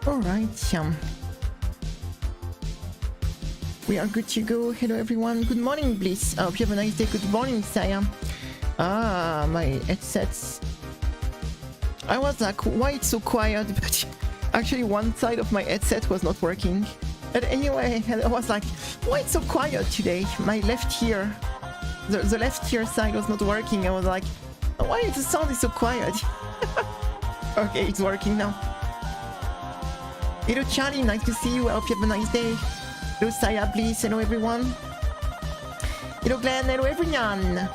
Alright. We are good to go. Hello everyone. Good morning, Bliss. I hope you have a nice day. Good morning, Saya. Ah, my headsets. I was like, why it's so quiet? But actually one side of my headset was not working. But anyway, I was like, why it's so quiet today? My left ear, the left ear side was not working. I was like, why the sound is so quiet? Okay, it's working now. Hello Charlie, nice to see you. I hope you have a nice day. Hello Saya, please. Hello everyone. Hello Glenn. Hello everyone.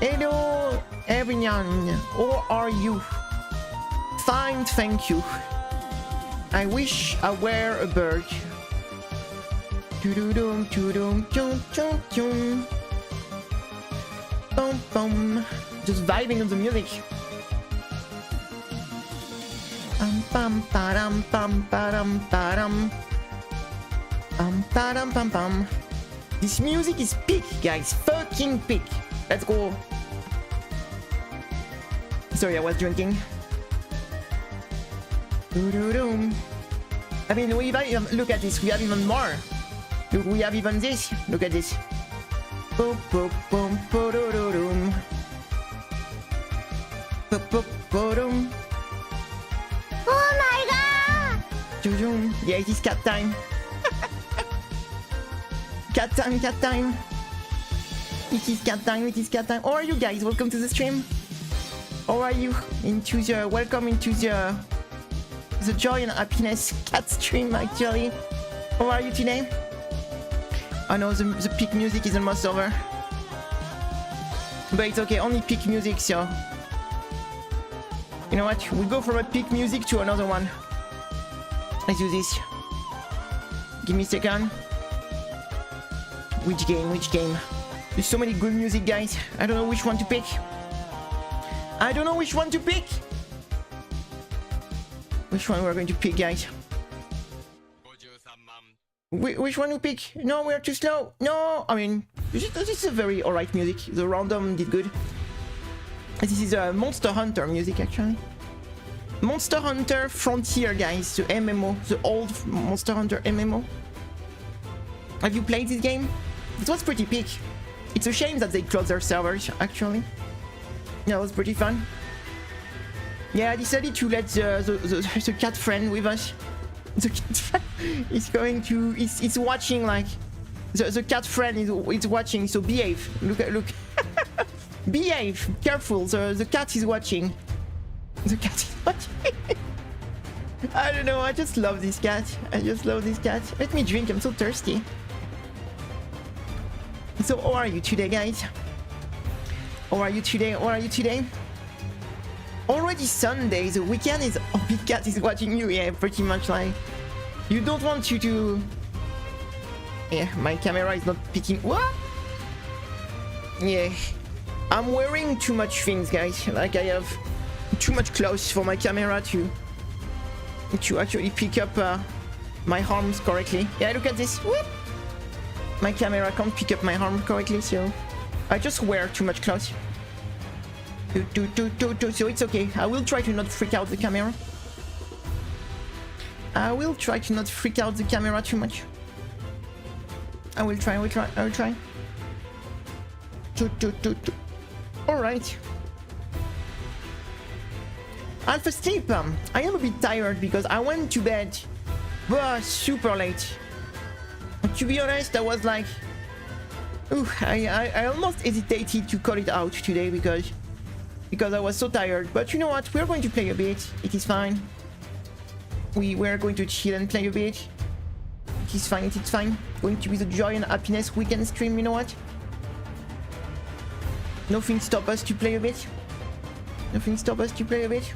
Hello everyone. How are you? Fine, thank you. I wish I were a bird. Doo-doo-dum, doo-dum, dum, dum, dum. Bum, bum. Just vibing on the music. Pam pam pam pam pam pam pam pam. This music is peak, guys. Fucking peak. Let's go. Sorry, I was drinking. I mean, we have, look at this. We have even more. Look, we have even this. Look at this. Boom, boom, boom, boom, boom, boom, boom. Oh my god! Yeah, it is cat time. Cat time, cat time. It is cat time, it is cat time. How are you guys? Welcome to the stream. How are you? Welcome into the joy and happiness cat stream, actually. How are you today? I know the peak music is almost over. But it's okay, only peak music, so... You know what? We go from a peak music to another one. Let's do this. Give me a second. Which game? Which game? There's so many good music, guys. I don't know which one to pick. I don't know which one to pick. Which one we're going to pick, guys? Which one to pick? No, we're too slow. No, I mean, this is a very alright music. The random did good. This is a Monster Hunter music, actually. Monster Hunter Frontier, guys. The MMO. The old Monster Hunter MMO. Have you played this game? It was pretty peak. It's a shame that they closed their servers, actually. Yeah, it was pretty fun. Yeah, I decided to let the cat friend with us. The cat friend is going to... It's watching, like... The cat friend is watching, so behave. Look. Behave! Careful, the cat is watching. The cat is watching. I don't know, I just love this cat. I just love this cat. Let me drink, I'm so thirsty. So, how are you today, guys? How are you today? How are you today? Already Sunday, the weekend is... Oh, big cat is watching you, yeah, pretty much like... You don't want you to... Yeah, my camera is not picking... What? Yeah. I'm wearing too much things, guys. Like, I have too much clothes for my camera to actually pick up my arms correctly. Yeah, look at this. Whoop. My camera can't pick up my arm correctly, so I just wear too much clothes. So it's okay. I will try to not freak out the camera. I will try to not freak out the camera too much. I will try. Alright. Alpha sleep. I am a bit tired because I went to bed super late. To be honest, I was like... Ooh, I almost hesitated to call it out today because I was so tired. But you know what? We're going to play a bit. It is fine. We're going to chill and play a bit. It is fine. It is fine. Going to be the joy and happiness weekend stream, you know what? Nothing stop us to play a bit. Nothing stop us to play a bit.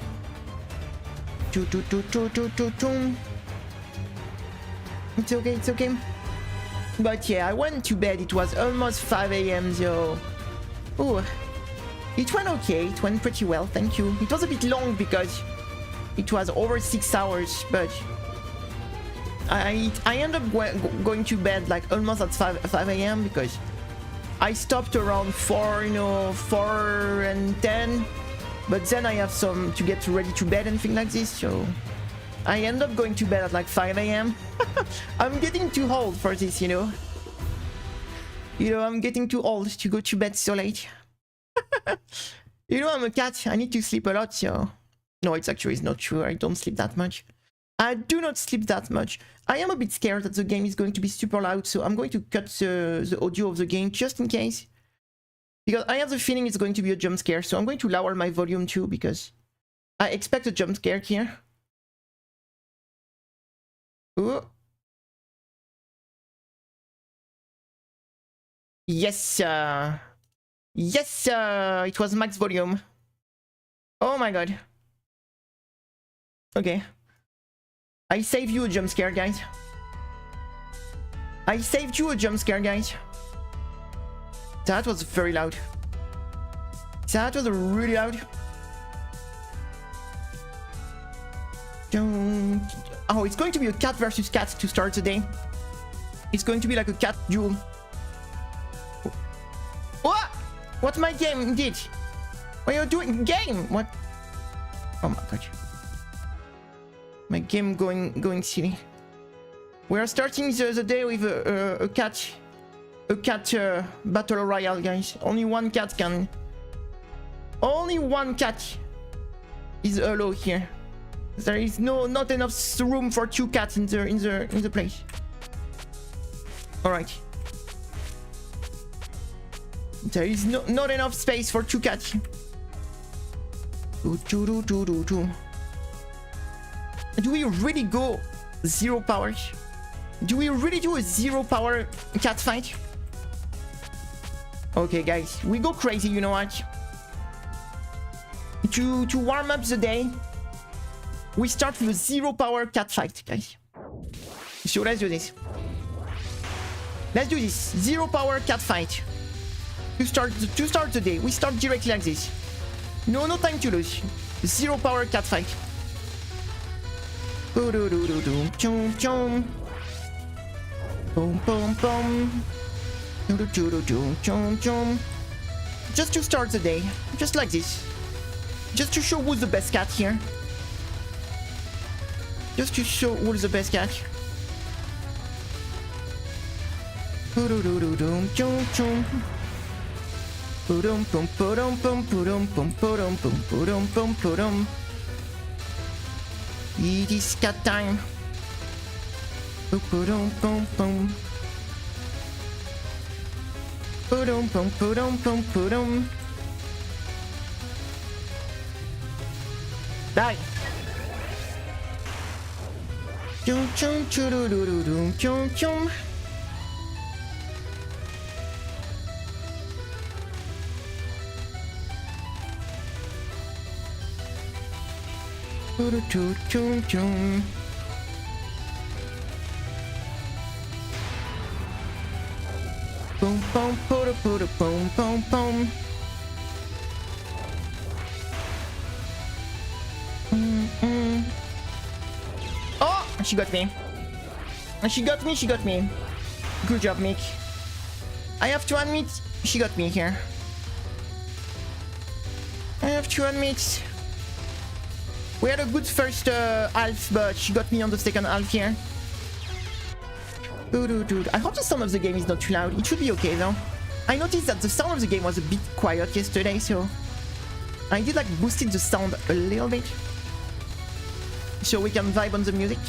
It's okay, it's okay. But yeah, I went to bed. It was almost 5 AM, so... Ooh. It went okay. It went pretty well, thank you. It was a bit long because it was over 6 hours, but... I ended up going to bed like almost at 5 AM because I stopped around 4, 4 and 10, but then I have some to get ready to bed and things like this, so I end up going to bed at like 5 a.m. I'm getting too old for this, you know. You know, I'm getting too old to go to bed so late. You know, I'm a cat. I need to sleep a lot, so... No, it's actually not true. I don't sleep that much. I do not sleep that much. I am a bit scared that the game is going to be super loud, so I'm going to cut the audio of the game just in case. Because I have the feeling it's going to be a jump scare, so I'm going to lower my volume too, because I expect a jump scare here. Ooh. Yes, yes, it was max volume. Oh my god. Okay. I saved you a jump scare, guys. I saved you a jump scare, guys. That was very loud. That was really loud. Oh, it's going to be a cat versus cat to start the day. It's going to be like a cat duel. What? What my game did? What are you doing? Game? What? Oh my god. My game going silly. We are starting the day with a cat battle royale, guys. Only one cat can. Only one cat is allowed here. There is not enough room for two cats in the place. All right. There is not enough space for two cats. Do we really go 0 power? Do we really do a 0 power cat fight? Okay, guys, we go crazy, you know what? To warm up the day, we start with a 0 power cat fight, guys. So let's do this. Let's do this 0 power cat fight. To start the day, we start directly like this. No time to lose. 0 power cat fight. Boom boom boom. Just to start the day, just like this. Just to show who's the best cat here. Just to show who's the best cat. It is cat time. Die. Chum chum chum chum chum. Chum chum chum. Boom boom boom boom boom boom. Oh, she got me. She got me. Good job, Mick. I have to admit, she got me here. I have to admit. We had a good first half, but she got me on the second half here. I hope the sound of the game is not too loud. It should be okay though. I noticed that the sound of the game was a bit quiet yesterday, so I did like boosted the sound a little bit. So we can vibe on the music.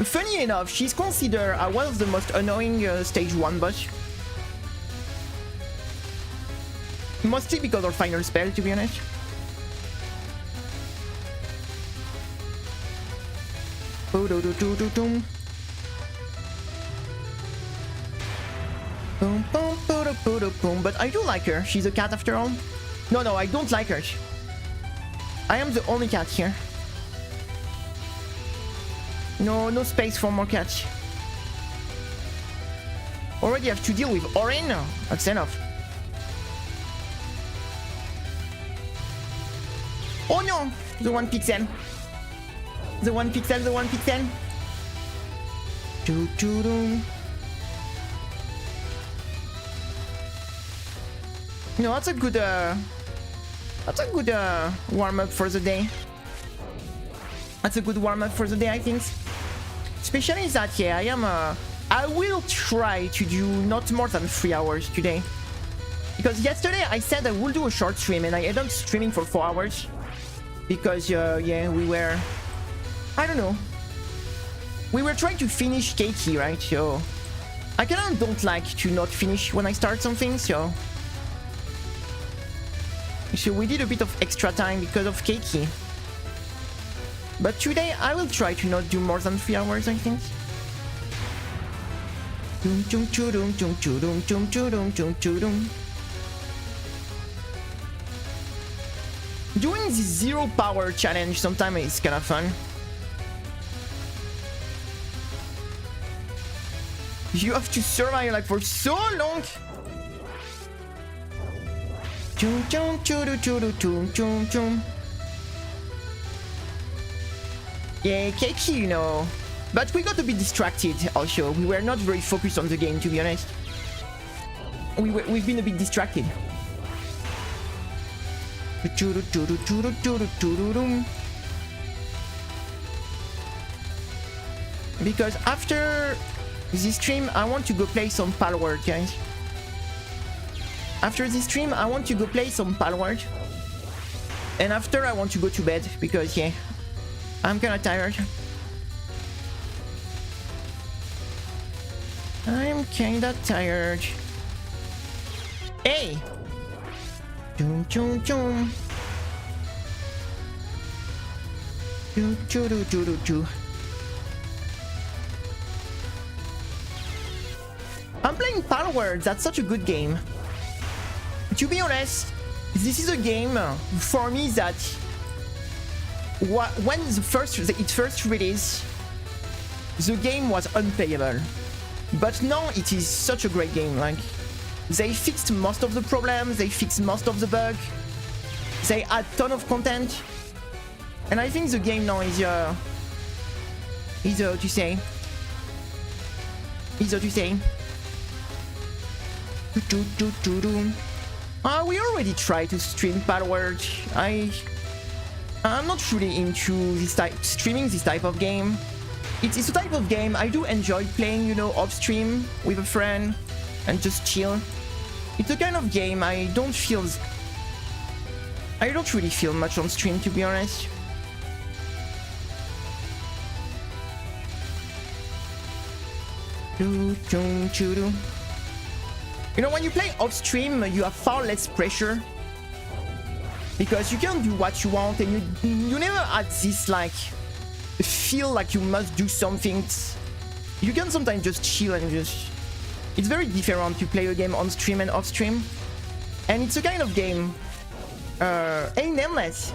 Funny enough, she's considered one of the most annoying stage 1 boss. Mostly because of final spell, to be honest. But I do like her. She's a cat after all. No, I don't like her. I am the only cat here. No space for more cats. Already have to deal with Orin? That's enough. Oh no! The one pixel. The 1 pixel, the 1 pixel. No, that's a good warm-up for the day. That's a good warm-up for the day, I think. Especially that, yeah, I will try to do not more than 3 hours today. Because yesterday I said I will do a short stream and I ended up streaming for 4 hours. Because, yeah, we were... I don't know. We were trying to finish Keiki, right? So... I kinda don't like to not finish when I start something, so... So we did a bit of extra time because of Keiki. But today I will try to not do more than 3 hours, I think. Doing the 0 power challenge sometimes is kind of fun. You have to survive like for so long. Yeah, Keiki, you know. But we got a bit distracted also. We were not very focused on the game, to be honest. We've been a bit distracted. Because after this stream, I want to go play some Palworld, guys. After this stream, I want to go play some Palworld. And after, I want to go to bed because, yeah, I'm kinda tired. I'm kinda tired. Hey! Chum chum chum. Choo choo choo choo choo. I'm playing Palworld. That's such a good game. To be honest, this is a game for me that when its first release, the game was unplayable. But now it is such a great game. Like, they fixed most of the problems, they fixed most of the bugs, they add ton of content, and I think the game now is how to say. We already tried to stream Palworld. I'm not really into streaming this type of game. It's a type of game I do enjoy playing, you know, off stream with a friend and just chill. It's a kind of game I don't really feel much on stream, to be honest. You know, when you play off stream, you have far less pressure because you can do what you want, and you never had this like feel like you must do something. You can sometimes just chill and just... It's very different to play a game on stream and off stream, and it's a kind of game nameless.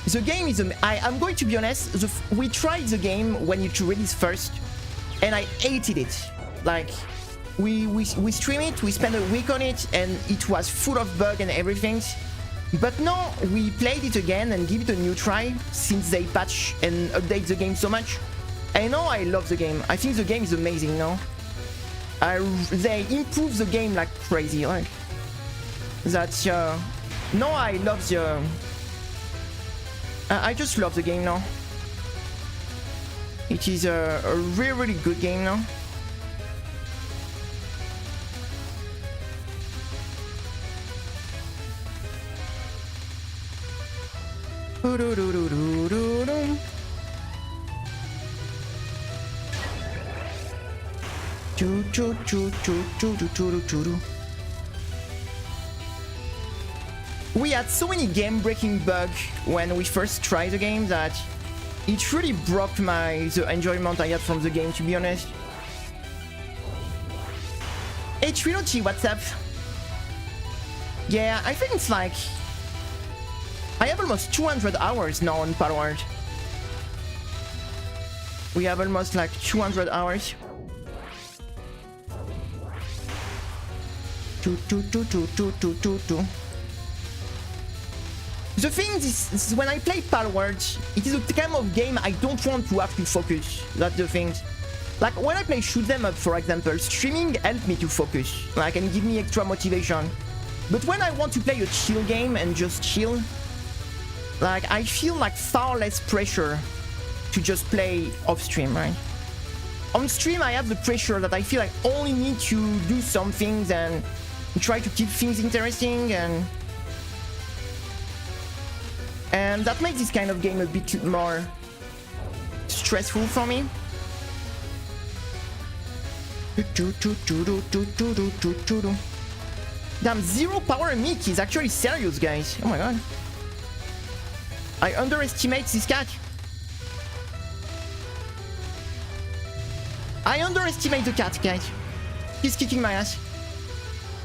The game is I'm going to be honest, we tried the game when it released first and I hated it. Like, we streamed it, we spent a week on it, and it was full of bugs and everything. But now we played it again and give it a new try since they patch and update the game so much. And now I love the game. I think the game is amazing now. They improve the game like crazy. Like, that's now I love the... I just love the game now. It is a really, really good game now. We had so many game-breaking bugs when we first tried the game that it really broke the enjoyment I had from the game, to be honest. Hey Trilogy, what's up? Yeah, I think it's like... I have almost 200 hours now on Palworld. We have almost like 200 hours. The thing is when I play Palworld, it is a kind of game I don't want to have to focus. That's the thing. Like when I play Shoot 'em Up, for example, streaming helps me to focus, like, and give me extra motivation. But when I want to play a chill game and just chill, like, I feel like far less pressure to just play off stream, right? On stream, I have the pressure that I feel like only need to do some things and try to keep things interesting, and that makes this kind of game a bit more stressful for me. Damn, 0 power Mick is actually serious, guys. Oh my god. I underestimate this cat. I underestimate the cat, guys. He's kicking my ass.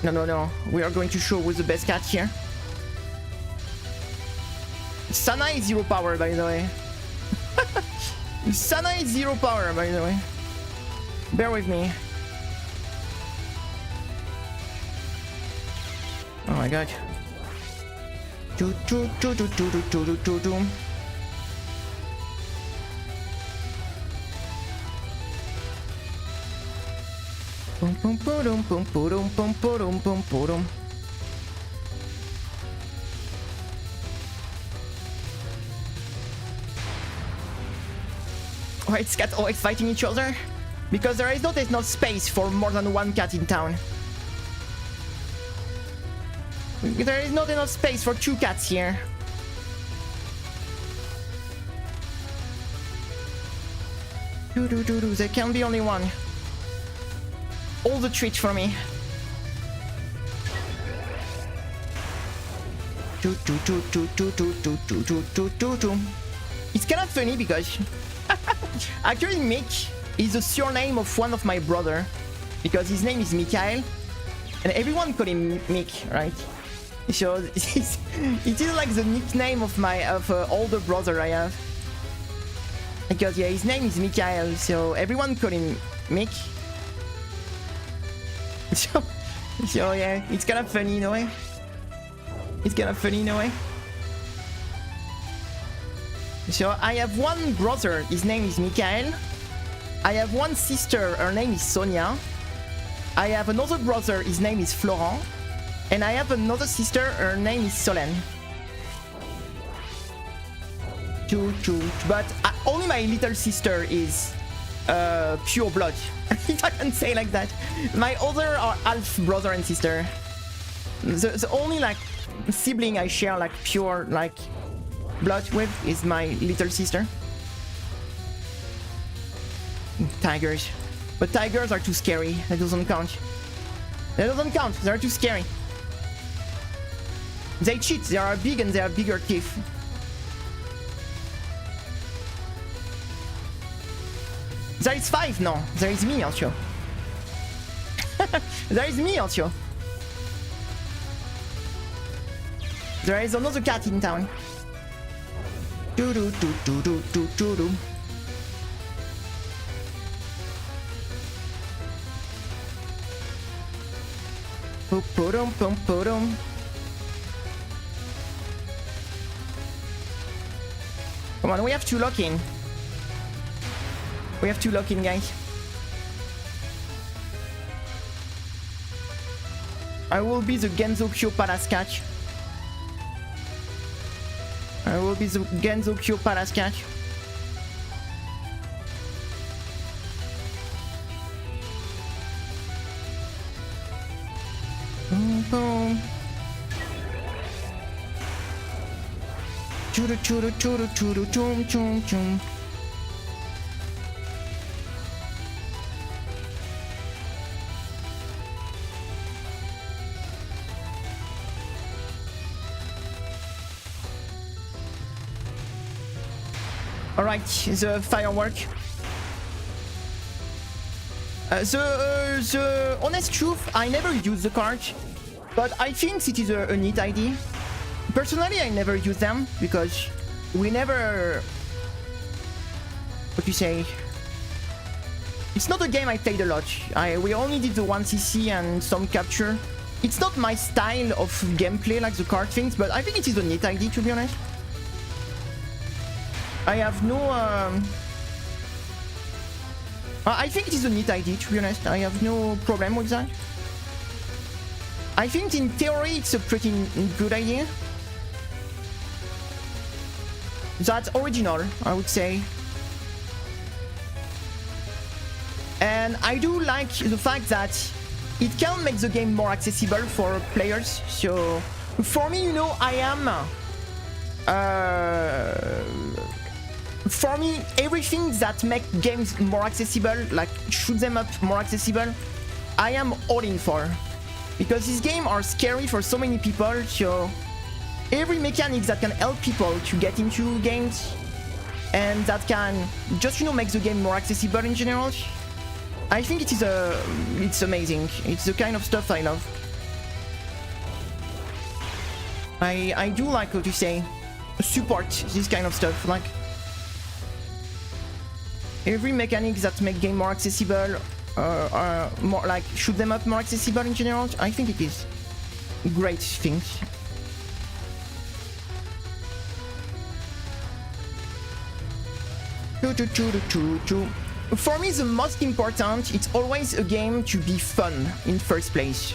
No, no, no. We are going to show who's the best cat here. Sana is 0 power, by the way. Sana is 0 power, by the way. Bear with me. Oh my god. Why it's cats always fighting each other? Because there is not enough space for more than one cat in town. There is not enough space for 2 cats here. There can be only one. All the treats for me. It's kind of funny because actually Mick is the surname of one of my brother, because his name is Mikhail and everyone call him Mick, right? So it is like the nickname of my older brother I have, because yeah, his name is Mikhail, so everyone call him Mick. So yeah, it's kind of funny in a way. It's kind of funny in a way. So I have one brother, his name is Mikhail. I have one sister, her name is Sonia. I have another brother, his name is Florent. And I have another sister, her name is Solène. But only my little sister is pure blood, if I can say like that. My other are half brother and sister. The only like sibling I share like pure like blood with is my little sister. Tigers. But tigers are too scary. That doesn't count. That doesn't count. They're too scary. They cheat. They are big and they have bigger teeth. There is 5 now. There is me also. There is me also. There is another cat in town. Do do do do do do do do. Pum pum pum. Come on, we have to lock in. We have to lock in, guys. I will be the Genzo Kyo Palace catch. I will be the Genzo Kyo Palace catch. Boom, boom. Churu churu churu churu chum chum chum. Alright, the firework. The honest truth, I never use the card, but I think it is a neat idea. Personally, I never use them because we never... What do you say? It's not a game I played a lot. We only did the 1cc and some capture. It's not my style of gameplay like the card things, but I think it is a neat idea, to be honest. I have no... I think it is a neat idea, to be honest. I have no problem with that. I think in theory it's a pretty good idea. That's original, I would say. And I do like the fact that it can make the game more accessible for players. So for me, you know, I am... for me, everything that make games more accessible, like shoot them up more accessible, I am all in for. Because these games are scary for so many people, so every mechanic that can help people to get into games and that can just, you know, make the game more accessible in general, I think it is it's amazing. It's the kind of stuff I love. I do like, how to say, support this kind of stuff, like every mechanic that make game more accessible, more like shoot them up more accessible in general, I think it is great things. For me, the most important, it's always a game to be fun in first place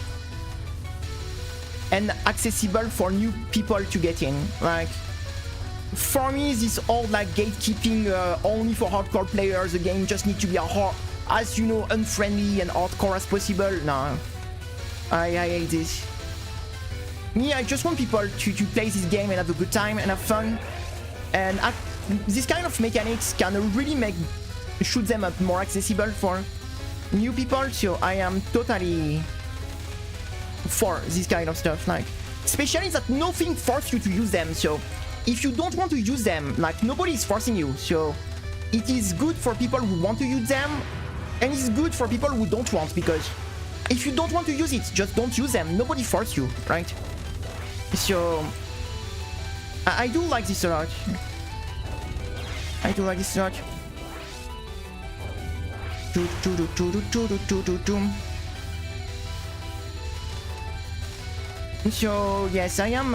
and accessible for new people to get in. Like, for me, this all like gatekeeping only for hardcore players. The game just need to be as you know, unfriendly and hardcore as possible. No, I hate this. Me, I just want people to play this game and have a good time and have fun. And this kind of mechanics can really make shoot them up more accessible for new people. So I am totally for this kind of stuff. Like, especially that nothing forces you to use them. So if you don't want to use them, like, nobody is forcing you. So it is good for people who want to use them, and it's good for people who don't want, because if you don't want to use it, just don't use them. Nobody forces you, right? So I do like this a lot. I do like this a lot. So yes, I am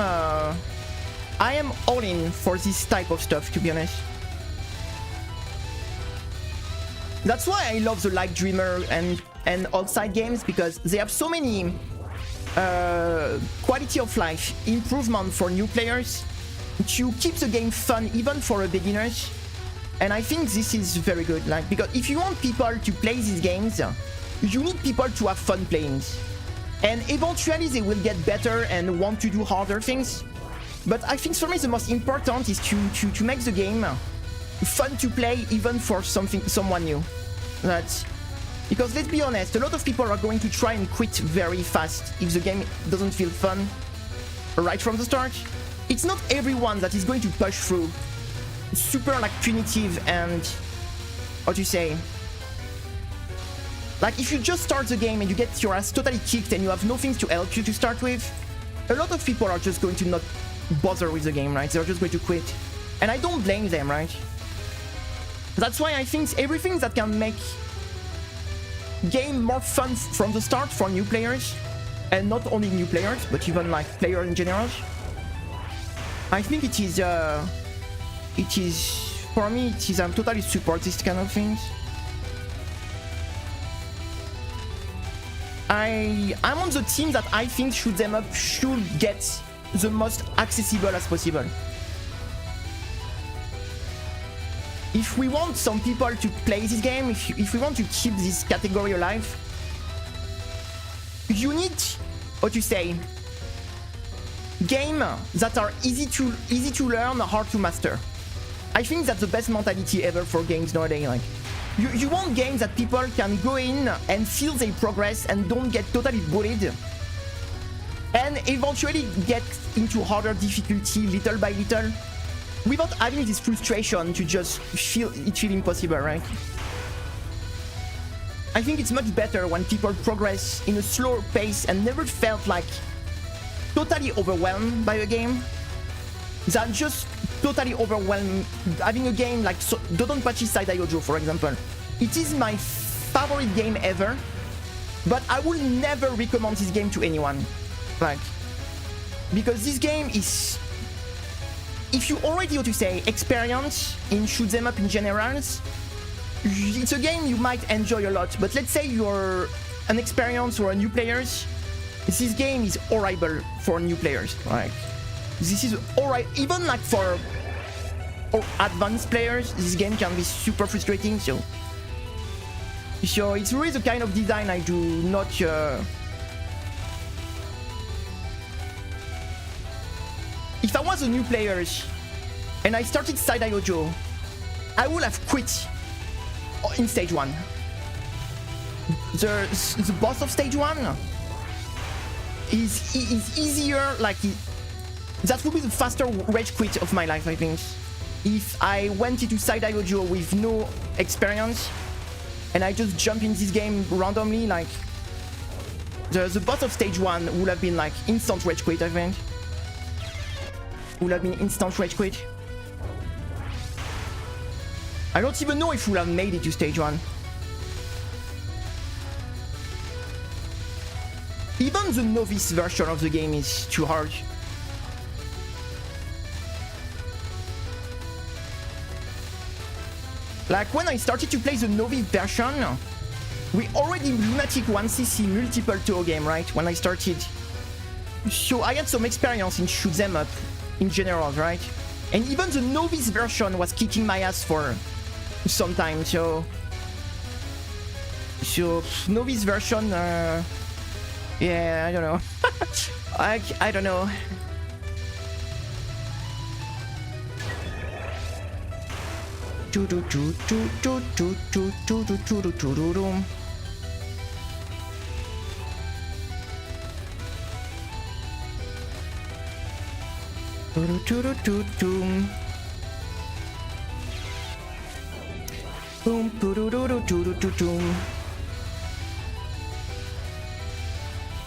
all in for this type of stuff, to be honest. That's why I love the Light Dreamer and Outside games, because they have so many quality of life improvement for new players to keep the game fun even for a beginners. And I think this is very good, like, because if you want people to play these games, you need people to have fun playing. And eventually they will get better and want to do harder things. But I think for me the most important is to make the game fun to play even for someone new. That's because, let's be honest, a lot of people are going to try and quit very fast if the game doesn't feel fun right from the start. It's not everyone that is going to push through super like punitive and, how do you say, like, if you just start the game and you get your ass totally kicked and you have nothing to help you to start with, a lot of people are just going to not bother with the game, right? They're just going to quit. And I don't blame them, right? That's why I think everything that can make game more fun from the start for new players, and not only new players, but even like players in general, I think it is, for me, it is, I totally support this kind of things. I'm on the team that I think shoot them up should get the most accessible as possible. If we want some people to play this game, if we want to keep this category alive, you need, what you say, games that are easy to learn, hard to master. I think that's the best mentality ever for games nowadays. Like, you want games that people can go in and feel they progress and don't get totally bullied, and eventually get into harder difficulty little by little, without having this frustration to just feel impossible, right? I think it's much better when people progress in a slower pace and never felt like totally overwhelmed by a game, than just totally overwhelmed having a game like Dodonpachi Saidaiojo, for example. It is my favorite game ever, But I will never recommend this game to anyone. Like, because this game is... If you already, how to say, experience in shoot 'em up in general, it's a game you might enjoy a lot. But let's say you're an experienced or a new players, this game is horrible for new players. Like, this is alright, even like for advanced players, this game can be super frustrating. So it's really the kind of design I do not. If I was a new player and I started Side Iojo, I would have quit in stage 1. The boss of stage 1 is easier, like that would be the faster rage quit of my life, I think. If I went into Side Iojo with no experience and I just jump in this game randomly, like the boss of stage 1 would have been like instant rage quit, I think. Would have been instant rage quit. I don't even know if we'll have made it to stage 1. Even the novice version of the game is too hard. Like when I started to play the novice version, we already Lunatic 1cc multiple Toho game, right? When I started. So I had some experience in shoot 'em up in general, right? And even the novice version was kicking my ass for some time, so novice version, yeah, I don't know. I don't know.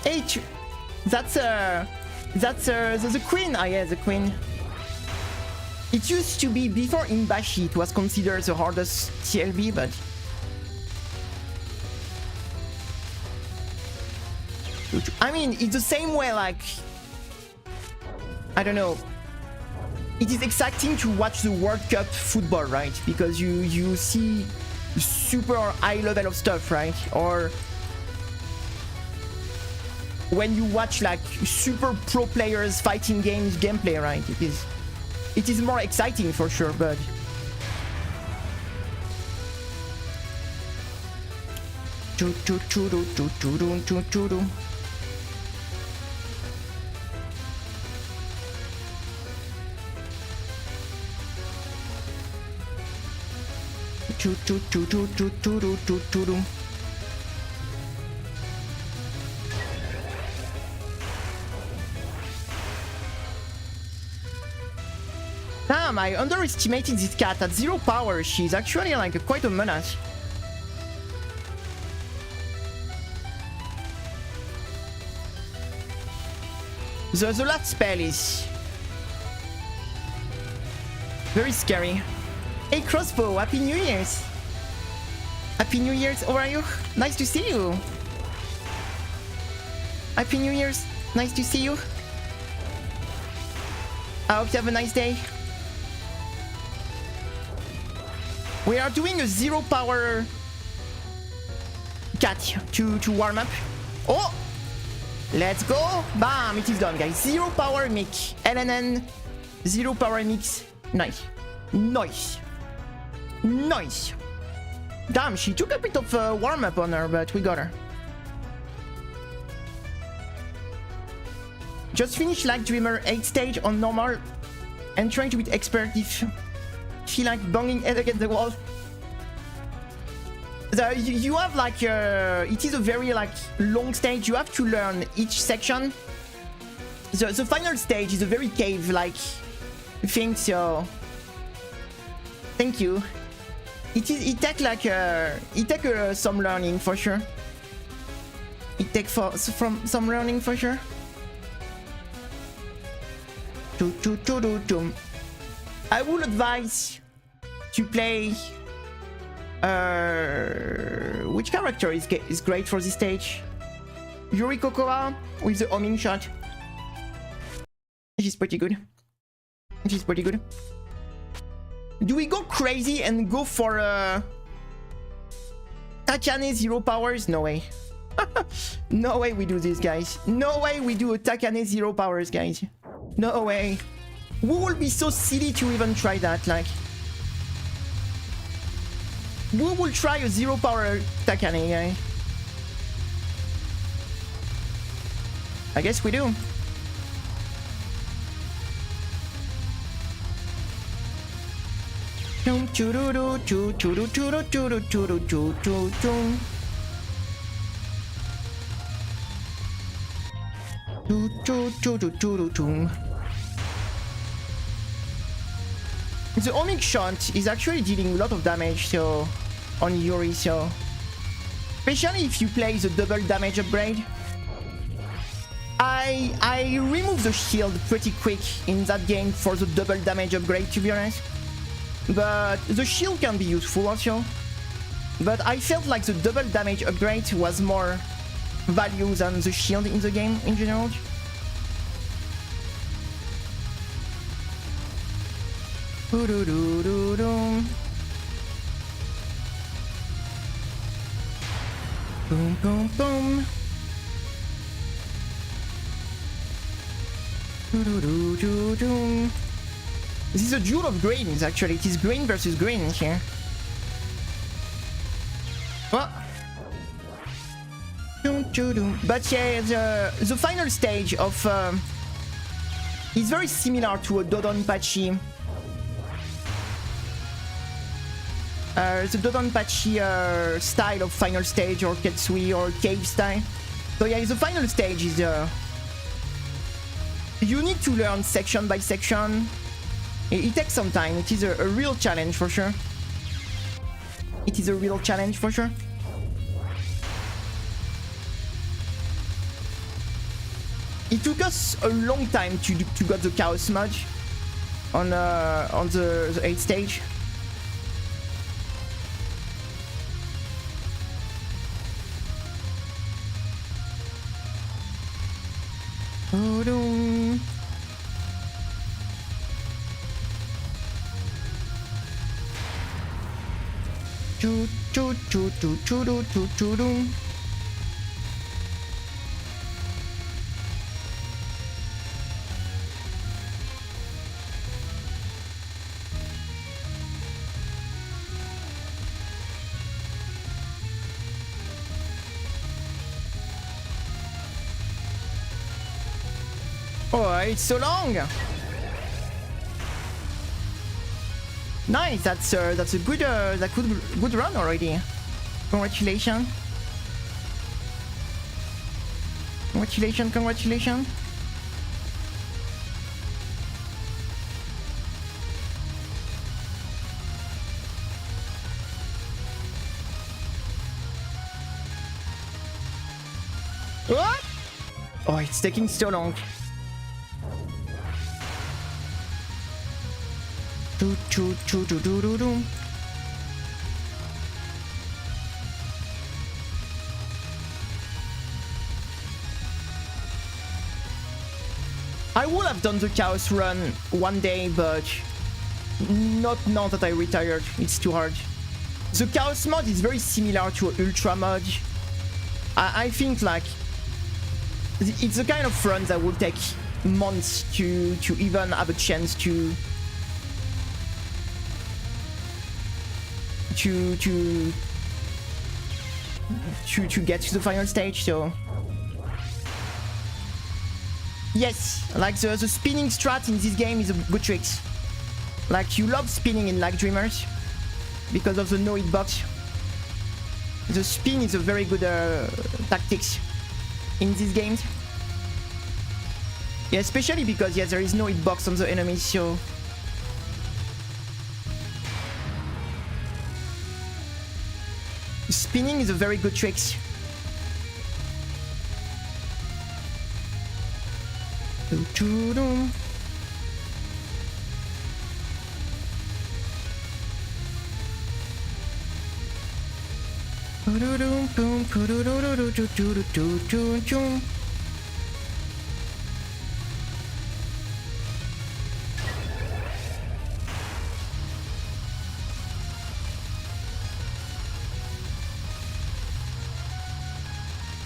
Hey, that's the queen. Ah, yeah, the queen. It used to be before Imbashi, it was considered the hardest TLB, but I mean, it's the same way. Like, I don't know. It is exciting to watch the World Cup football, right? Because you see super high level of stuff, right? Or when you watch like super pro players fighting games gameplay, right? It is more exciting for sure, but damn, I underestimated this cat. At 0 power, she's actually like quite a menace. The last spell is very scary. Hey Crossbow, Happy New Year's! Happy New Year's, how are you? Nice to see you! Happy New Year's, nice to see you! I hope you have a nice day. We are doing a 0 power cat to warm up. Oh! Let's go! Bam! It is done, guys. 0 power mix. LNN. 0 power mix. Nice. Nice. Nice. Damn, she took a bit of warm up on her, but we got her. Just finished like Dreamer 8 stage on normal and trying to beat expert if she like banging head against the wall. You have like it is a very like long stage. You have to learn each section. The final stage is a very cave like thing, so thank you. It take like some learning for sure. It take from some learning for sure. I would advise to play. Which character is great for this stage? Yuri Kokoa with the homing shot. She's pretty good. She's pretty good. Do we go crazy and go for Takane 0 powers? No way. No way we do this, guys. No way we do a Takane 0 powers, guys. No way. We will be so silly to even try that, like. We will try a 0 power Takane, guys. I guess we do. The homing shot is actually dealing a lot of damage so on Yuri, so especially if you play the double damage upgrade. I remove the shield pretty quick in that game for the double damage upgrade, to be honest. But the shield can be useful also. But I felt like the double damage upgrade was more value than the shield in the game in general. Boom, boom, boom. This is a duel of greens, actually. It is green versus green here. What? But yeah, the final stage of is very similar to a Dodonpachi. The Dodonpachi style of final stage, or Ketsui, or cave style. So yeah, the final stage is you need to learn section by section. It takes some time. It is a real challenge for sure. It is a real challenge for sure. It took us a long time to get the Chaos mod on the 8th stage. Oh, it's so long. Nice. That's a good run already. Congratulations. Congratulations. Congratulations. What? Oh, it's taking so long. I would have done the Chaos run one day, but not now that I retired. It's too hard. The Chaos mod is very similar to an Ultra mod. I think like it's the kind of run that will take months to even have a chance to get to the final stage. So yes, like the spinning strat in this game is a good trick. Like you love spinning in Like Dreamers because of the no hitbox. The spin is a very good tactics in these games. Yeah, especially because yeah, there is no hitbox on the enemies, so spinning is a very good trick.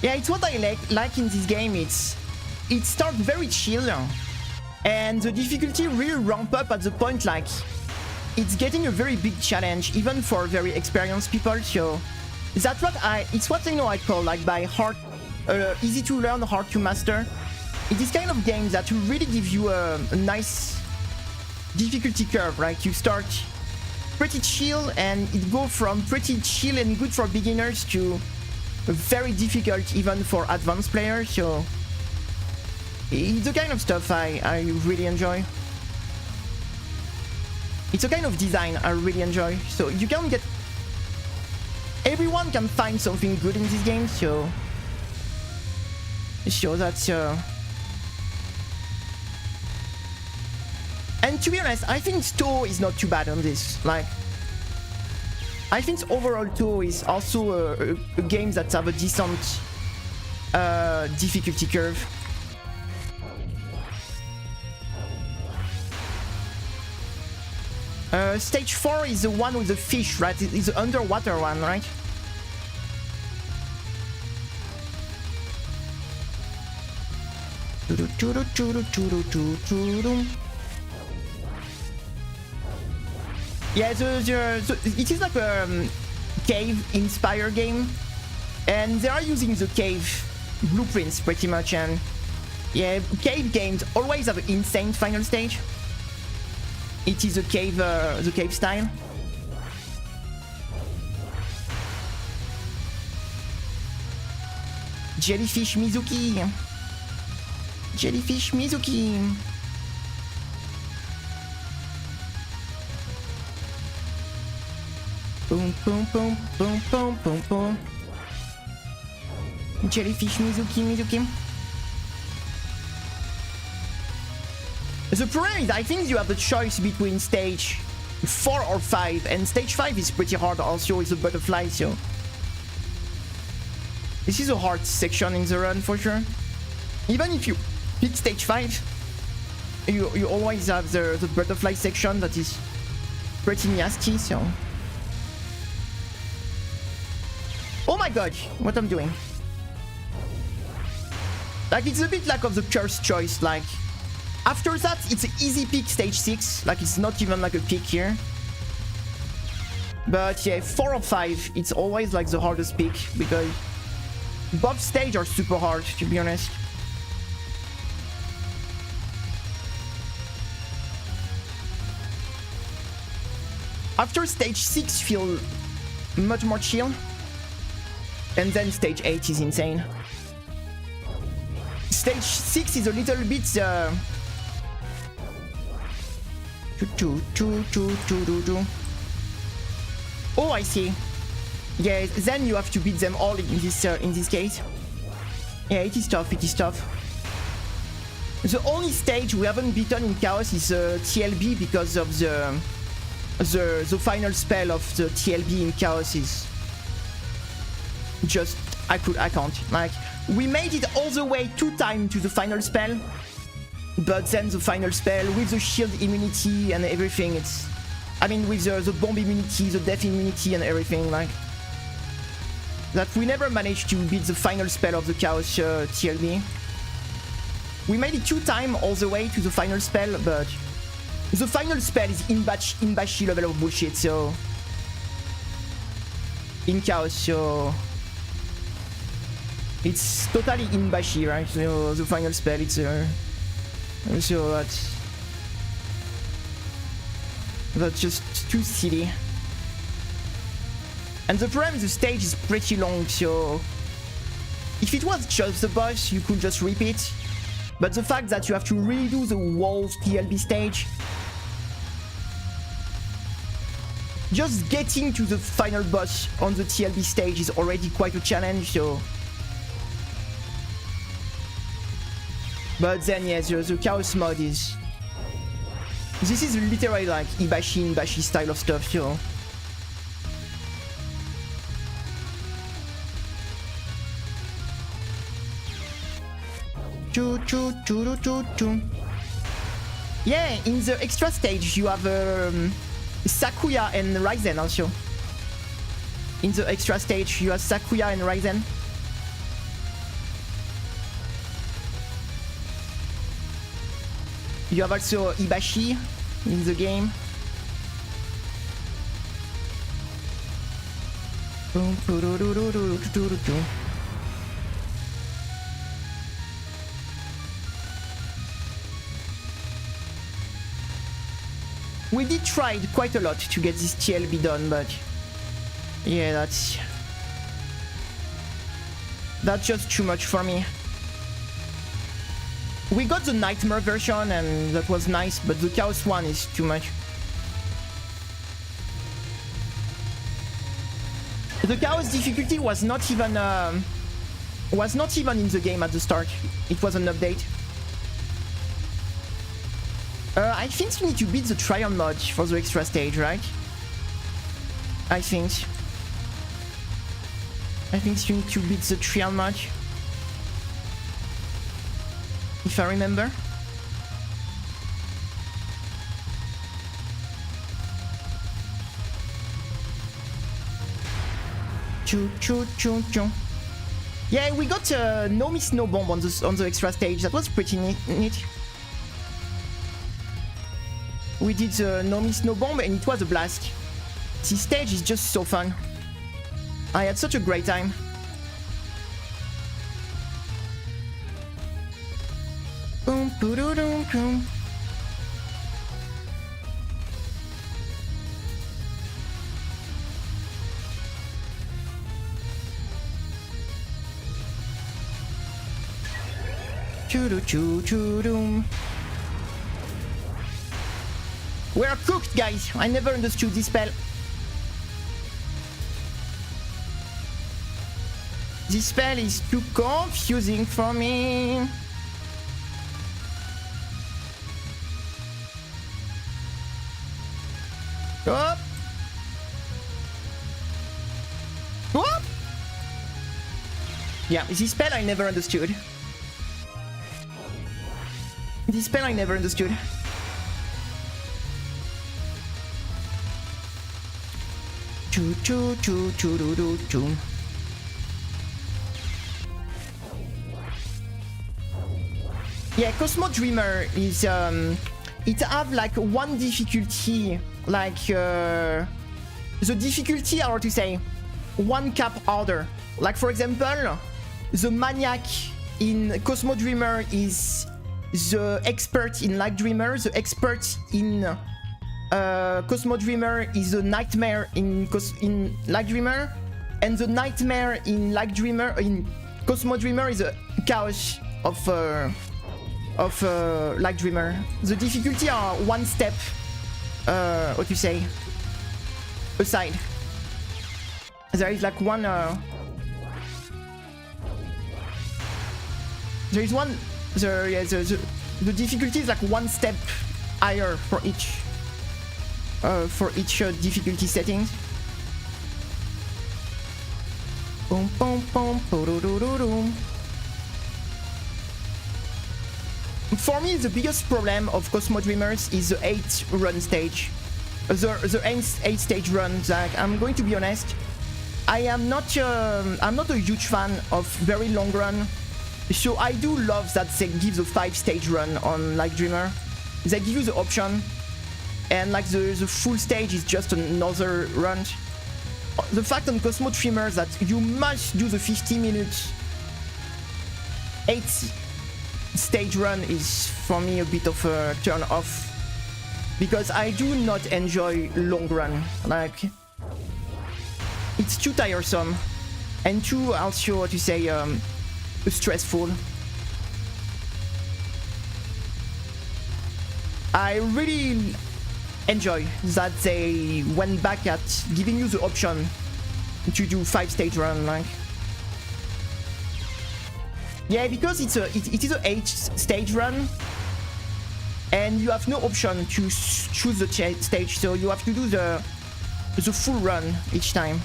Yeah, it's what I like in this game. It starts very chill, and the difficulty really ramp up at the point like it's getting a very big challenge, even for very experienced people. So that's what it's what I call like by hard, easy to learn, hard to master. It is kind of games that really give you a nice difficulty curve, right? You start pretty chill, and it goes from pretty chill and good for beginners to very difficult even for advanced players. So it's the kind of stuff I really enjoy. It's a kind of design I really enjoy. So you can get... everyone can find something good in this game, so that's... And to be honest, I think Touhou is not too bad on this. Like, I think overall Touhou is also a game that have a decent difficulty curve. Stage 4 is the one with the fish, right? It's the underwater one, right? Yeah, it is like a cave-inspired game, and they are using the cave blueprints pretty much. And yeah, cave games always have an insane final stage. It is the cave style. Jellyfish Mizuki. Jellyfish Mizuki. Boom, boom, boom, boom, boom, boom, boom. Jellyfish Mizuki. The problem is, I think you have the choice between stage 4 or 5, and stage 5 is pretty hard also with the butterfly, so... This is a hard section in the run for sure. Even if you pick stage 5, you always have the butterfly section that is pretty nasty, so... Oh my god, what I'm doing. Like, it's a bit like of the cursed choice, like... After that, it's an easy pick stage 6, like it's not even like a pick here. But yeah, 4 or 5, it's always like the hardest pick, because both stages are super hard, to be honest. After stage 6 feel much more chill. And then stage 8 is insane. Stage 6 is a little bit... Oh, I see. Yeah, then you have to beat them all in this case. Yeah, it is tough, The only stage we haven't beaten in Chaos is TLB, because of the final spell of the TLB in Chaos is just... I can't. Like, we made it all the way 2 times to the final spell, but then the final spell with the shield immunity and everything, it's... I mean, with the bomb immunity, the death immunity and everything, like... That we never managed to beat the final spell of the Chaos TLB. We made it 2 times all the way to the final spell, but... The final spell is Inbashi level of bullshit, so... In Chaos, so... It's totally Inbashi, right? So the final spell, it's... So that's just too silly. And the problem is the stage is pretty long, so... If it was just the boss, you could just repeat. But the fact that you have to redo the whole TLB stage... Just getting to the final boss on the TLB stage is already quite a challenge, so... But then, yes, the Chaos mod is... This is literally like Inbashi style of stuff, so... Choo choo choo choo choo. Yeah, in the extra stage you have Sakuya and Ryzen also. In the extra stage you have Sakuya and Ryzen. You have also Ibashi in the game. We did try quite a lot to get this TLB done, but yeah, that's just too much for me. We got the Nightmare version and that was nice, but the Chaos one is too much. The Chaos difficulty was not even in the game at the start. It was an update. I think you need to beat the Tryon mod for the extra stage, right? I think you need to beat the Tryon mod. If I remember. Choo choo choo choo. Yeah, we got no miss no bomb on the extra stage. That was pretty neat. We did no miss no bomb and it was a blast. This stage is just so fun. I had such a great time. Boom, boom, boom. Choo-doo-choo-choo-doom. We're cooked, guys. I never understood this spell. This spell is too confusing for me. Up. Up. Yeah, this spell I never understood. This spell I never understood. Choo choo choo choo doo doo choo. Yeah, Cosmo Dreamer is it have like one difficulty, like the difficulty, or to say, one cap harder. Like for example, the Maniac in Cosmo Dreamer is the expert in Light Dreamer. The expert in Cosmo Dreamer is a Nightmare in Light Dreamer, and the Nightmare in Light Dreamer in Cosmo Dreamer is a Chaos of Light Dreamer. The difficulty are one step, what you say, aside. There is like one. There is one. The difficulty is like one step higher for each difficulty settings. Boom, boom, boom, boom. For me, the biggest problem of Cosmo Dreamers is the 8 run stage. The 8 stage run. Like, I'm going to be honest, I'm not a huge fan of very long run. So I do love that they give the 5 stage run on Light Dreamer. They give you the option, and like the full stage is just another run. The fact on Cosmo Dreamer that you must do the 50 minutes 8 stage run is for me a bit of a turn off, because I do not enjoy long run. Like, it's too tiresome and too also, what to say, stressful. I really enjoy that they went back at giving you the option to do 5 stage run. Like, yeah, because it is a 8 stage run, and you have no option to choose the stage, so you have to do the full run each time,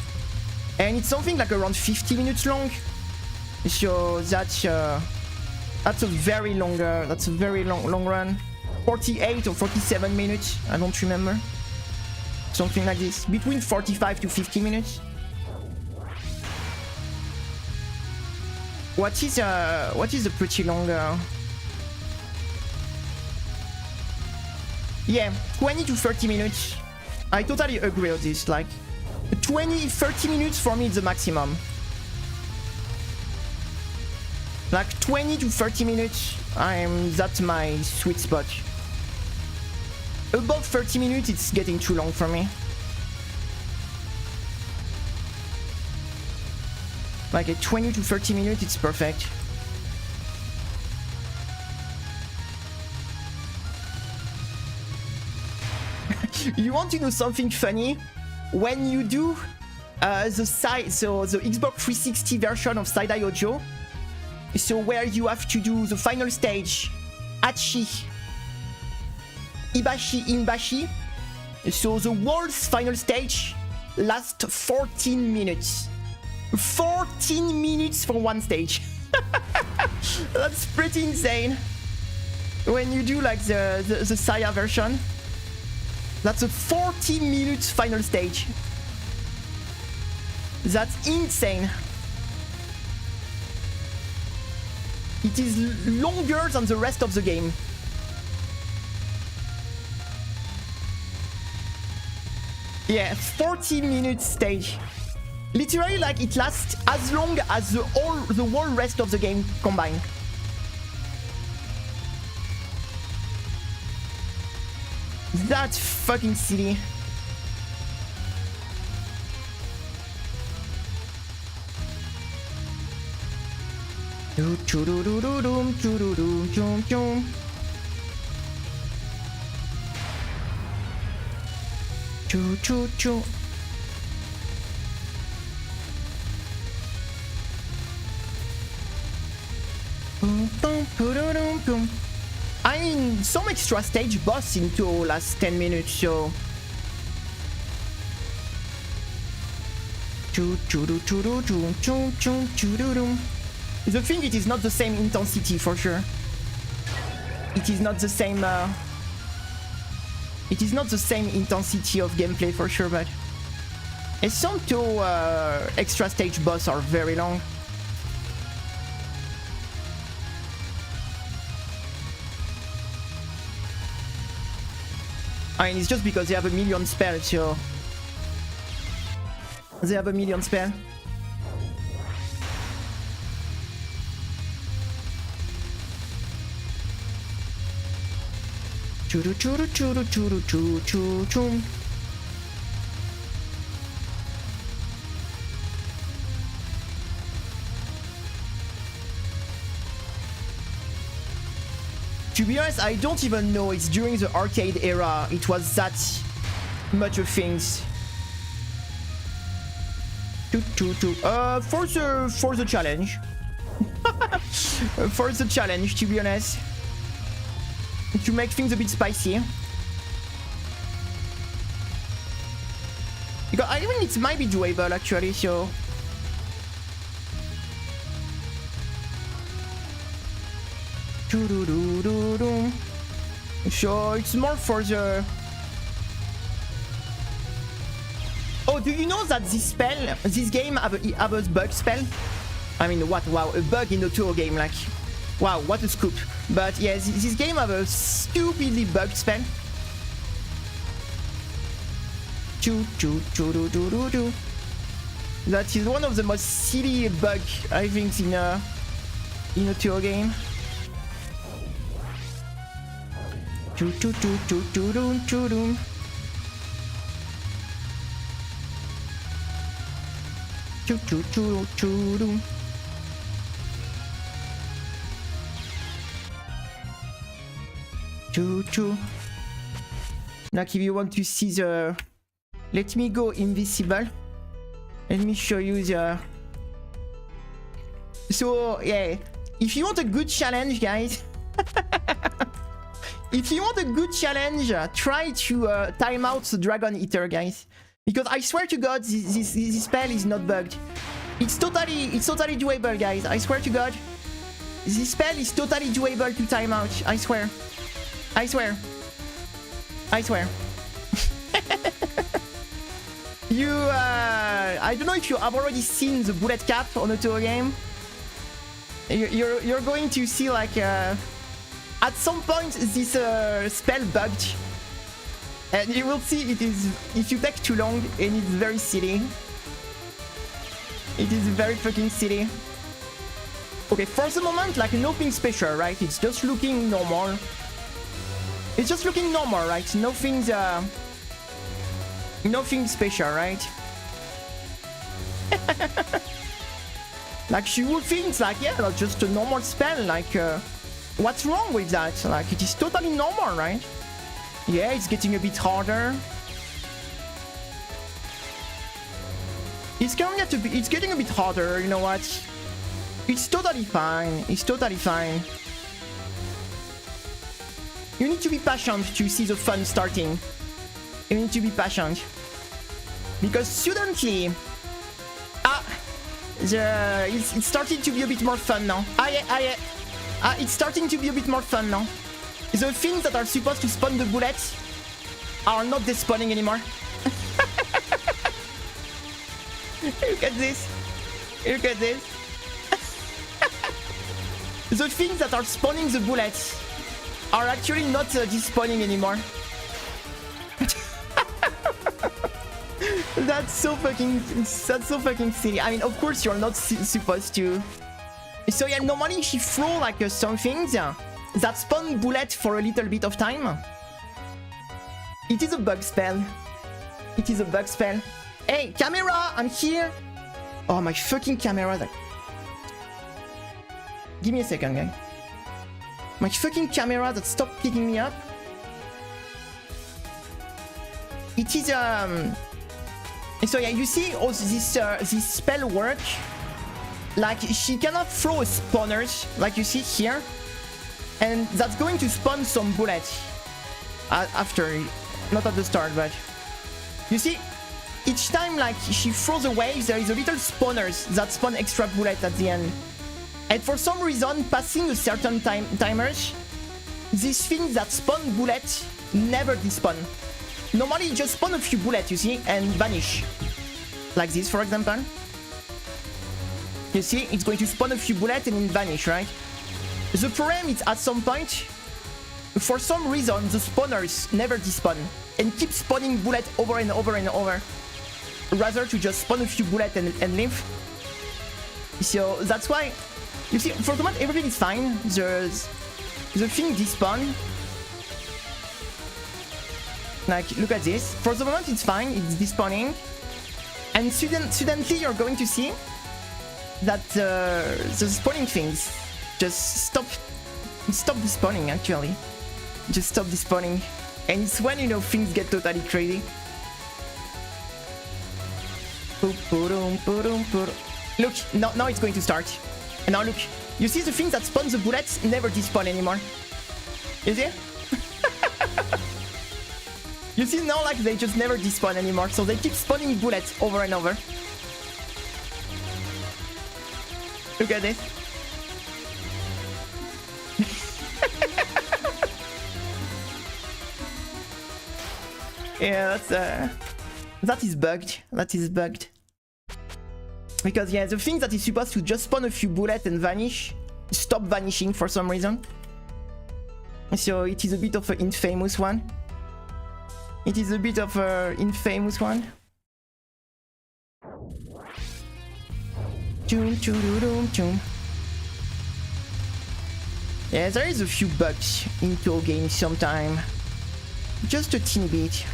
and it's something like around 50 minutes long. So that's That's a very long run. 48 or 47 minutes, I don't remember. Something like this. Between 45 to 50 minutes. What is a pretty long... Yeah, 20 to 30 minutes. I totally agree with this. Like, 20-30 minutes for me is the maximum. Like 20 to 30 minutes, that's my sweet spot. Above 30 minutes, it's getting too long for me. Like at 20 to 30 minutes, it's perfect. You want to know something funny? When you do the Xbox 360 version of Side-Eye Audio, so where you have to do the final stage, Achi, Ibashi, Inbashi, so the world's final stage lasts 14 minutes. 14 minutes for one stage. That's pretty insane. When you do like the Saya version, that's a 40 minutes final stage. That's insane. It is longer than the rest of the game. Yeah, 40 minutes stage. Literally, like, it lasts as long as the whole rest of the game combined. That's fucking silly. I mean, some extra stage boss into last 10 minutes, so... The thing, it is not the same intensity for sure. It is not the same... It is not the same intensity of gameplay for sure, but... some two extra stage boss are very long. I mean, it's just because they have a million spells, so... They have a million spells. Churu churu churu churu churu churu churu. To be honest, I don't even know. It's during the arcade era. It was that much of things. For the challenge. For the challenge, to be honest. To make things a bit spicy. Because I mean, it might be doable actually, so... So it's more for the... Oh, do you know that this game have a bug spell? I mean, what? Wow, a bug in the tour game, like... Wow, what a scoop. But yeah, this game have a stupidly bugged spell. That is one of the most silly bugs, I think, in a tour game. Like, if you want to see the... Let me go invisible. Let me show you the... So, yeah. If you want a good challenge, guys... If you want a good challenge, try to time out the Dragon Eater, guys. Because I swear to God, this spell is not bugged. It's totally doable, guys. I swear to God. This spell is totally doable to time out. I swear. I swear. I swear. You, I don't know if you have already seen the bullet cap on a Touhou game. You're going to see like, at some point this spell bugged. And you will see it is, if you take too long, and it's very silly. It is very fucking silly. Okay, for the moment, like nothing special, right? It's just looking normal. It's just looking normal, right? Nothing's, nothing special, right? Like, you would think, like, yeah, that's just a normal spell, like, what's wrong with that? Like, it is totally normal, right? Yeah, it's getting a bit harder. It's getting a bit harder, you know what? It's totally fine. It's totally fine. You need to be patient to see the fun starting. You need to be patient. Because suddenly... it's starting to be a bit more fun now. It's starting to be a bit more fun now. The things that are supposed to spawn the bullets are not despawning anymore. Look at this. Look at this. The things that are spawning the bullets are actually not despawning anymore. That's so fucking silly. I mean, of course you're not supposed to. So yeah, normally if you throw like some things that spawn bullet for a little bit of time, it is a bug spell. It is a bug spell. Hey, camera, I'm here. Oh, my fucking camera. Give me a second, guy. My fucking camera that stopped picking me up. It is so yeah, you see how this spell work. Like she cannot throw spawners, like you see here, and that's going to spawn some bullets after, not at the start, but you see, each time like she throws a wave, there is a little spawners that spawn extra bullets at the end. And for some reason, passing a certain timers, these things that spawn bullets never despawn. Normally, you just spawn a few bullets, you see, and vanish. Like this, for example. You see, it's going to spawn a few bullets and then vanish, right? The problem is, at some point, for some reason, the spawners never despawn and keep spawning bullets over and over and over, rather to just spawn a few bullets and leave. So that's why, you see, for the moment, everything is fine. The thing despawn. Like, look at this. For the moment, it's fine. It's despawning. And suddenly, you're going to see that the spawning things just stop despawning, actually. Just stop despawning. And it's when, you know, things get totally crazy. Look, now it's going to start. And now look. You see the things that spawn the bullets never despawn anymore. You see? You see now, like, they just never despawn anymore, so they keep spawning bullets over and over. Look at this. Yeah, that is bugged. That is bugged. Because, yeah, the thing that is supposed to just spawn a few bullets and vanish, stop vanishing for some reason. So it is a bit of an infamous one. It is a bit of an infamous one. Yeah, there is a few bugs in Touhou games sometimes. Just a teeny bit.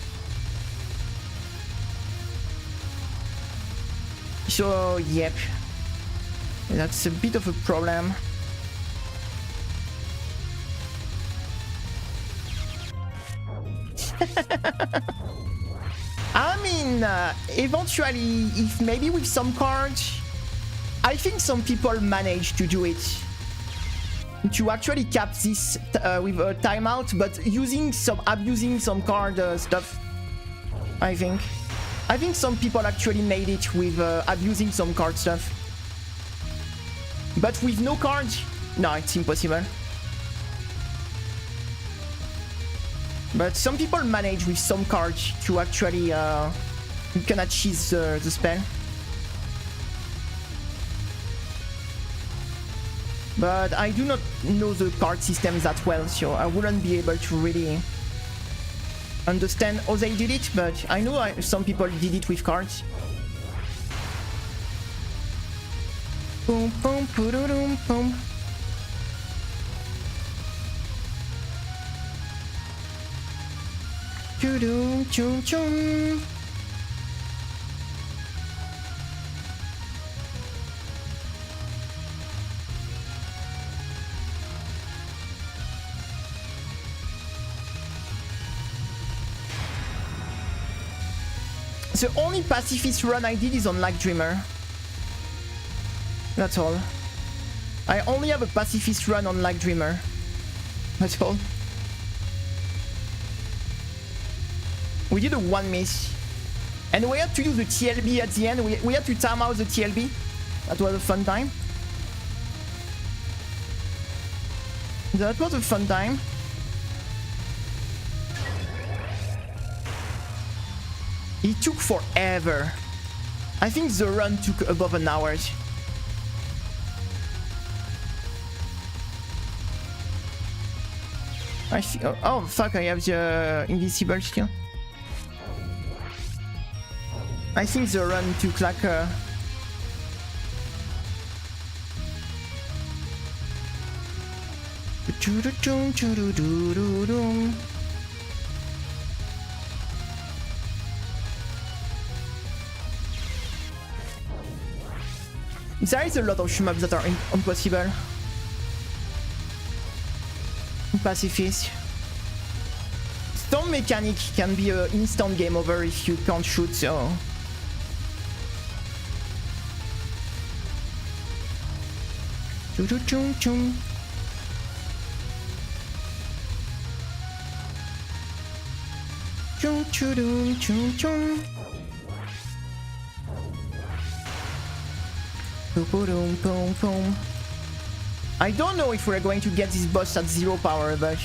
So, yep. That's a bit of a problem. I mean, eventually, if maybe with some cards, I think some people manage to do it. To actually cap this with a timeout, but abusing some card stuff. I think some people actually made it with abusing some card stuff. But with no cards, No, it's impossible. But some people manage with some cards to actually you can achieve the spell. But I do not know the card system that well, so I wouldn't be able to really understand how they did it, but I know some people did it with cards. Boom, boom, boom, boom. Choo-doom, choo choo. The only pacifist run I did is on Like Dreamer. That's all. I only have a pacifist run on Like Dreamer. That's all. We did a 1 miss. And we had to do the TLB at the end. We had to time out the TLB. That was a fun time. That was a fun time. It took forever. I think the run took above an hour. I see. Oh fuck! I have the invisible still. I think the run took like a. There is a lot of shmups that are impossible. Pacifist. Storm mechanic can be an instant game over if you can't shoot, so. Choo-choo-choo-choo. Choo-choo-doo-choo-choo. Boom, boom, boom. I don't know if we're going to get this boss at 0 power, but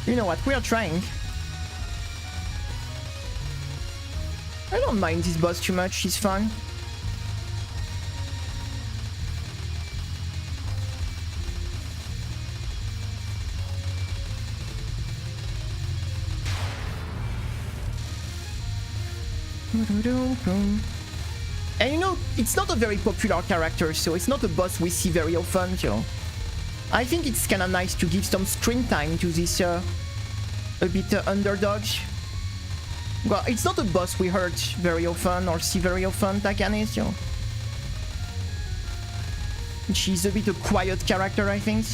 you know what? We are trying. I don't mind this boss too much. He's fun. And you know, it's not a very popular character, so it's not a boss we see very often, so I think it's kinda nice to give some screen time to this a bit underdog. Well, it's not a boss we heard very often or see very often, Takane, so she's a bit a quiet character, I think.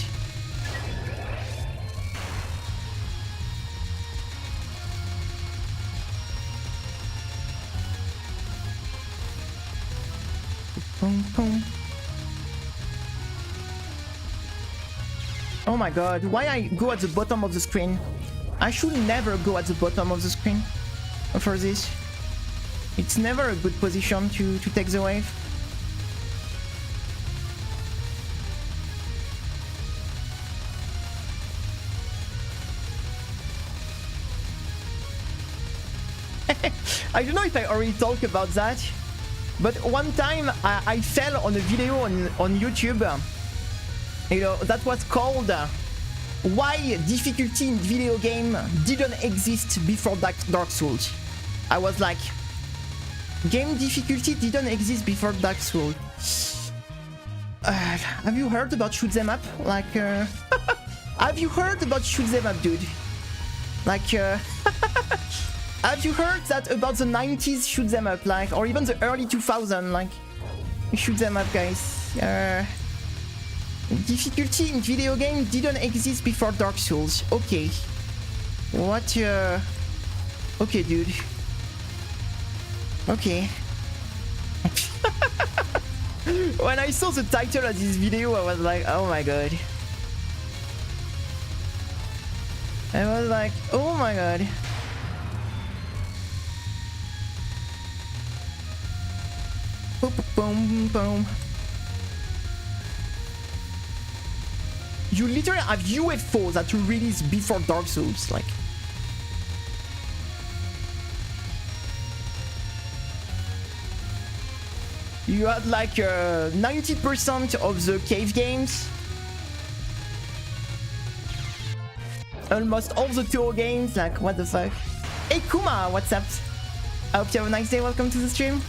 Boom, boom. Oh my god, why I go at the bottom of the screen? I should never go at the bottom of the screen for this. It's never a good position to take the wave. I don't know if I already talked about that. But one time I fell on a video on YouTube, you know, that was called Why Difficulty in Video Game Didn't Exist Before Dark Souls. I was like, game difficulty didn't exist before Dark Souls. Have you heard about shoot 'em up? Like, have you heard about shoot 'em up, dude? Like, have you heard that about the 90s shoot 'em up, like, or even the early 2000s, like, shoot 'em up, guys? Difficulty in video game didn't exist before Dark Souls. Okay. What, okay, dude. Okay. When I saw the title of this video, I was like, oh my god. I was like, oh my god. Boom, boom, boom. You literally have UFOs that you release before Dark Souls, like. You had like 90% of the cave games. Almost all the tour games, like what the fuck. Hey Kuma, what's up? I hope you have a nice day, welcome to the stream.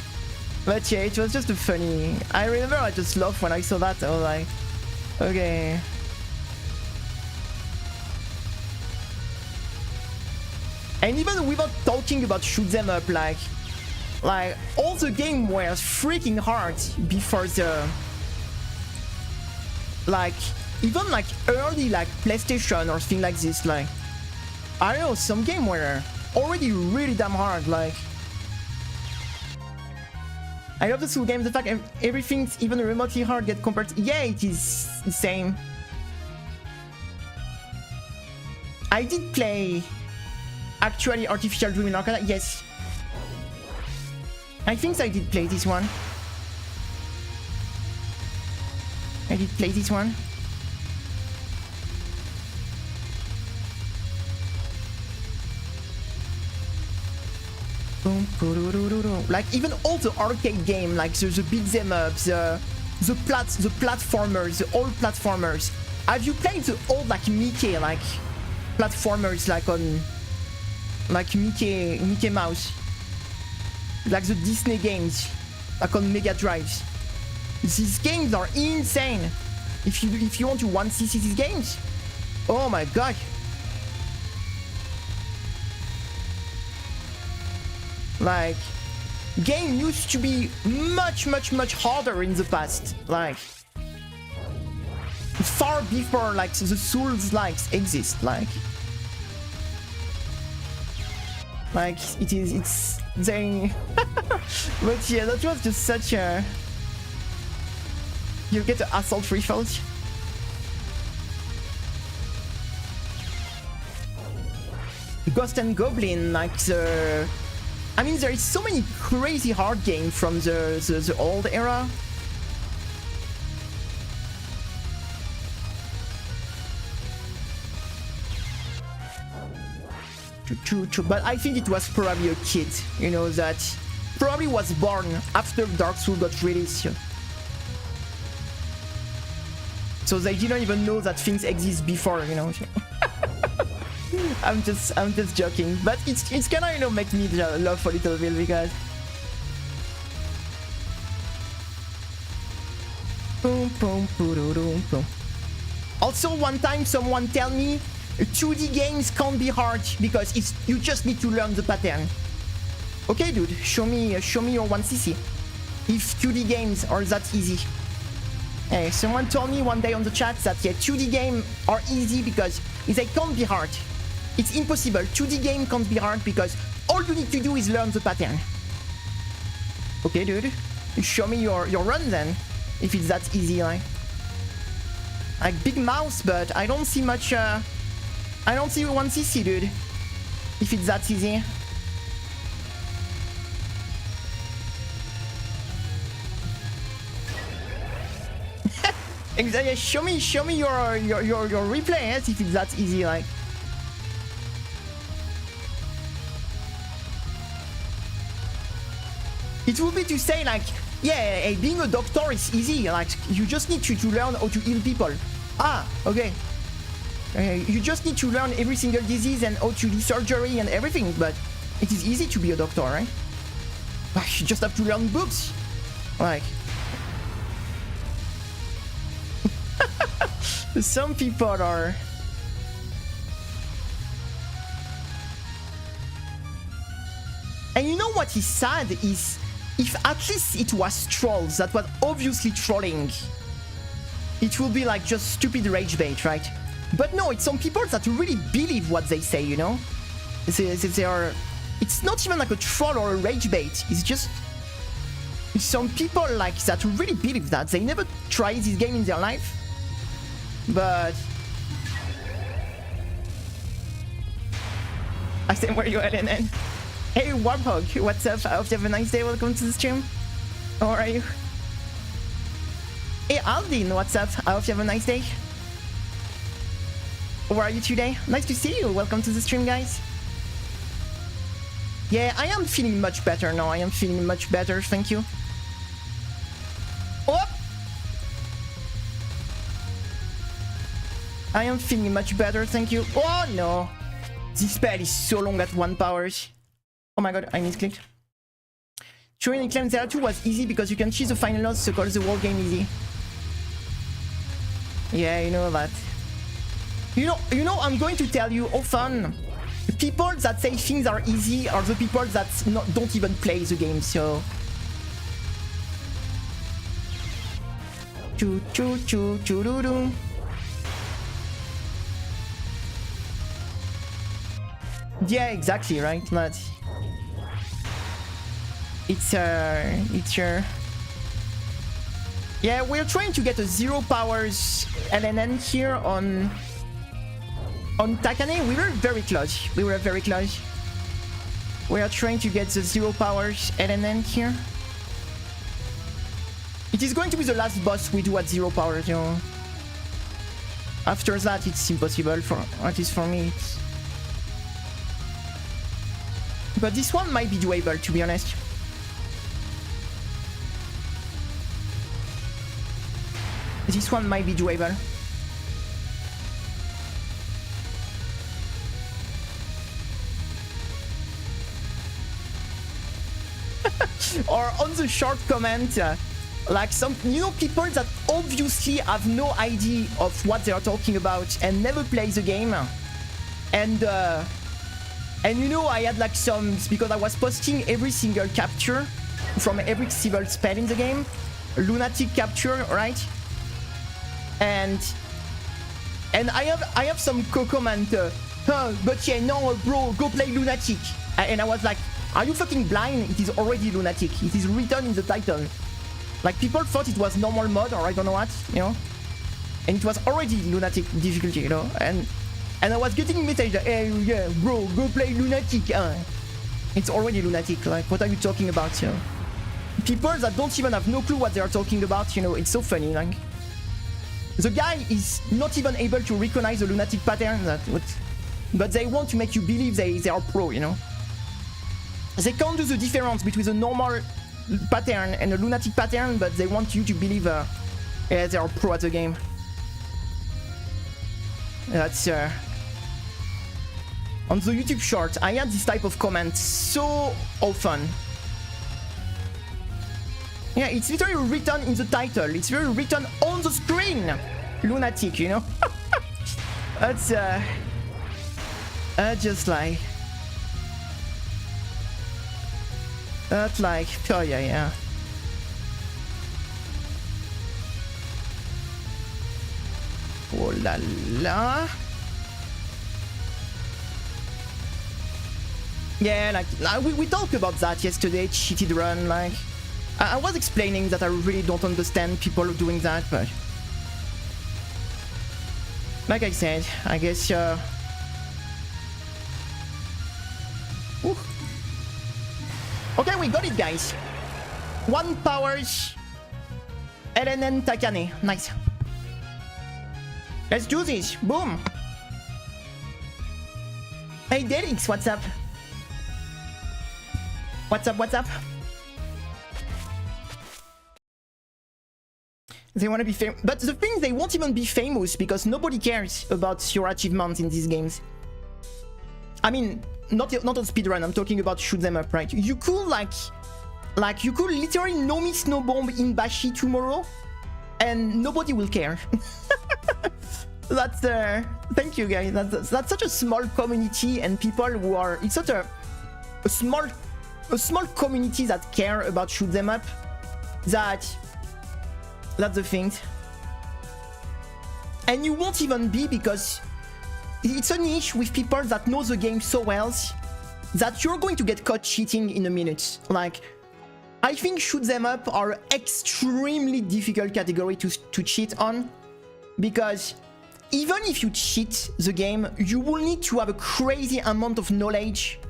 But yeah, it was just a funny... I remember I just laughed when I saw that, I was like, okay. And even without talking about shoot them up, like all the game was freaking hard before the... Like, even like early like PlayStation or things like this, like... I don't know, some game were already really damn hard, like... I love the Soul games, the fact everything's even remotely hard get compared to... Yeah, it is insane. I did play... Actually Artificial Dream in Arcana, yes. I think I did play this one. I did play this one. Like even all the arcade game, like the beat them up, the platformers, the old platformers. Have you played the old like Mickey like platformers like on like Mickey Mouse? Like the Disney games, like on Mega Drives. These games are insane. If you want to 1cc these games, oh my god. Like, game used to be much harder in the past. Like, far before like the Souls likes exist. Like it's saying. But yeah, that was just such a... You get the assault rifle. Ghost and Goblin, like the... I mean, there is so many crazy hard games from the old era. But I think it was probably a kid, you know, that probably was born after Dark Souls got released. So they didn't even know that things exist before, you know. I'm just joking, but it's gonna, you know, make me laugh a little bit because also one time someone tell me 2D games can't be hard because you just need to learn the pattern. Okay, dude, show me your 1cc if 2D games are that easy. Hey, someone told me one day on the chat that yeah, 2D games are easy because they can't be hard. It's impossible. 2D game can't be hard because all you need to do is learn the pattern. Okay, dude. Show me your run then, if it's that easy, like big mouse, but I don't see much. I don't see 1cc, dude. If it's that easy. Exactly. Show me your replay, yes, if it's that easy, like. It would be to say like, yeah, hey, being a doctor is easy, like you just need to learn how to heal people. Ah, okay. You just need to learn every single disease and how to do surgery and everything, but it is easy to be a doctor, right? You just have to learn books. Like... Some people are... And you know what is sad is, if at least it was trolls that was obviously trolling, it will be like just stupid rage bait, right? But no, it's some people that really believe what they say, you know? They are... It's not even like a troll or a rage bait, it's just... Some people like that really believe that. They never tried this game in their life. But... I said, where you at, NN? Hey, Warthog, what's up? I hope you have a nice day. Welcome to the stream. How are you? Hey, Aldin, what's up? I hope you have a nice day. How are you today? Nice to see you. Welcome to the stream, guys. Yeah, I am feeling much better now. I am feeling much better. Thank you. Oh! I am feeling much better. Thank you. Oh, no. This spell is so long at 1 power. Oh my god, I misclicked. Turing claimed Zero 2 was easy because you can cheese the final loss, so call the whole game easy. Yeah, you know that. You know, I'm going to tell you often, people that say things are easy are the people that don't even play the game, so... Choo choo choo choo doo doo. Yeah, exactly, right? But it's yeah, we're trying to get a 0 powers LNN here on Takane. We were very close. We were very close. We are trying to get the 0 powers LNN here. It is going to be the last boss we do at 0 powers, you know. After that, it's impossible for, at least for me. But this one might be doable, to be honest. This one might be doable. Or on the short comment, like some, you know, people that obviously have no idea of what they are talking about and never play the game. And you know, I had like some, because I was posting every single capture from every single spell in the game. Lunatic capture, right? And I have some comment, but yeah, no, bro, go play Lunatic. And I was like, are you fucking blind? It is already Lunatic. It is written in the title. Like, people thought it was normal mode or I don't know what, you know? And it was already Lunatic difficulty, you know? And I was getting message, hey, yeah, bro, go play Lunatic. It's already Lunatic. Like, what are you talking about, you know? People that don't even have no clue what they are talking about, you know, it's so funny, like. The guy is not even able to recognize the Lunatic pattern, but they want to make you believe they are pro, you know? They can't do the difference between the normal pattern and the Lunatic pattern, but they want you to believe yeah, they are pro at the game. That's on the YouTube short, I had this type of comment so often. Yeah, it's literally written in the title. It's really written on the screen. Lunatic, you know? That's just like... That's like... Oh yeah, yeah. Oh la la. Yeah, like we talked about that yesterday, cheated run, like... I was explaining that I really don't understand people doing that, but... Like I said, I guess, Ooh. Okay, we got it, guys. 1 powers... LNN Takane. Nice. Let's do this. Boom. Hey, Delix, what's up? What's up, what's up? They want to be famous. But the thing, they won't even be famous because nobody cares about your achievements in these games. I mean, not on speedrun, I'm talking about shoot them up, right? You could like you could literally no miss no bomb in Bashi tomorrow and nobody will care. That's thank you guys. That's such a small community and people who are, it's such a small community that care about shoot them up, that's the thing. And you won't even be, because it's a niche with people that know the game so well that you're going to get caught cheating in a minute. Like, I think shoot them up are extremely difficult category to cheat on, because even if you cheat the game, you will need to have a crazy amount of knowledge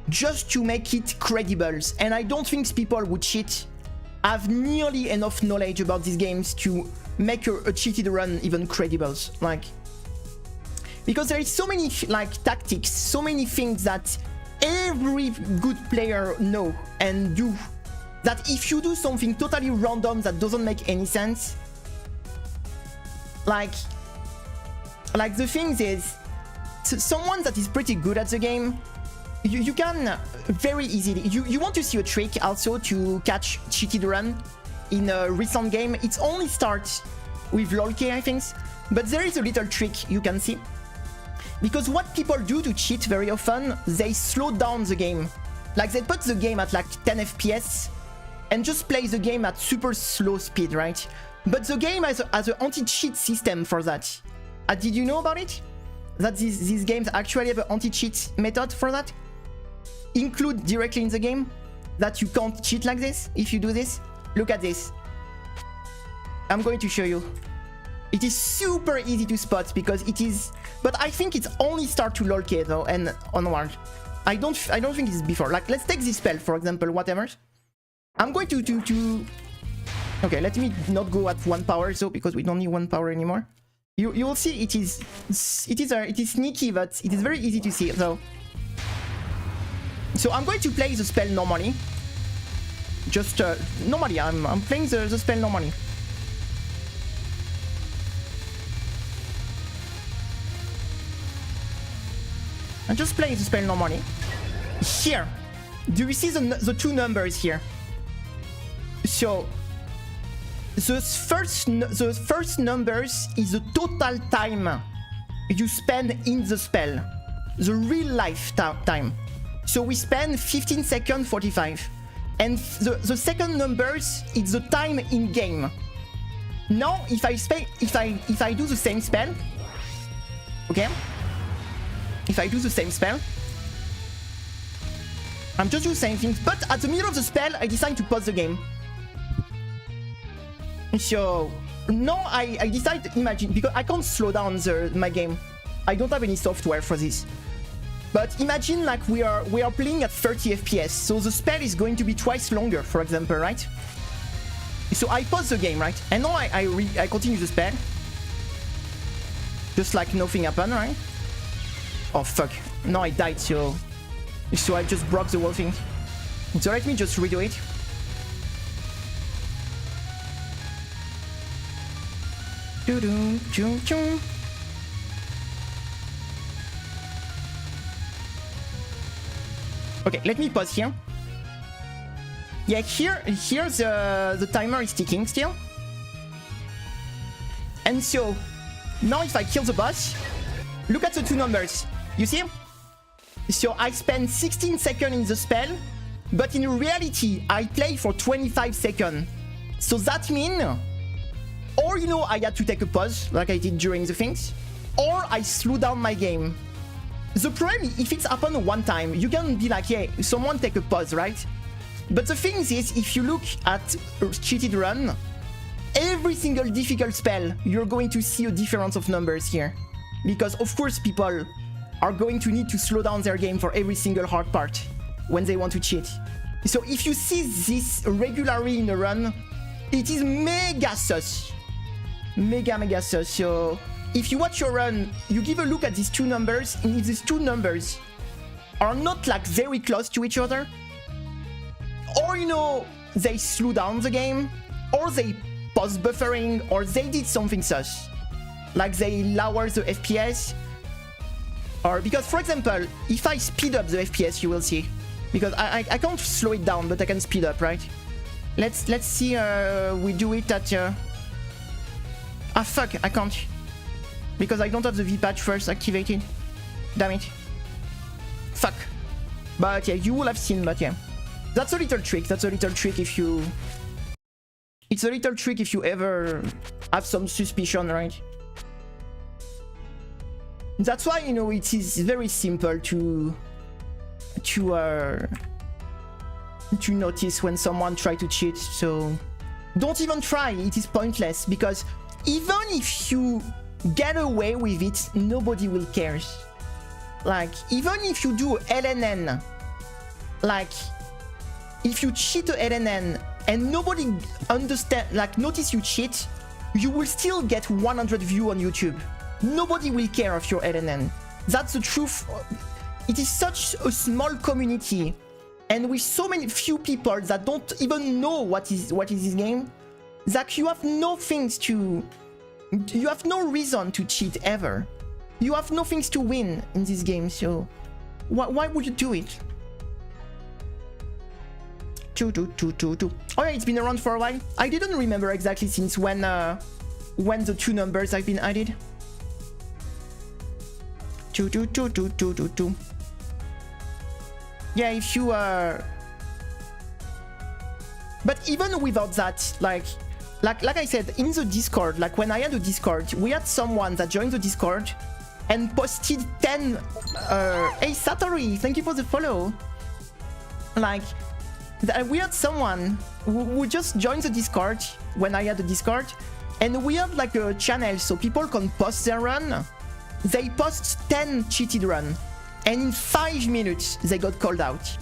just to make it credible. And I don't think people who cheat have nearly enough knowledge about these games to make a cheated run even credible. Like, because there is so many like tactics, so many things that every good player know and do, that if you do something totally random that doesn't make any sense, like the thing is, someone that is pretty good at the game, you can very easily, you want to see a trick also to catch cheated run in a recent game. It's only starts with LOLK, I think, but there is a little trick you can see. Because what people do to cheat very often, they slow down the game. Like they put the game at like 10 FPS and just play the game at super slow speed, right? But the game has an anti-cheat system for that. Did you know about it? That these games actually have an anti-cheat method for that? Include directly in the game that you can't cheat like this if you do this. Look at this. I'm going to show you. It is super easy to spot because it is, but I think it's only start to LOLK though and onward. I don't think it's before. Like let's take this spell for example, whatever. I'm going to okay, let me not go at 1 power so because we don't need 1 power anymore. You will see it is sneaky, but it is very easy to see. So I'm going to play the spell normally. Just normally, I'm playing the spell normally. I'm just playing the spell normally. Here, do you see the 2 numbers here? So the first numbers is the total time you spend in the spell, the real life time. So we spend 15 seconds 45, and the second numbers is the time in game. Now, if I do the same spell, okay? If I do the same spell, I'm just doing the same thing, but at the middle of the spell, I decide to pause the game. So now I decide to imagine, because I can't slow down my game. I don't have any software for this. But imagine like we are playing at 30 FPS, so the spell is going to be twice longer, for example, right? So I pause the game, right? And now I continue the spell. Just like nothing happened, right? Oh fuck, no I died, so I just broke the whole thing. So let me just redo it. Okay, let me pause here. Yeah, here the timer is ticking still. And so now if I kill the boss, look at the 2 numbers. You see? So I spend 16 seconds in the spell, but in reality, I play for 25 seconds. So that means, or you know, I had to take a pause, like I did during the things, or I slow down my game. The problem, if it's happened 1 time, you can be like, yeah, someone take a pause, right? But the thing is, if you look at cheated run, every single difficult spell, you're going to see a difference of numbers here. Because of course people are going to need to slow down their game for every single hard part when they want to cheat. So if you see this regularly in a run, it is mega sus. Mega sus. So if you watch your run, you give a look at these 2 numbers, and if these 2 numbers are not like very close to each other, or you know, they slow down the game, or they pause buffering, or they did something sus. Like they lower the FPS, or because for example, if I speed up the FPS, you will see, because I can't slow it down, but I can speed up, right? Let's see. We do it at. Ah fuck! I can't, because I don't have the V patch first activated. Damn it! Fuck! But yeah, you will have seen. But yeah, that's a little trick. That's a little trick if you. It's a little trick if you ever have some suspicion, right? That's why, you know, it is very simple to notice when someone tries to cheat. So don't even try, it is pointless, because even if you get away with it, nobody will care. Like, even if you do LNN, like, if you cheat a LNN and nobody notice you cheat, you will still get 100 views on YouTube. nobody will care of your LNN. That's the truth. It is such a small community, and with so many few people that don't even know what is this game, that you have no reason to cheat ever. You have no things to win in this game, so why would you do it? Oh yeah, it's been around for a while. I didn't remember exactly since when the two numbers have been added. Yeah, if you but even without that, like I said, in the Discord, like when I had a Discord, we had someone that joined the Discord and posted 10 hey Satori, thank you for the follow. Like we had someone who just joined the Discord when I had the Discord, and we have like a channel so people can post their run. They post 10 cheated run, and in 5 minutes they got called out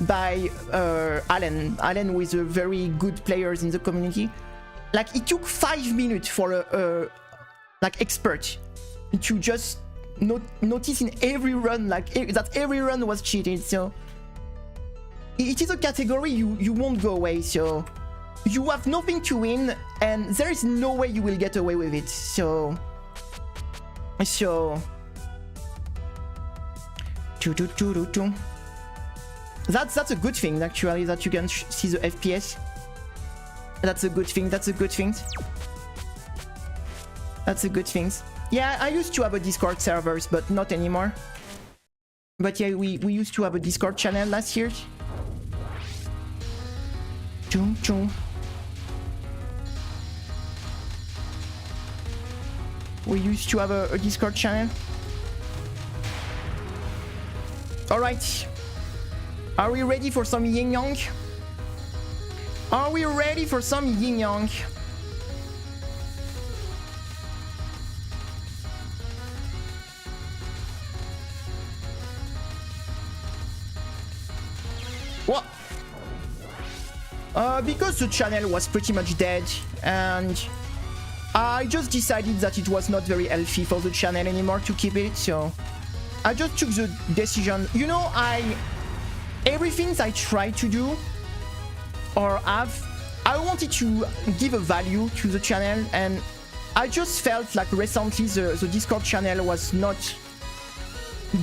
by Alan, who is a very good player in the community. Like it took 5 minutes for a like expert to just notice in every run like that every run was cheated. So it is a category you won't go away, so you have nothing to win, and there is no way you will get away with it. So that's a good thing actually, that you can see the FPS. That's a good thing. That's a good thing. That's a good thing. Yeah, I used to have a Discord servers, but not anymore. But yeah, we used to have a Discord channel last year. We used to have a Discord channel. Alright. Are we ready for some yin yang? Are we ready for some yin yang? What? Because the channel was pretty much dead, and I just decided that it was not very healthy for the channel anymore to keep it, so I just took the decision. You know, everything I tried to do or have, I wanted to give a value to the channel, and I just felt like recently the Discord channel was not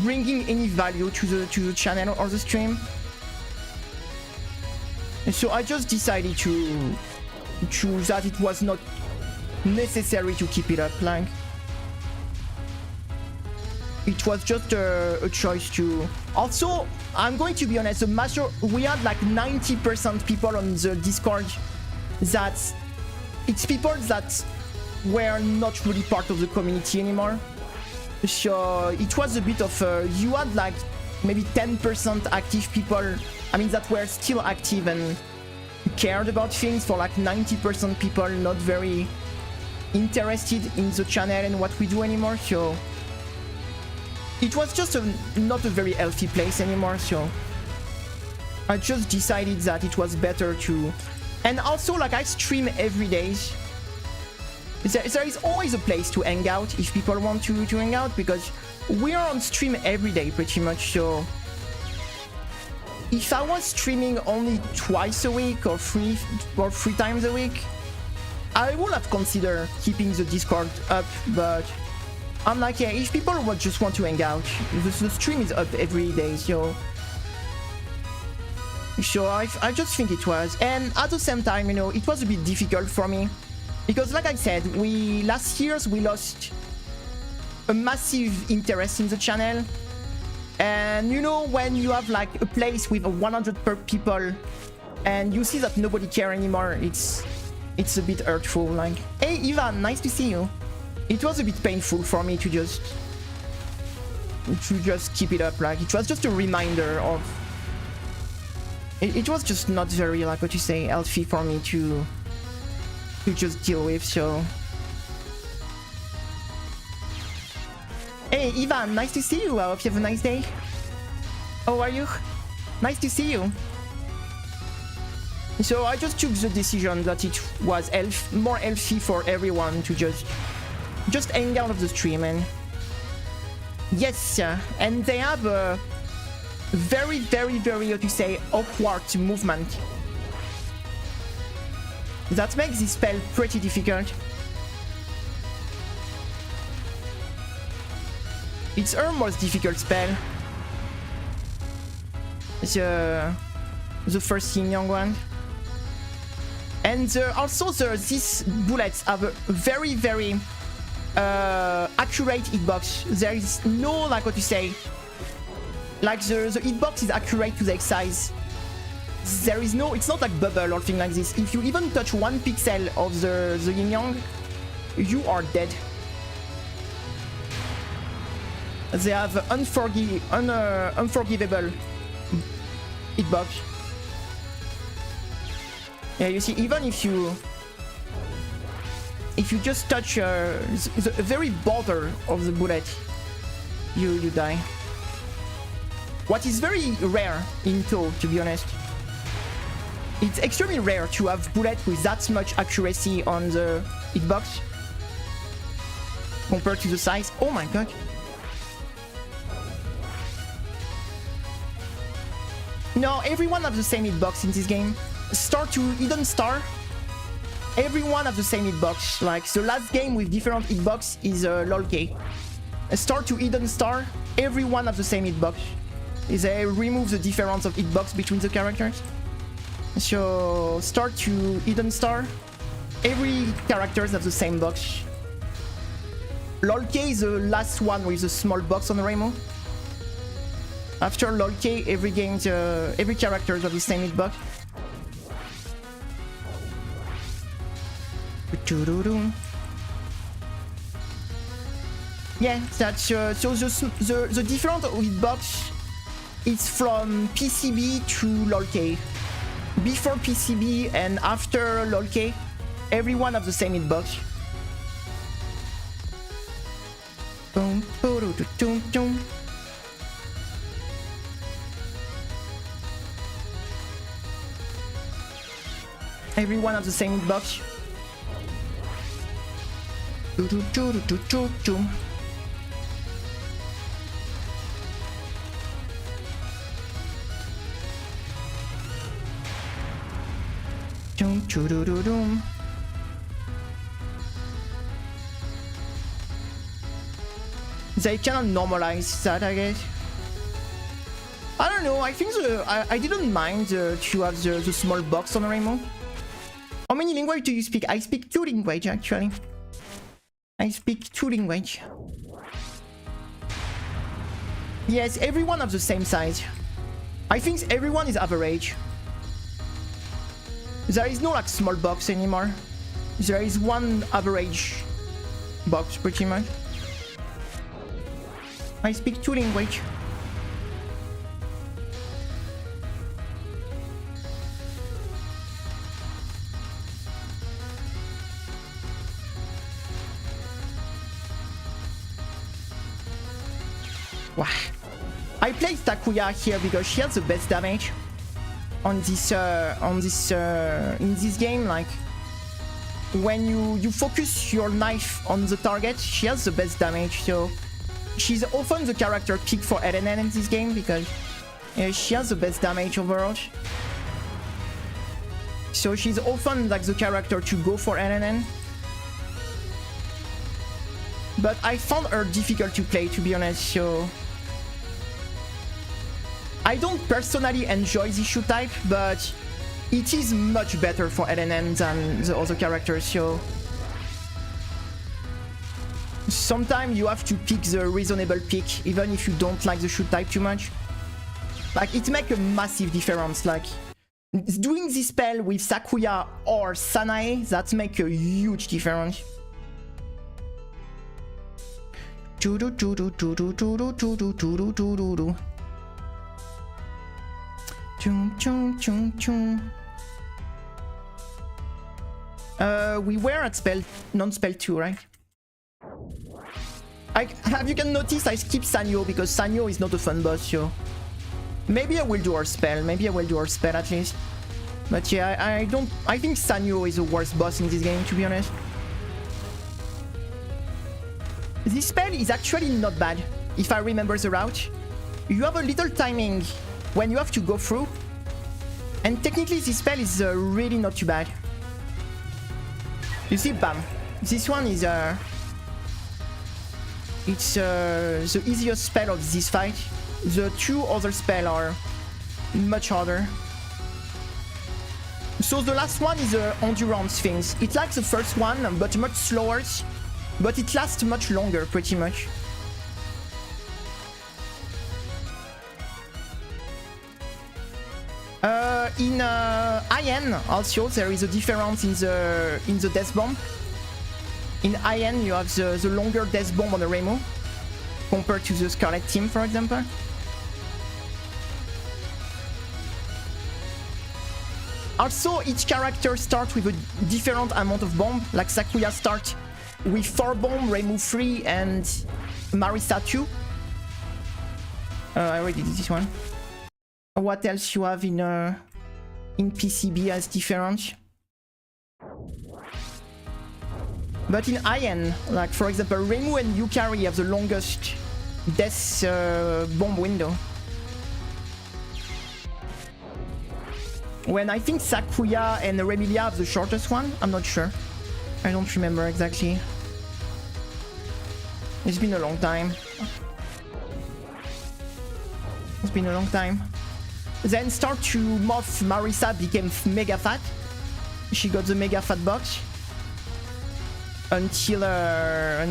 bringing any value to the channel or the stream. And so I just decided to choose that it was not necessary to keep it up. Like, it was just a choice to. Also, I'm going to be honest, the master, we had like 90% people on the Discord that it's people that were not really part of the community anymore. So it was a bit of you had like maybe 10% active people, I mean, that were still active and cared about things, for like 90% people not very interested in the channel and what we do anymore. So it was just not a very healthy place anymore. So I just decided that it was better to. And also, like, I stream every day. There is always a place to hang out if people want to hang out, because we are on stream every day pretty much. So if I was streaming only twice a week or three times a week, I would have considered keeping the Discord up. But I'm like, yeah, if people would just want to hang out, the stream is up every day. So I just think it was. And at the same time, you know, it was a bit difficult for me, because like I said, last year we lost a massive interest in the channel. And you know, when you have like a place with 100 people and you see that nobody care anymore, it's a bit hurtful. Like, hey Ivan, nice to see you. It was a bit painful for me to just keep it up. Like, it was just a reminder of. It was just not very, like, what you say, healthy for me to just deal with. So hey Ivan, nice to see you. I hope you have a nice day. How are you? Nice to see you. So I just took the decision that it was more healthy for everyone to just Just hang out of the stream, man. Yes, and they have a very, very, very, how to say, awkward movement. That makes this spell pretty difficult. It's her most difficult spell. The first yin yang one. And also these bullets have a very, very accurate hitbox. There is no, like, what you say, like the hitbox is accurate to the size. There is no, it's not like bubble or thing like this. If you even touch 1 pixel of the yin yang, you are dead. They have unforgivable hitbox. Yeah, you see, even if you just touch the very border of the bullet, you die. What is very rare in Touh, to be honest. It's extremely rare to have bullets with that much accuracy on the hitbox compared to the size. Oh my god. No, everyone has the same hitbox in this game. Star to Hidden Star, everyone has the same hitbox. Like the last game with different hitbox is LOLK. Star to Hidden Star, everyone has the same hitbox. They remove the difference of hitbox between the characters. So Star to Hidden Star, every characters have the same box. LOLK is the last one with a small box on the rainbow. After LOLK, every game, every characters have the same hitbox. Yeah, that's so the different hitbox is from PCB to LOLK. Before PCB and after LOLK, everyone has the same hitbox. Everyone has the same hitbox. They cannot normalize that, I guess. I don't know, I think I didn't mind to have the small box on the rainbow. How many languages do you speak? I speak 2 languages, actually. I speak 2 languages. Yes, everyone has the same size. I think everyone is average. There is no like small box anymore. There is one average box pretty much. I speak 2 languages. Wow. I played Takuya here because she has the best damage on this in this game. Like when you focus your knife on the target, she has the best damage. So she's often the character picked for LNN in this game because she has the best damage overall. So she's often like the character to go for LNN. But I found her difficult to play, to be honest, so I don't personally enjoy this shoot type, but it is much better for LNN than the other characters, so sometimes you have to pick the reasonable pick, even if you don't like the shoot type too much. Like, it makes a massive difference. Like, doing this spell with Sakuya or Sanae, that makes a huge difference. We were at spell, non-spell 2, right? Have you can notice I skip Sanyo because Sanyo is not a fun boss, so maybe I will do her spell. Maybe I will do her spell at least. But yeah, I think Sanyo is the worst boss in this game, to be honest. This spell is actually not bad, if I remember the route. You have a little timing when you have to go through, and technically this spell is really not too bad. You see, bam. This one is it's the easiest spell of this fight. The two other spells are much harder. So the last one is the endurance things. It's like the first one, but much slower, but it lasts much longer, pretty much. In IN also there is a difference in the death bomb. In IN you have the longer death bomb on the Remu compared to the Scarlet team, for example. Also, each character starts with a different amount of bomb. Like Sakuya starts with 4 bomb, Remu 3, and Marisa 2. I already did this one. What else you have in PCB as different? But in IN, like for example, Remu and Yukari have the longest death bomb window. When I think Sakuya and Remilia have the shortest one, I'm not sure. I don't remember exactly. It's been a long time. It's been a long time. Then start to morph, Marisa became mega fat. She got the mega fat box. Until I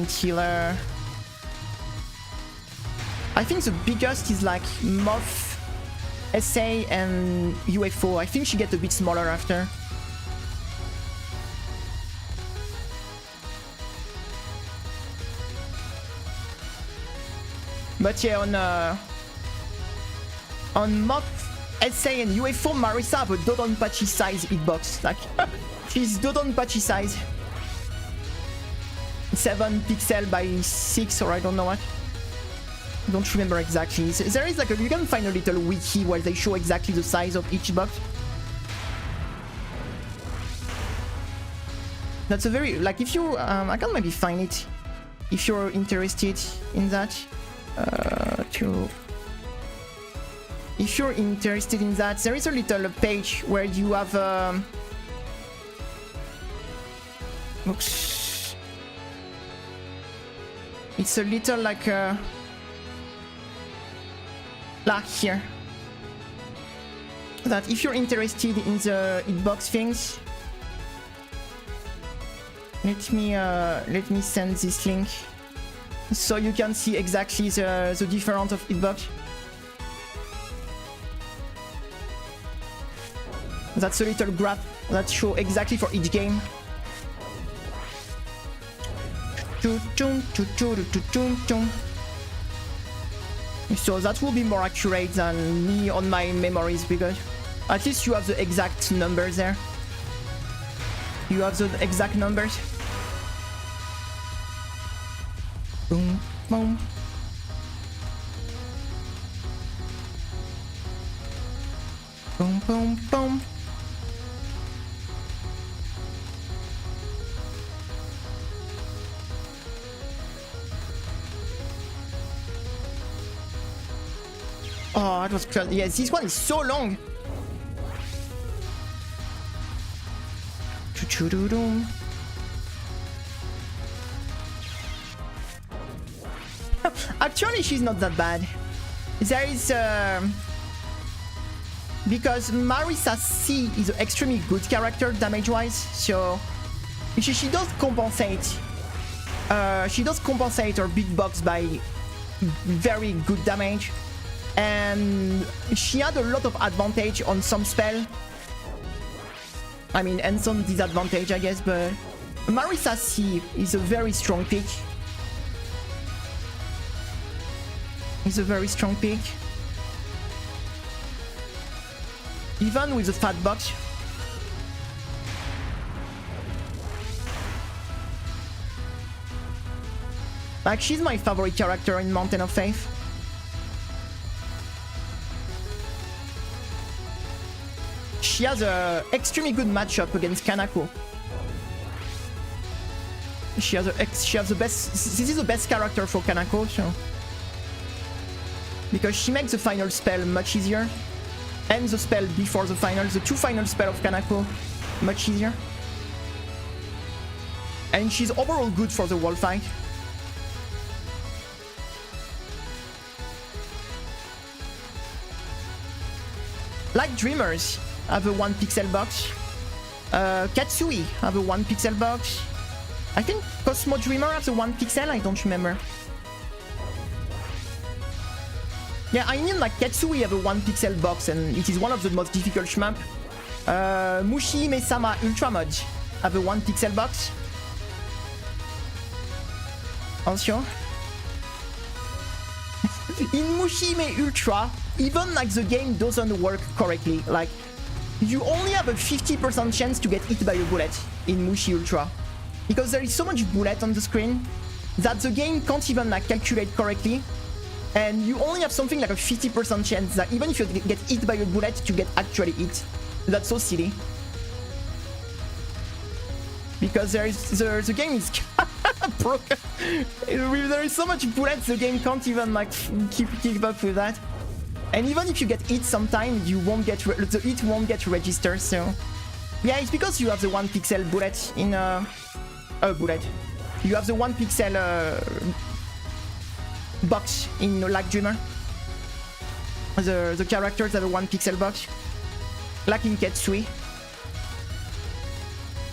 think the biggest is like Morph, SA and UFO. I think she gets a bit smaller after. But yeah, on Morph, SA and UFO, Marisa have a Dodonpachi size hitbox. Like she's Dodonpachi size. 7 pixel by 6 or I don't know what. I don't remember exactly. There is like you can find a little wiki where they show exactly the size of each box. That's a very like if you I can maybe find it if you're interested in that. If you're interested in that, there is a little page where you have oops. It's a little like here. That if you're interested in the hitbox things, let me send this link so you can see exactly the difference of hitbox. That's a little graph that shows exactly for each game. So that will be more accurate than me on my memories because at least you have the exact numbers there. You have the exact numbers. Boom, boom. Boom, boom, boom. Oh, that was crazy. Yes, this one is so long. Actually, she's not that bad. There is because Marisa C is an extremely good character damage-wise, so she does compensate. She does compensate her big box by very good damage. And she had a lot of advantage on some spell. I mean, and some disadvantage, I guess, but Marisa C is a very strong pick. Is a very strong pick. Even with the fat box. Like, she's my favorite character in Mountain of Faith. She has a extremely good matchup against Kanako. She has the best. This is the best character for Kanako, so because she makes the final spell much easier, and the spell before the final, the two final spell of Kanako, much easier. And she's overall good for the wall fight. Like Dreamers have a 1 pixel box. Katsui have a 1 pixel box. I think Cosmo Dreamer has a 1 pixel, I don't remember. Yeah, I mean like Katsui have a 1 pixel box and it is one of the most difficult shmup. Mushihime-sama Ultra Mod have a 1 pixel box. Attention. In Mushihime Ultra, even like the game doesn't work correctly. Like, you only have a 50% chance to get hit by a bullet in Mushi Ultra. Because there is so much bullet on the screen that the game can't even like calculate correctly. And you only have something like a 50% chance that even if you get hit by a bullet, you get actually hit. That's so silly. Because the game is broken. There is so much bullets, the game can't even like keep up with that. And even if you get hit sometimes, you won't get the hit won't get registered. So yeah, it's because you have the 1 pixel bullet in bullet. You have the 1 pixel box in Like Dreamer. The characters have a 1 pixel box, like in Katsui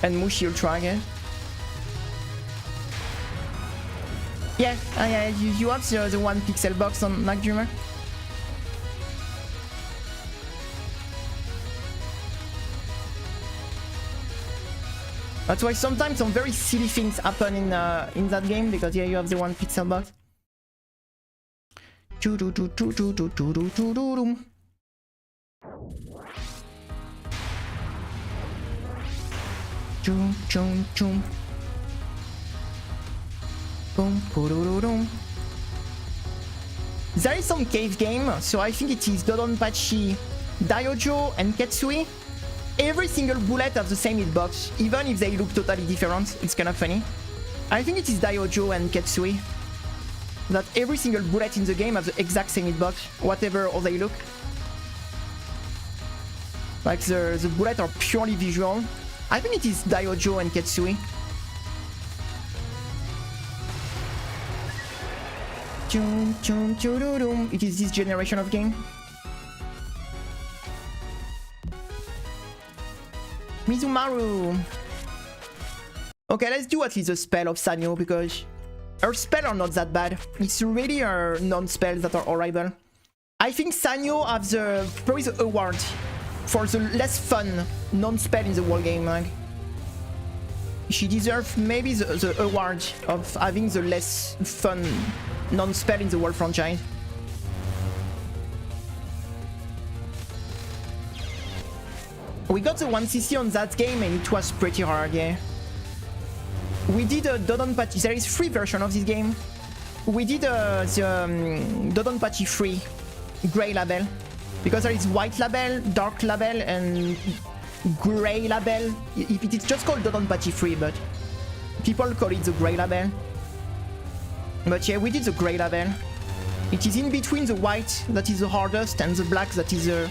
and Mushi Ultra again. Yeah, yeah, you have the 1 pixel box on Like Dreamer. That's why sometimes some very silly things happen in that game, because yeah, you have the 1 pixel box. There is some cave game, so I think it is Dodonpachi, Daiojo, and Katsui. Every single bullet has the same hitbox, even if they look totally different. It's kind of funny. I think it is Daiojo and Katsui that every single bullet in the game has the exact same hitbox, whatever how they look. Like the bullets are purely visual. I think it is Daiojo and Katsui. It is this generation of game. Mizumaru. Okay, let's do at least a spell of Sanyo, because her spells are not that bad. It's really her non-spells that are horrible. I think Sanyo has probably the award for the less fun non-spell in the whole game. Like, she deserves maybe the award of having the less fun non-spell in the whole franchise. We got the 1cc on that game and it was pretty hard, yeah. We did a Dodonpachi, there is 3 versions of this game. We did the Dodonpachi 3 grey label, because there is white label, dark label, and grey label. It is just called Dodonpachi 3, but people call it the grey label. But yeah, we did the grey label. It is in between the white, that is the hardest, and the black, that is a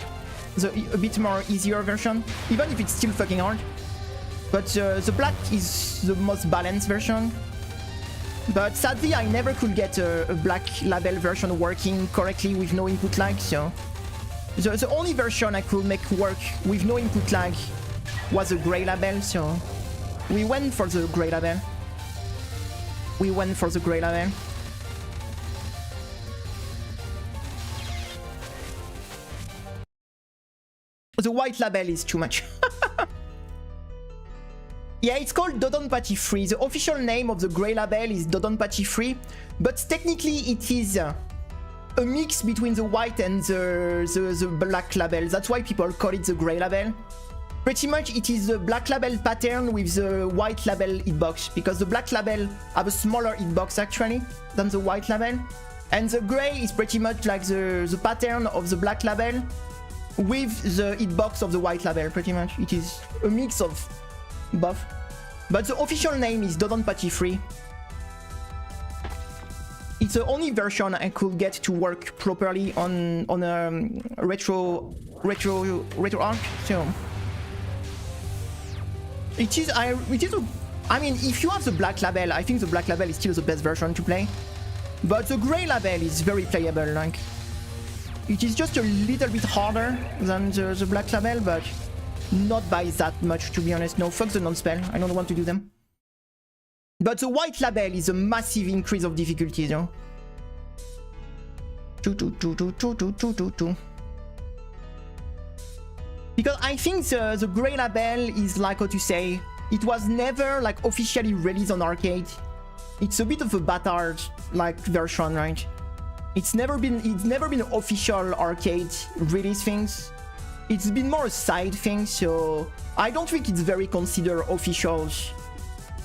bit more easier version, even if it's still fucking hard. But the black is the most balanced version. But sadly, I never could get a black label version working correctly with no input lag, so the only version I could make work with no input lag was a grey label, so we went for the grey label. The white label is too much. Yeah, it's called Dodonpachi 3. The official name of the grey label is Dodonpachi 3, but technically it is a mix between the white and the black label. That's why people call it the grey label. Pretty much it is the black label pattern with the white label hitbox, because the black label have a smaller hitbox actually than the white label, and the grey is pretty much like the pattern of the black label with the hitbox of the white label. Pretty much it is a mix of both. But the official name is Dodonpachi 3. It's the only version I could get to work properly on a retro arc. So it is I mean, if you have the black label, I think the black label is still the best version to play. But the gray label is very playable. Like, it is just a little bit harder than the black label, but not by that much, to be honest. No, fuck the non-spell. I don't want to do them. But the white label is a massive increase of difficulty, you know. Because I think the gray label is like, how to say, it was never like officially released on arcade. It's a bit of a battered like version, right? It's never been official arcade release things. It's been more a side thing, so I don't think it's very considered official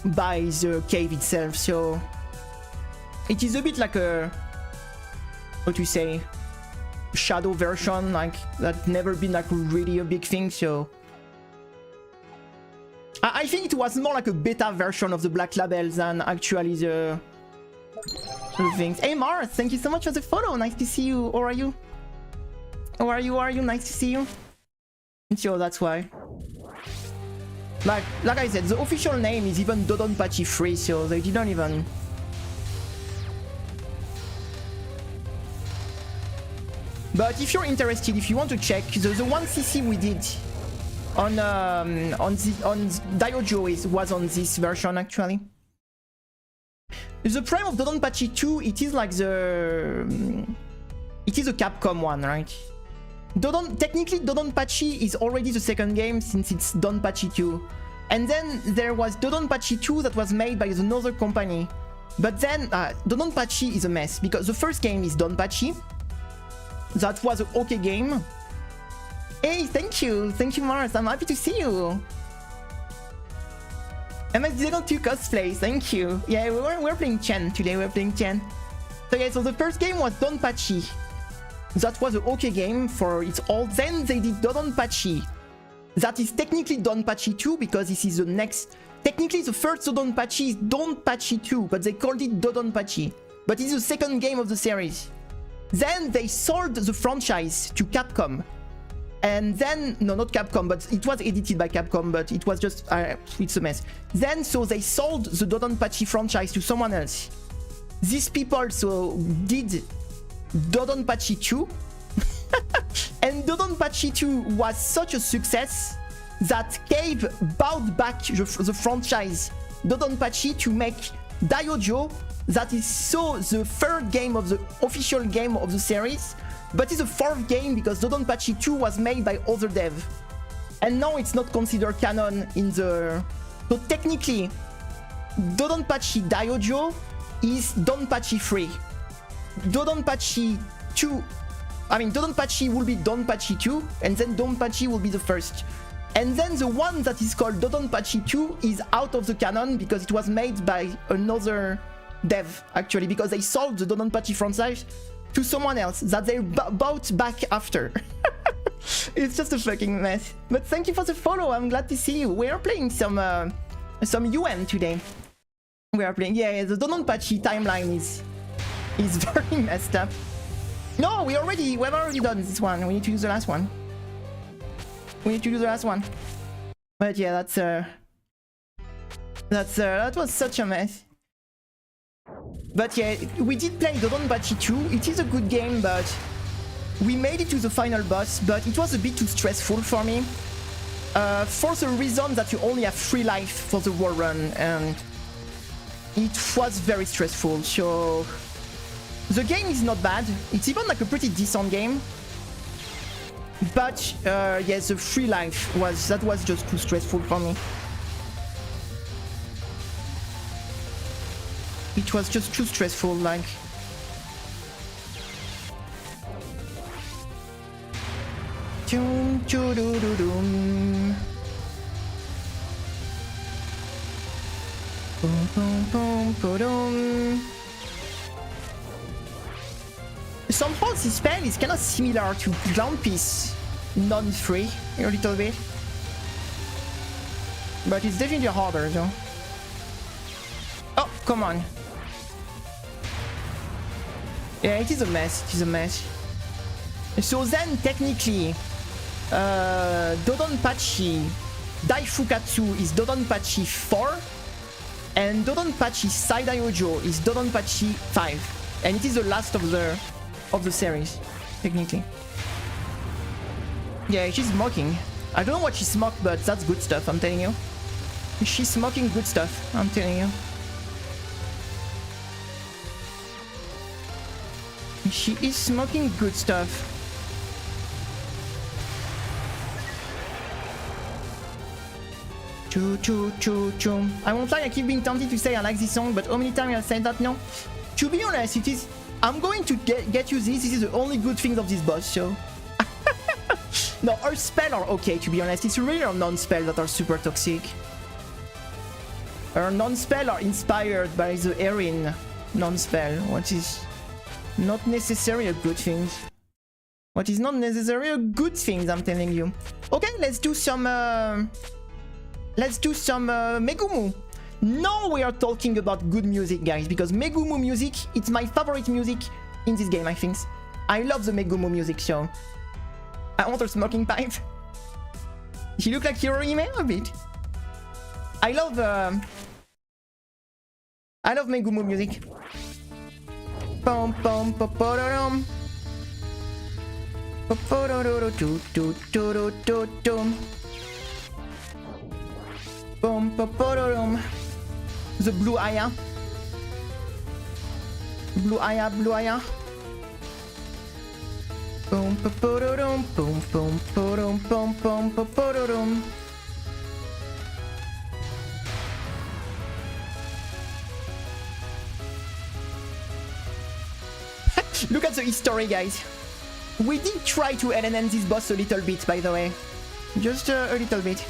by the cave itself. So it is a bit like a, how to say, shadow version, like that never been like really a big thing. So I think it was more like a beta version of the black label than actually the things. Hey Mars, thank you so much for the follow. Nice to see you. How are you? How are you? Nice to see you. So that's why. Like I said, the official name is even Dodonpachi 3, so they didn't even. But if you're interested, if you want to check, the 1cc we did on Diojo was on this version actually. The prime of Dodonpachi 2, it is like it is a Capcom one, right? Technically Dodonpachi is already the second game since it's Donpachi 2. And then there was Dodonpachi 2 that was made by another company. But then Dodonpachi is a mess because the first game is Donpachi. That was an okay game. Hey, thank you Mars, I'm happy to see you. MS02 cosplay, thank you. Yeah, we're playing Chen today, So yeah, so the first game was Donpachi. That was an okay game for its all. Then they did Dodonpachi. That is technically Donpachi 2 because this is the next. Technically, the first Dodonpachi is Donpachi 2, but they called it Dodonpachi. But it's the second game of the series. Then they sold the franchise to Capcom. And then, no, not Capcom, but it was edited by Capcom, but it was just, it's a mess. Then, so they sold the Dodonpachi franchise to someone else. These people so did Dodonpachi 2. And Dodonpachi 2 was such a success that Cave bought back the franchise Dodonpachi to make Diojo. That is so the third game of the official game of the series, but it's the fourth game because Dodonpachi 2 was made by other dev. And now it's not considered canon in the... So technically, Dodonpachi Diojo is Donpachi 3. Dodonpachi 2... I mean, Dodonpachi will be Donpachi 2, and then Donpachi will be the first. And then the one that is called Dodonpachi 2 is out of the canon because it was made by another dev, actually, because they sold the Dodonpachi franchise to someone else that they bought back after. It's just a fucking mess. But thank you for the follow, I'm glad to see you. We are playing some UN today. We are playing, yeah, the Dodonpachi timeline is very messed up. No, we've already done this one. We need to use the last one. But yeah, that was such a mess. But yeah, we did play Dodonpachi 2. It is a good game, but we made it to the final boss, but it was a bit too stressful for me. For the reason that you only have 3 life for the wall run, and it was very stressful, so... The game is not bad. It's even like a pretty decent game. But yeah, the 3 life was just too stressful for me. It was just too stressful, like. Doom, doo doo doo doom. Boom boom boom boom. Somehow this spell is kind of similar to Ground Piece non-free a little bit. But it's definitely harder though. come on. Yeah, it is a mess. It is a mess. So then, technically, Dodonpachi Daifukatsu is Dodonpachi 4, and Dodonpachi Saidaiyojo is Dodonpachi 5, and it is the last of the series, technically. Yeah, she's smoking. I don't know what she smoked, but that's good stuff, I'm telling you. She's smoking good stuff, I'm telling you. She is smoking good stuff. Choo choo choo choo. I won't lie, I keep being tempted to say I like this song, but how many times I'll say that now? To be honest, it is... I'm going to get you this. This is the only good thing of this boss, so... No, her spells are okay, to be honest. It's really her non-spells that are super toxic. Her non-spells are inspired by the Erin non-spell, which is not necessarily a good thing. What is not necessarily a good thing, I'm telling you. Okay, let's do some Megumu. Now we are talking about good music, guys, because Megumu music, it's my favorite music in this game, I think. I love the Megumu music, so... I want her smoking pipe. She look like Hirohime a bit. I love Megumu music. Pom pom popodorom. Popodoro do do do do do do. Pom popodorom. The blue aya. Blue aya, blue aya. Boom popodorom, boom boom podom pom pom popodorom. Look at the history, guys. We did try to LNN this boss a little bit, by the way. Just a little bit.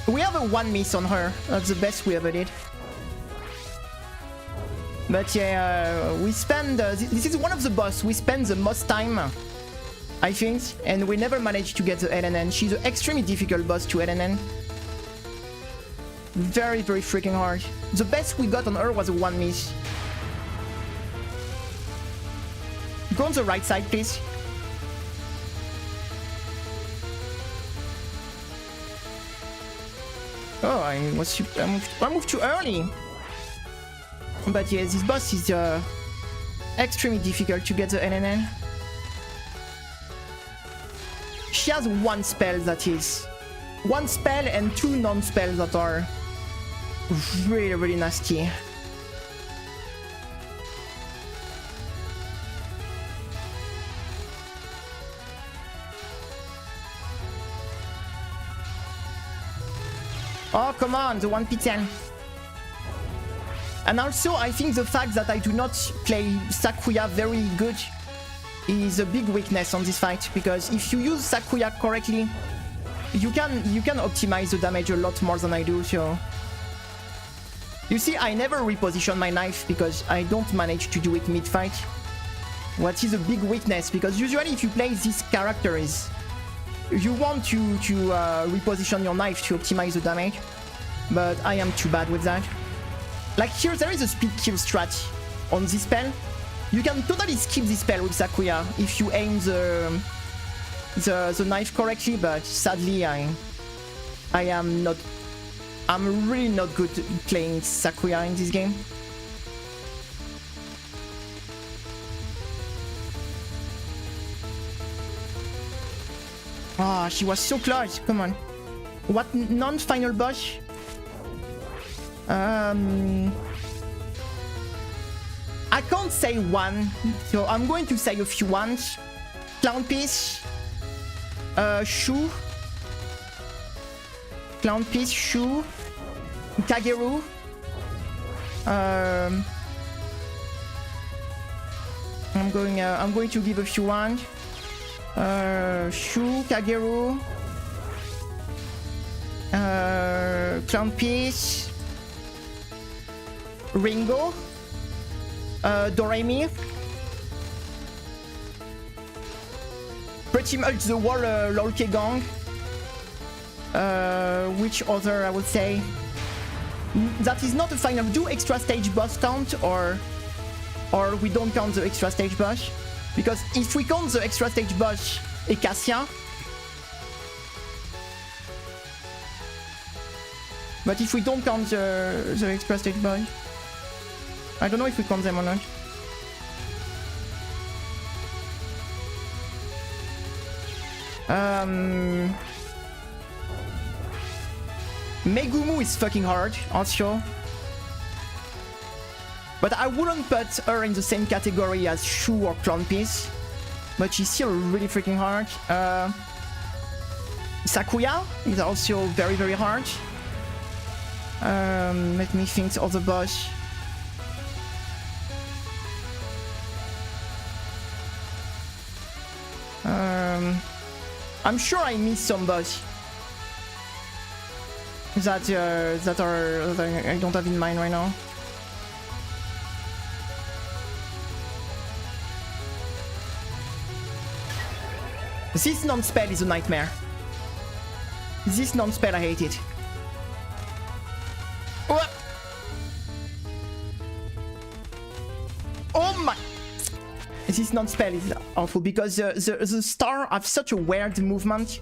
We have a 1 miss on her. That's the best we ever did. But yeah, we spend... this is one of the boss we spend the most time, I think. And we never managed to get the LNN. She's an extremely difficult boss to LNN. Very, very freaking hard. The best we got on her was a 1 miss. Go on the right side, please. Oh, I moved too early. But yeah, this boss is extremely difficult to get the LNN. She has 1 spell that is... 1 spell and 2 non-spells that are really, really nasty. Oh, come on, the 1p10. And also, I think the fact that I do not play Sakuya very good is a big weakness on this fight, because if you use Sakuya correctly, you can optimize the damage a lot more than I do, so... You see, I never reposition my knife because I don't manage to do it mid-fight. What is a big weakness, because usually if you play these characters, you want to reposition your knife to optimize the damage, but I am too bad with that. Like here, there is a speed kill strat on this spell. You can totally skip this spell with Sakuya if you aim the knife correctly, but sadly I'm really not good at playing Sakuya in this game. Ah, she was so close. Come on. What non-final boss? I can't say one, so I'm going to say a few ones. Clown Piece, Shu, Clown Piece, Shu, Kageru, I'm going to give a few ones. Shu, Kageru, Clown Piece, Ringo, Doremi. Pretty much the whole Lolke gang. Which other I would say? that is not a final. Do extra stage boss count, or we don't count the extra stage boss? Because if we count the extra stage boss Acacia, but if we don't count the extra stage boss, I don't know if we count them or not. Megumu is fucking hard, also. But I wouldn't put her in the same category as Shu or Clown Piece. But she's still really freaking hard. Sakuya is also very, very hard. Let me think of the boss. I'm sure I missed some boss that I don't have in mind right now. This non-spell is a nightmare. This non-spell, I hate it. Oh, oh my! This non-spell is awful because the star have such a weird movement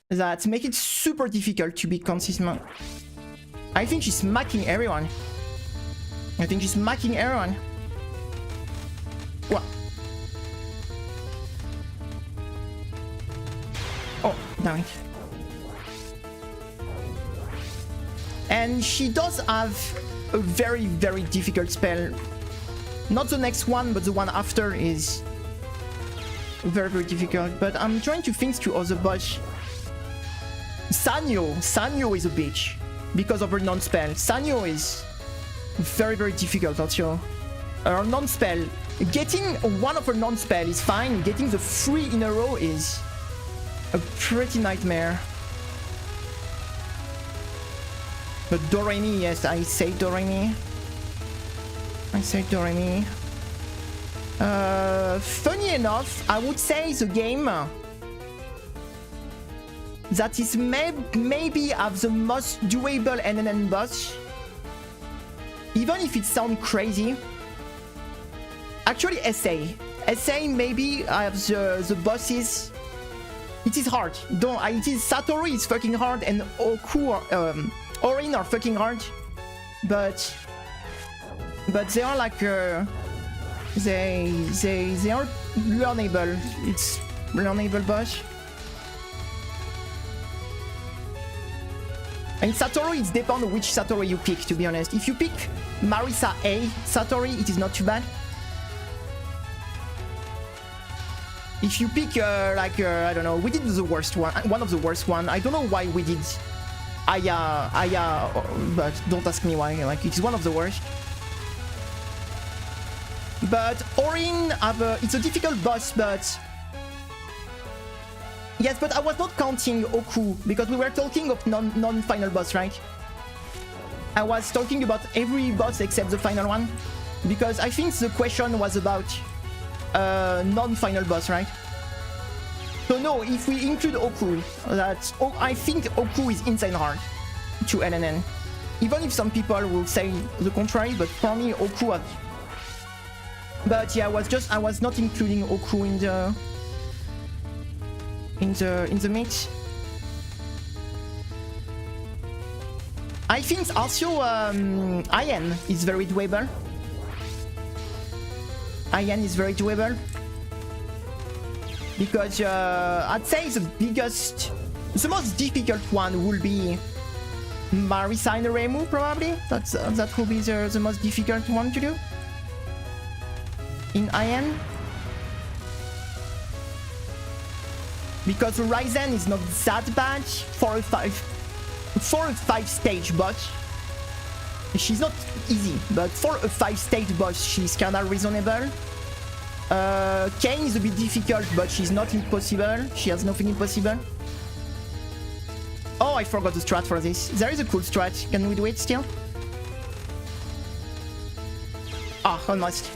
that make it super difficult to be consistent. I think she's smacking everyone. I think she's smacking everyone. What? Oh, damn it. And she does have a very, very difficult spell. Not the next one, but the one after is very, very difficult. But I'm trying to think to other boss. Sanyo is a bitch because of her non-spell. Sanyo is very, very difficult also. Her non-spell, getting one of her non-spell is fine. Getting the 3 in a row is a pretty nightmare. But Doremi, yes, I say Doremi. I say Doremi. Funny enough, I would say the game that is maybe have the most doable NNN boss, even if it sounds crazy. Actually, SA maybe I have the bosses. It is hard. It is Satoru is fucking hard, and Oku Orin are fucking hard, but they are like they are learnable. It's learnable boss. And Satori, it depends on which Satori you pick, to be honest. If you pick Marisa A Satori, it is not too bad. If you pick I don't know, we did the worst one of the worst one. I don't know why we did Aya, but don't ask me why. Like, it's one of the worst. But Orin it's a difficult boss, but yes, but I was not counting Oku because we were talking of non-final boss, right? I was talking about every boss except the final one because I think the question was about non-final boss, right? So no, if we include Oku, I think Oku is insane hard to NNN. Even if some people will say the contrary, but for me, Oku. But yeah, I was not including Oku in the mix. I think also Ayan is very doable. Ayan is very doable. Because I'd say the most difficult one will be Marisa and Remu, probably. That will be the most difficult one to do in Ayan. Because Ryzen is not that bad for a 5 stage boss. She's not easy, but for a 5 stage boss, she's kinda reasonable. Kane is a bit difficult, but she's not impossible. She has nothing impossible. Oh, I forgot the strat for this. There is a cool strat. Can we do it still? Ah, almost.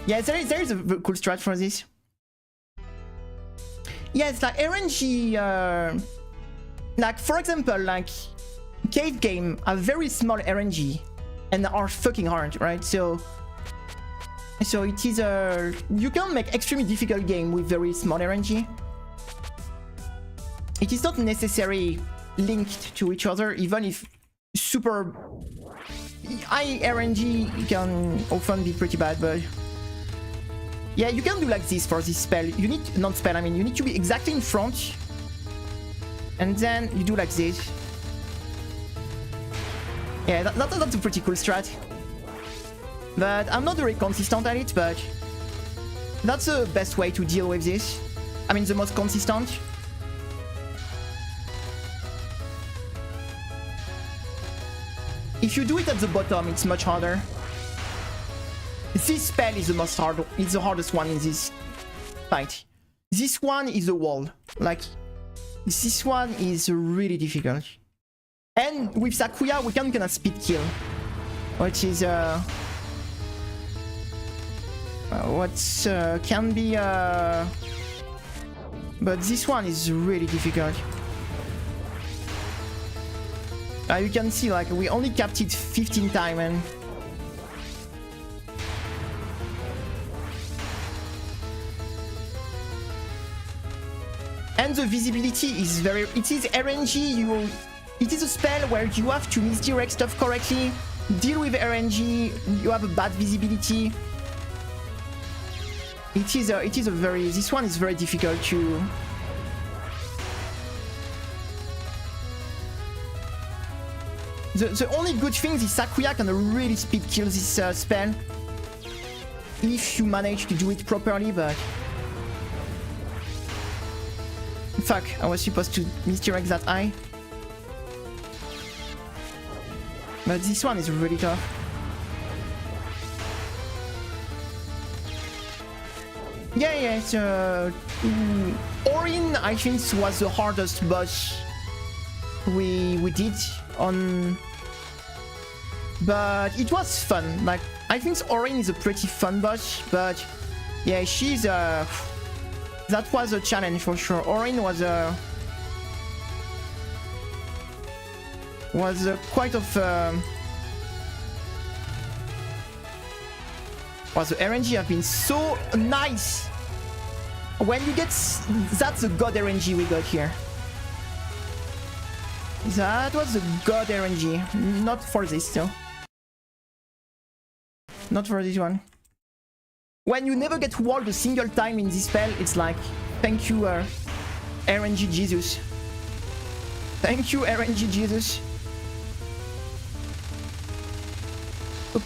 Yeah, there is a cool strat for this. Yes, like RNG, like for example, like cave game have very small RNG and are fucking hard, right? So it is a... You can make extremely difficult game with very small RNG. It is not necessarily linked to each other, even if super high RNG can often be pretty bad, but... Yeah, you can do like this for this spell. You need... Not spell, I mean, you need to be exactly in front. And then you do like this. Yeah, that's a pretty cool strat. But I'm not very consistent at it, but... That's the best way to deal with this. I mean, the most consistent. If you do it at the bottom, it's much harder. This spell is the hardest one in this fight. This one is a wall. Like, this one is really difficult. And with Sakuya, we can kinda speed kill. Which is, can be, but this one is really difficult. You can see, like, we only capped it 15 times, and the visibility is very... It is RNG, it is a spell where you have to misdirect stuff correctly, deal with RNG, you have a bad visibility. It is a very... This one is very difficult to... The only good thing is Sakuya can really speed kill this spell if you manage to do it properly, but... Fuck, I was supposed to misdirect that eye. But this one is really tough. Yeah, it's... Orin, I think, was the hardest boss we did on... But it was fun. Like, I think Orin is a pretty fun boss, but yeah, she's that was a challenge for sure. Orin was quite of well, the RNG have been so nice. When you get... That's the god RNG we got here. That was the god RNG. Not for this though. Not for this one. When you never get walled a single time in this spell, it's like, thank you, RNG Jesus. Thank you, RNG Jesus. I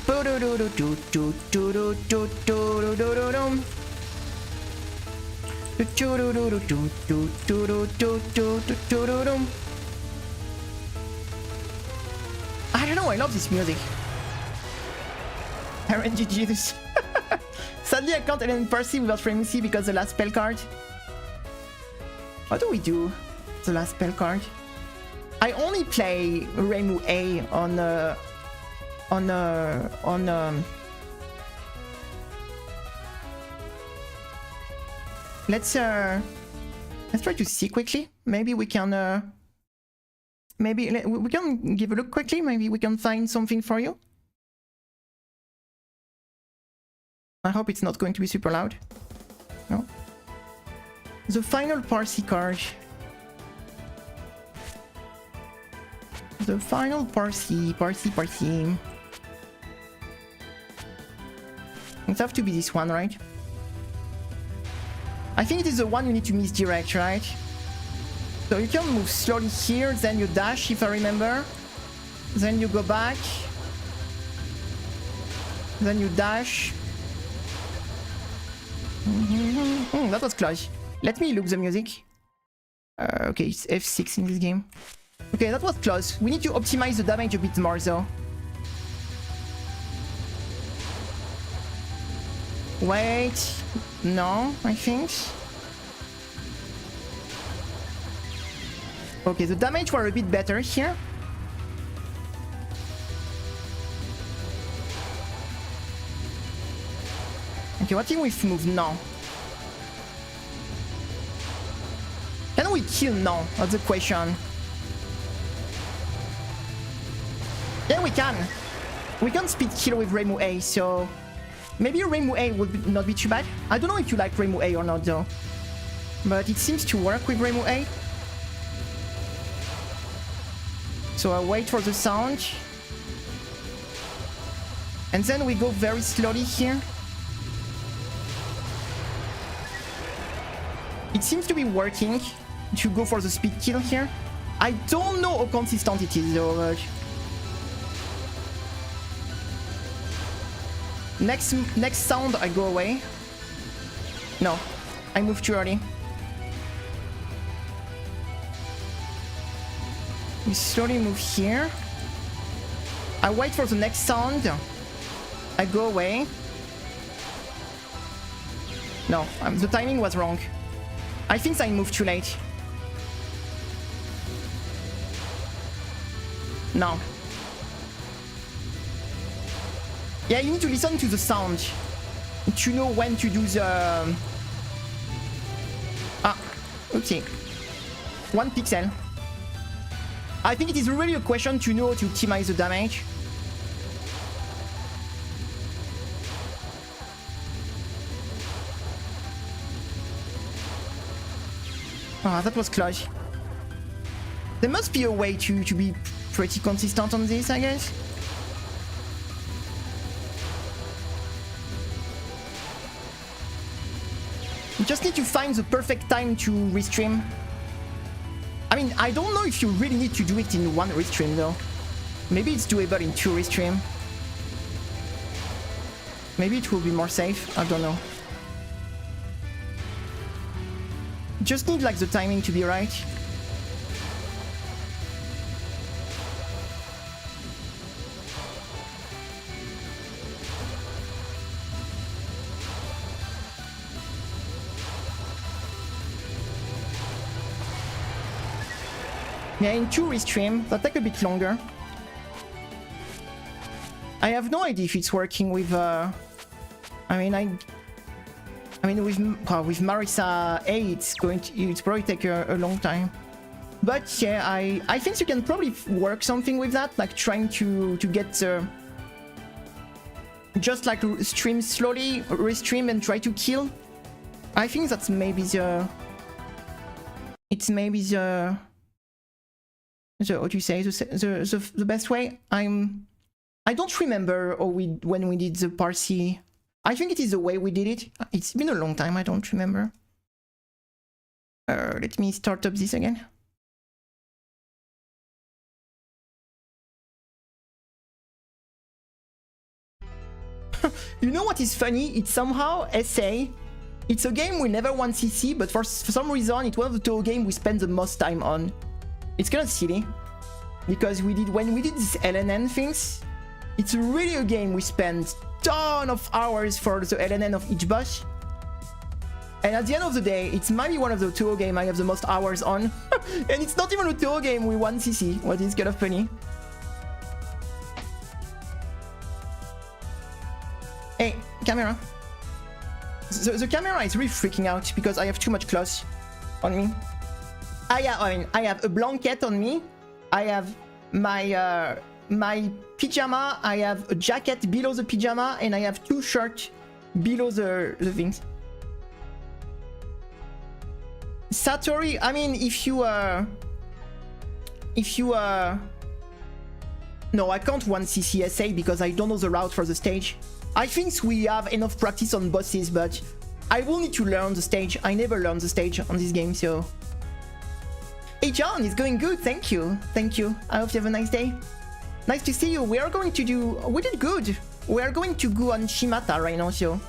don't know, I love this music. RNG Jesus. Sadly, I can't end Percy without Frequency because the last spell card. What do we do? The last spell card. I only play Reimu A let's try to see quickly. Maybe we can maybe we can give a look quickly. Maybe we can find something for you. I hope it's not going to be super loud. No. The final Parsi card. The final Parsi. It have to be this one, right? I think it is the one you need to misdirect, right? So you can move slowly here, then you dash, if I remember. Then you go back. Then you dash. That was close. Let me look the music. Okay, it's F6 in this game. Okay, that was close. We need to optimize the damage a bit more though. Wait. No, I think. Okay, the damage were a bit better here. Okay, what if we move now? Can we kill now? That's the question. Yeah, we can. We can speed kill with Reimu A, so maybe Reimu A would not be too bad. I don't know if you like Reimu A or not though, but it seems to work with Reimu A. So I wait for the sound. And then we go very slowly here. It seems to be working to go for the speed kill here. I don't know how consistent it is though. Next sound, I go away. No, I moved too early. We slowly move here. I wait for the next sound. I go away. No, the timing was wrong. I think I moved too late. No. Yeah, you need to listen to the sound to know when to do the... Ah, okay. 1 pixel. I think it is really a question to know to optimize the damage. Ah, that was close. There must be a way to be pretty consistent on this, I guess. You just need to find the perfect time to restream. I mean, I don't know if you really need to do it in 1 restream though. Maybe it's doable in 2 restream. Maybe it will be more safe, I don't know. Just need like the timing to be right. Yeah, in 2 restream, that take a bit longer. I have no idea if it's working with with Marisa A, it's probably take a long time. But yeah, I think you can probably work something with that, like trying to get just like stream slowly, restream and try to kill. I think that's maybe the how do you say the best way. I don't remember when we did the Parsi. I think it is the way we did it. It's been a long time, I don't remember. Let me start up this again. You know what is funny? It's somehow SA. It's a game we never won CC, but for some reason it's one of the two games we spend the most time on. It's kind of silly, because when we did these LNN things, it's really a game we spend ton of hours for the LNN of each boss. And at the end of the day, it's maybe one of the Touhou game I have the most hours on. And it's not even a Touhou game we won CC, what is kind of funny. Hey, camera. The camera is really freaking out because I have too much clothes on me. I have a blanket on me. I have my my pyjama. I have a jacket below the pyjama, and I have 2 shirts below the things. Satori, I mean, if you no, I can't 1 CCSA because I don't know the route for the stage. I think we have enough practice on bosses, but I will need to learn the stage. I never learned the stage on this game, so... Hey John, it's going good, thank you. Thank you. I hope you have a nice day. Nice to see you. We did good. We are going to go on Shimata right now, so...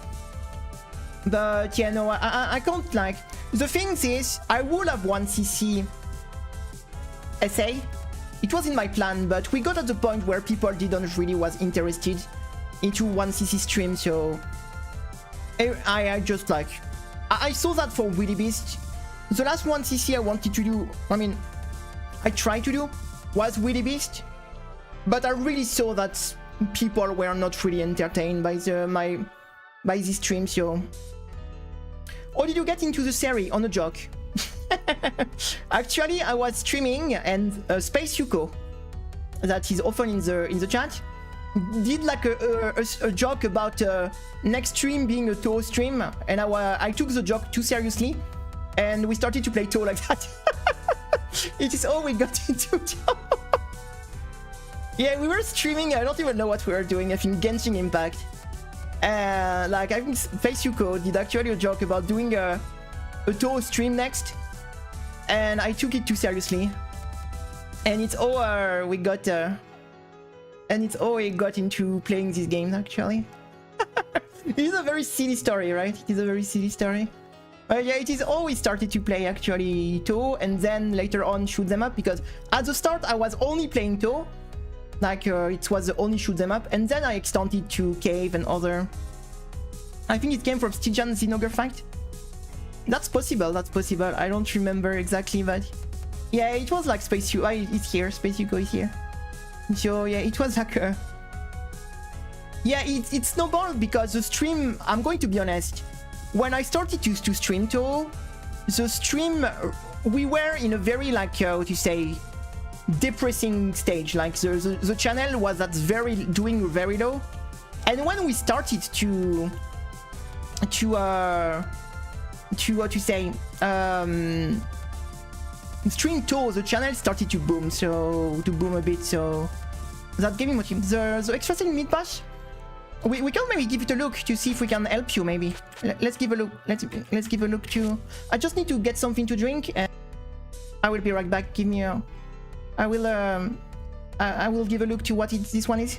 But yeah, no, I can't like... The thing is, I would have 1 CC SA. It was in my plan, but we got at the point where people didn't really was interested into 1 CC stream, so... I just like... I saw that for Willy Beast. The last 1 CC I wanted to do, I tried to do, was Willy Beast, but I really saw that people were not really entertained by this stream, so... How did you get into the series? On a joke. Actually, I was streaming and Space Yuko. that is often in the chat, did like a joke about next stream being a Touhou stream, and I took the joke too seriously, and we started to play Touhou like that. It is all we got into. Yeah, we were streaming. I don't even know what we were doing. I think Genshin Impact. Like I think Face Yuko did actually a joke about doing a Touhou stream next, and I took it too seriously. And it's all we got. And it's all we got into playing this game actually. It is a very silly story, right? It is a very silly story. Yeah, it is always started to play actually Touhou, and then later on shoot them up, because at the start I was only playing Touhou, like it was the only shoot them up, and then I extended to Cave and other. I think it came from Stygian Xenogre Fact. That's possible, that's possible. I don't remember exactly, but yeah, it was like Space Yuko. It's here, Space Yuko is here. So yeah, it was like yeah, it snowballed because the stream, I'm going to be honest, when I started to stream Touhou, the stream, we were in a very like, how to say, depressing stage. Like the channel was at doing very low. And when we started to what to say, stream Touhou, the channel started to boom, so to boom a bit, so that gave me motivation. The extra selling mid pass, we can maybe give it a look to see if we can help you. Maybe let's give a look. Let's give a look to. I just need to get something to drink, and I will be right back. Give me a. I will give a look to what this one is.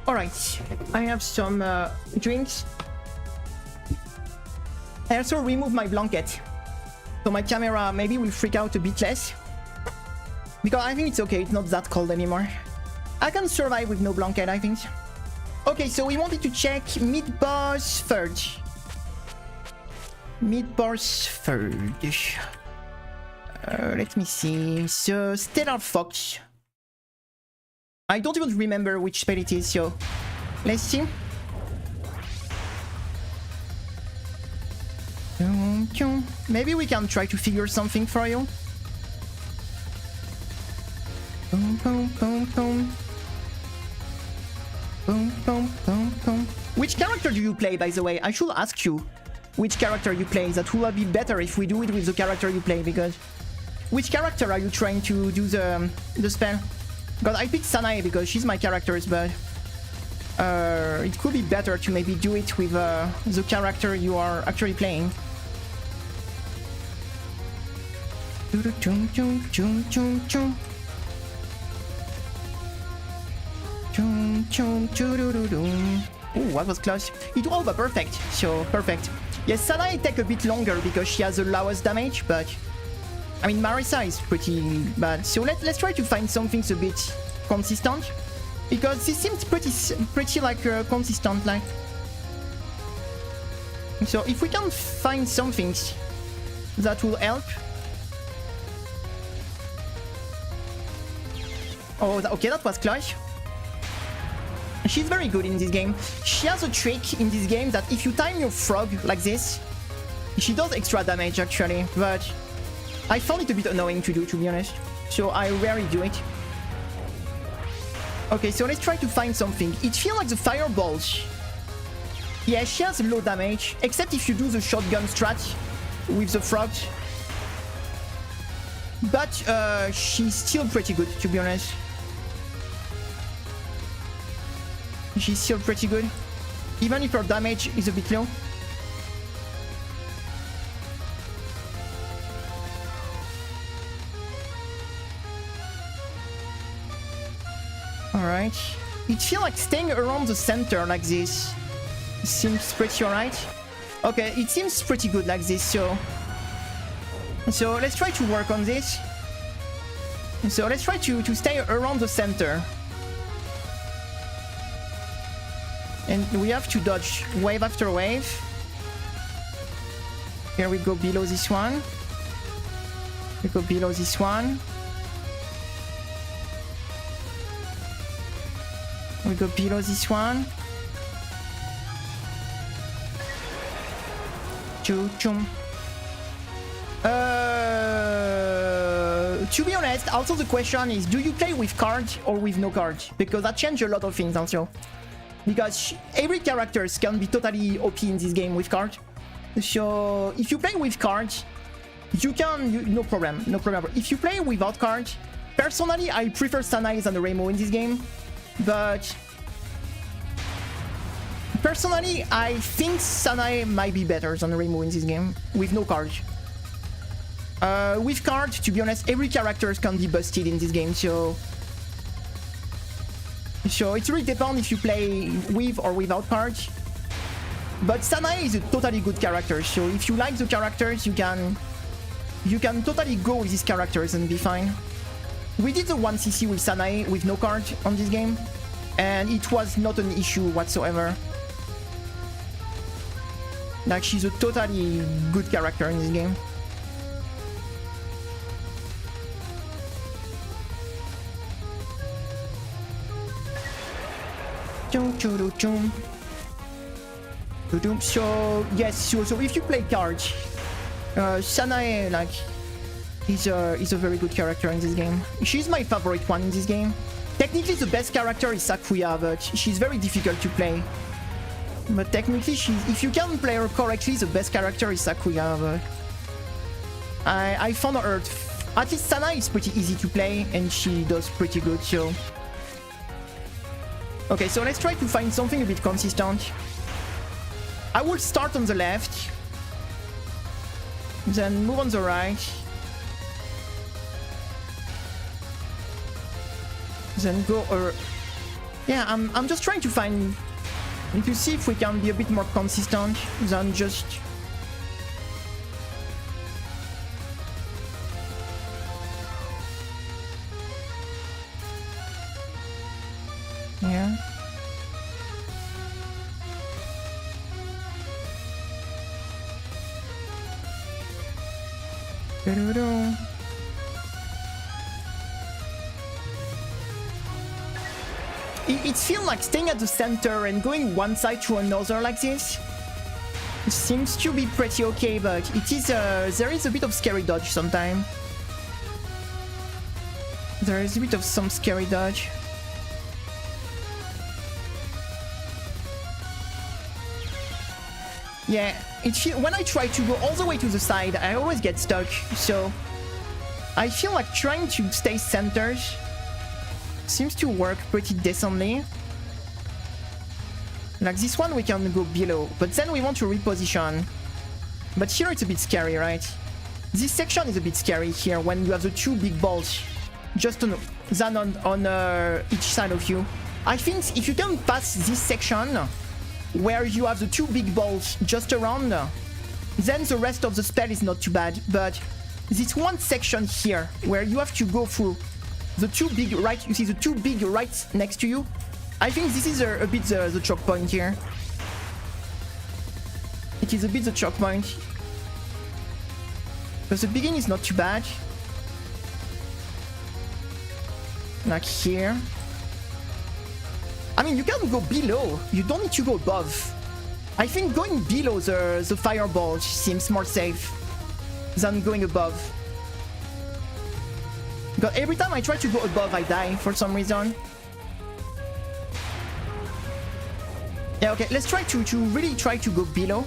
Alright, I have some drinks. I also removed my blanket, so my camera maybe will freak out a bit less, because I think it's okay, it's not that cold anymore. I can survive with no blanket, I think. Okay, so we wanted to check mid-boss third. Mid-boss third. Let me see. So, Stellar Fox. I don't even remember which spell it is, so let's see. Maybe we can try to figure something for you. Boom, boom, boom, boom. Boom, boom, boom, boom. Which character do you play, by the way? I should ask you which character you play. That would be better if we do it with the character you play, because which character are you trying to do the spell? Because I picked Sanae because she's my character, but it could be better to maybe do it with the character you are actually playing. Ooh, that was close. It was perfect, so perfect. Yes, Sanae take a bit longer because she has the lowest damage, but I mean, Marisa is pretty bad, so let's try to find something a bit consistent, because this seems pretty like consistent, like. So if we can find something that will help. Oh, okay, that was close. She's very good in this game. She has a trick in this game that if you time your frog like this, she does extra damage actually, but I found it a bit annoying to do, to be honest. So I rarely do it. Okay, so let's try to find something. It feels like the fireballs. Yeah, she has low damage, except if you do the shotgun strat with the frog. But she's still pretty good, to be honest. She's still pretty good, even if her damage is a bit low. Alright. It feels like staying around the center like this seems pretty alright. Okay, it seems pretty good like this, so let's try to work on this. So let's try to stay around the center. And we have to dodge wave after wave. Here we go below this one. We go below this one. We go below this one. Chum. To be honest, also the question is, do you play with cards or with no cards? Because that changes a lot of things also. Because every character can be totally OP in this game with cards. So if you play with cards, no problem. If you play without cards, personally I prefer Sanae than the Remo in this game. But personally, I think Sanae might be better than Remo in this game with no cards. With cards, to be honest, every character can be busted in this game, so it really depends if you play with or without cards. But Sanae is a totally good character, so if you like the characters, you can totally go with these characters and be fine. We did the 1cc with Sanae with no card on this game, and it was not an issue whatsoever. Like, she's a totally good character in this game. So yes, so if you play cards, Sanae like is a very good character in this game. She's my favorite one in this game. Technically the best character is Sakuya, but she's very difficult to play. But technically if you can play her correctly, the best character is Sakuya, but I found her, at least Sanae is pretty easy to play and she does pretty good, so. Okay, so let's try to find something a bit consistent. I will start on the left, then move on the right, then go yeah, I'm just trying to find, to see if we can be a bit more consistent than just yeah. It feels like staying at the center and going one side to another like this. It seems to be pretty okay, but it is there is a bit of scary dodge sometimes. There is a bit of some scary dodge. Yeah, when I try to go all the way to the side, I always get stuck, so I feel like trying to stay centered seems to work pretty decently. Like this one we can go below, but then we want to reposition. But here it's a bit scary, right? This section is a bit scary here when you have the two big balls just on each side of you. I think if you can pass this section where you have the two big balls just around, then the rest of the spell is not too bad. But this one section here where you have to go through the two big right, you see the two big rights next to you, I think this is a bit the choke point here. It is a bit the choke point. Because the beginning is not too bad. Like here. I mean, you can go below, you don't need to go above. I think going below the fireball seems more safe than going above. But every time I try to go above, I die for some reason. Yeah, okay, let's try to really try to go below.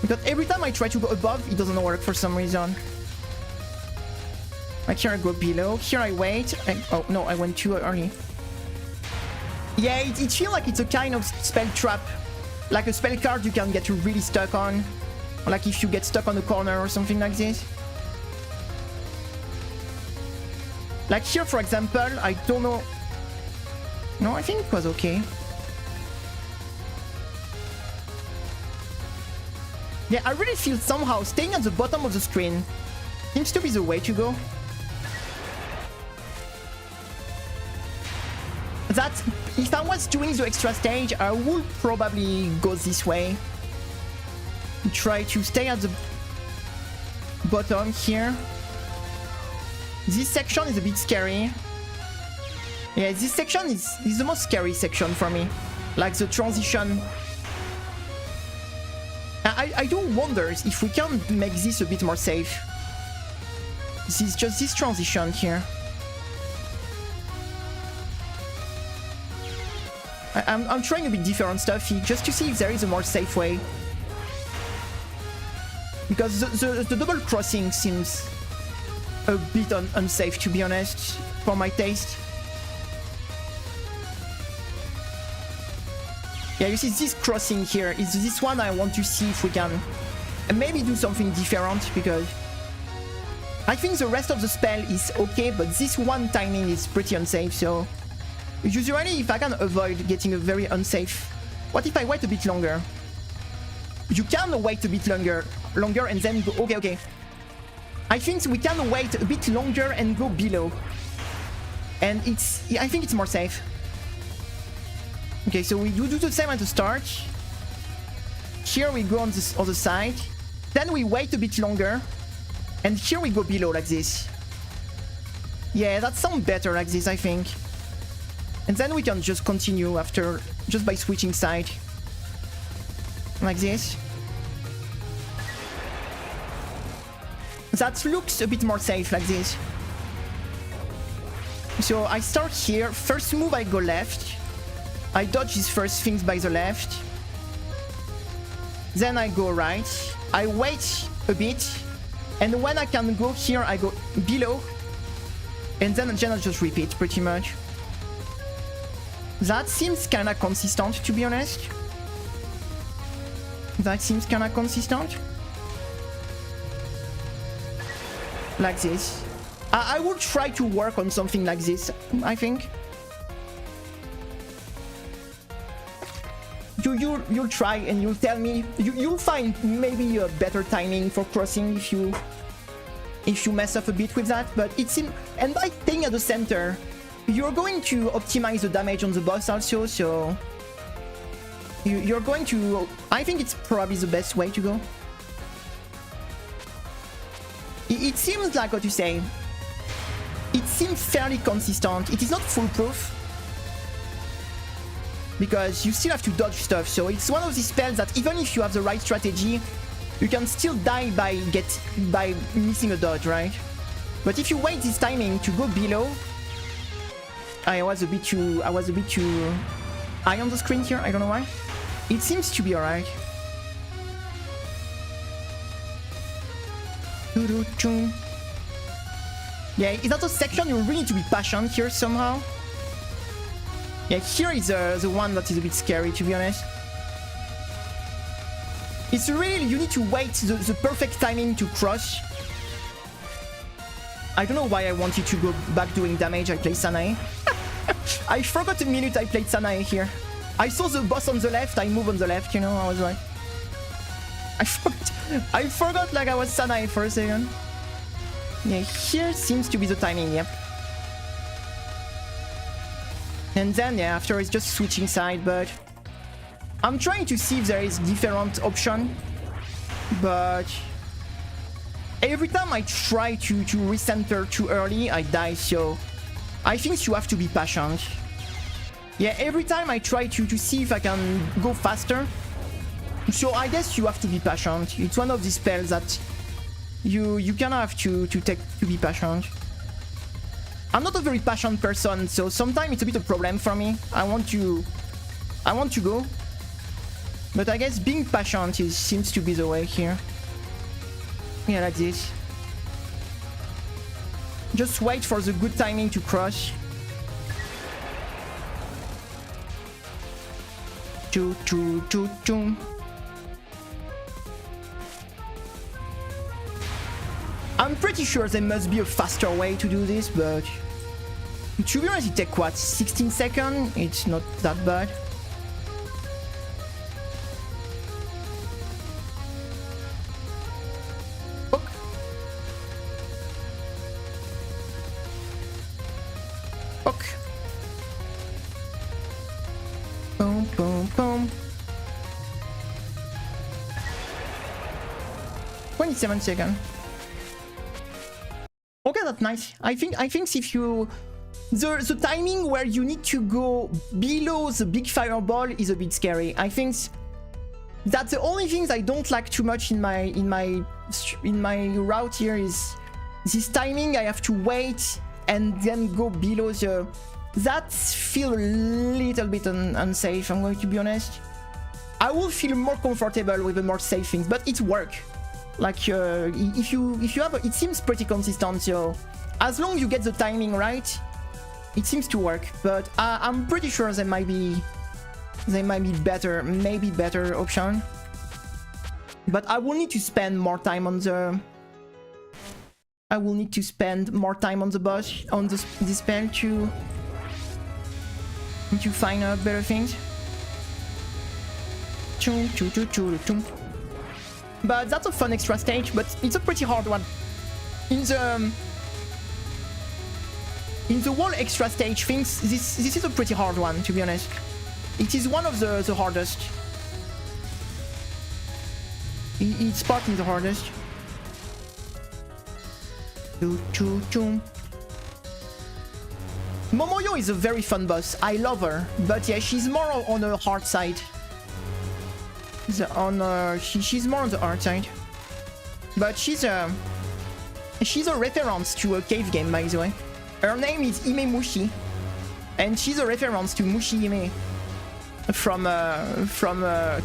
Because every time I try to go above, it doesn't work for some reason. Like here I go below, here I wait. Oh no, I went too early. Yeah, it feels like it's a kind of spell trap. Like a spell card you can get really stuck on. Or like if you get stuck on a corner or something like this. Like here, for example, I don't know. No, I think it was okay. Yeah, I really feel somehow staying at the bottom of the screen seems to be the way to go. That, if I was doing the extra stage, I would probably go this way. Try to stay at the bottom here. This section is a bit scary. Yeah, this section is the most scary section for me. Like the transition. I do wonder if we can make this a bit more safe. This is just this transition here. I'm trying a bit different stuff here, just to see if there is a more safe way. Because the double crossing seems a bit unsafe, to be honest, for my taste. Yeah, you see this crossing here is this one I want to see if we can maybe do something different, because I think the rest of the spell is okay, but this one timing is pretty unsafe, so usually if I can avoid getting a very unsafe... What if I wait a bit longer? You can wait a bit longer and then go... Okay. I think we can wait a bit longer and go below. And I think it's more safe. Okay, so we do the same at the start. Here we go on the other side. Then we wait a bit longer. And here we go below like this. Yeah, that sounds better like this, I think. And then we can just continue after, just by switching side. Like this. That looks a bit more safe like this. So I start here. First move I go left. I dodge these first things by the left. Then I go right. I wait a bit. And when I can go here, I go below. And then I just repeat pretty much. That seems kinda consistent, to be honest. That seems kinda consistent. Like this. I will try to work on something like this, I think. You'll try and you'll tell me. You'll find maybe a better timing for crossing if you mess up a bit with that. But it seems, and by staying at the center, you're going to optimize the damage on the boss also. So you're going to. I think it's probably the best way to go. It seems like what you say. It seems fairly consistent. It is not foolproof, because you still have to dodge stuff, so it's one of these spells that even if you have the right strategy, you can still die by missing a dodge, right? But if you wait this timing to go below, I was a bit too high on the screen here, I don't know why. It seems to be alright. Yeah, is that a section you really need to be patient here somehow? Yeah, here is the one that is a bit scary, to be honest. It's really, you need to wait the perfect timing to cross. I don't know why I wanted to go back doing damage. I played Sanae. I forgot a minute I played Sanae here. I saw the boss on the left, I moved on the left, you know, I was like... I forgot like I was Sanae for a second. Yeah, here seems to be the timing, yep. And then, yeah, after it's just switching side, but... I'm trying to see if there is different option. But... every time I try to recenter too early, I die, so... I think you have to be patient. Yeah, every time I try to see if I can go faster. So I guess you have to be patient. It's one of these spells that... You kind of have to be patient. I'm not a very passionate person, so sometimes it's a bit of a problem for me. I want to go. But I guess being patient seems to be the way here. Yeah, like this. Just wait for the good timing to cross. Choo choo choo choo. I'm pretty sure there must be a faster way to do this, but to be honest, it takes what, 16 seconds? It's not that bad. Poke. Poke. Boom, boom, boom. 27 seconds. Okay, that's nice. I think if you the timing where you need to go below the big fireball is a bit scary. I think that's the only things I don't like too much in my route here is this timing. I have to wait and then go below the. That feels a little bit unsafe. I'm going to be honest. I will feel more comfortable with the more safe things, but it works. Like if you have it seems pretty consistent, so as long as you get the timing right, it seems to work. But I'm pretty sure there might be better, maybe better option. But I will need to spend more time on the. I will need to spend more time on the boss on the spell to find out better things. Choo choo choo choo choo. But that's a fun extra stage, but it's a pretty hard one. In the wall extra stage things, this is a pretty hard one, to be honest. It is one of the hardest. It's partly the hardest. Choo choo choo. Momoyo is a very fun boss. I love her, but yeah, she's more on the hard side. She's more on the hard side, but she's a reference to a cave game, by the way. Her name is Ime Mushi, and she's a reference to Mushi Ime from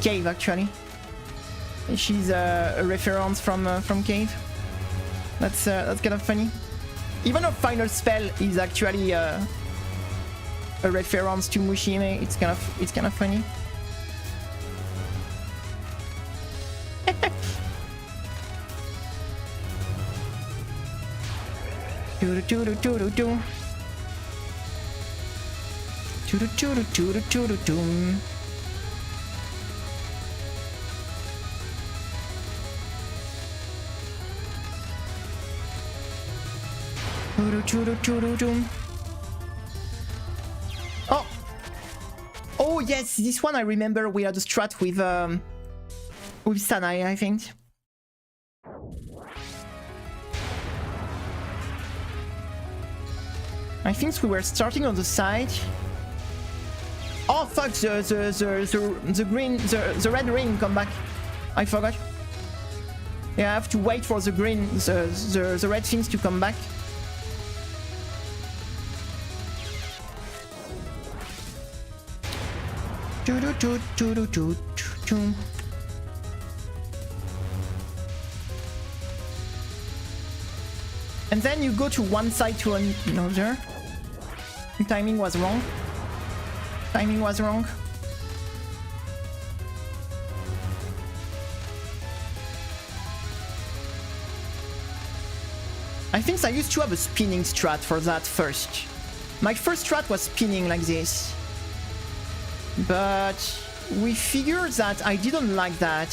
Cave, actually. She's a reference from Cave. That's kind of funny. Even her final spell is actually a reference to Mushi Ime. It's kind of funny. Choo choo choo choo choo. Choo choo choo choo choo choo. Choo choo choo. Oh. Oh yes, this one I remember. We had a strat with Sanai, I think. I think we were starting on the side. Oh fuck! The green, the red ring come back. I forgot. Yeah, I have to wait for the green, the red things to come back. Choo choo choo choo choo choo. And then you go to one side to another. Timing was wrong. Timing was wrong. I think I used to have a spinning strat for that first. My first strat was spinning like this. But we figured that I didn't like that.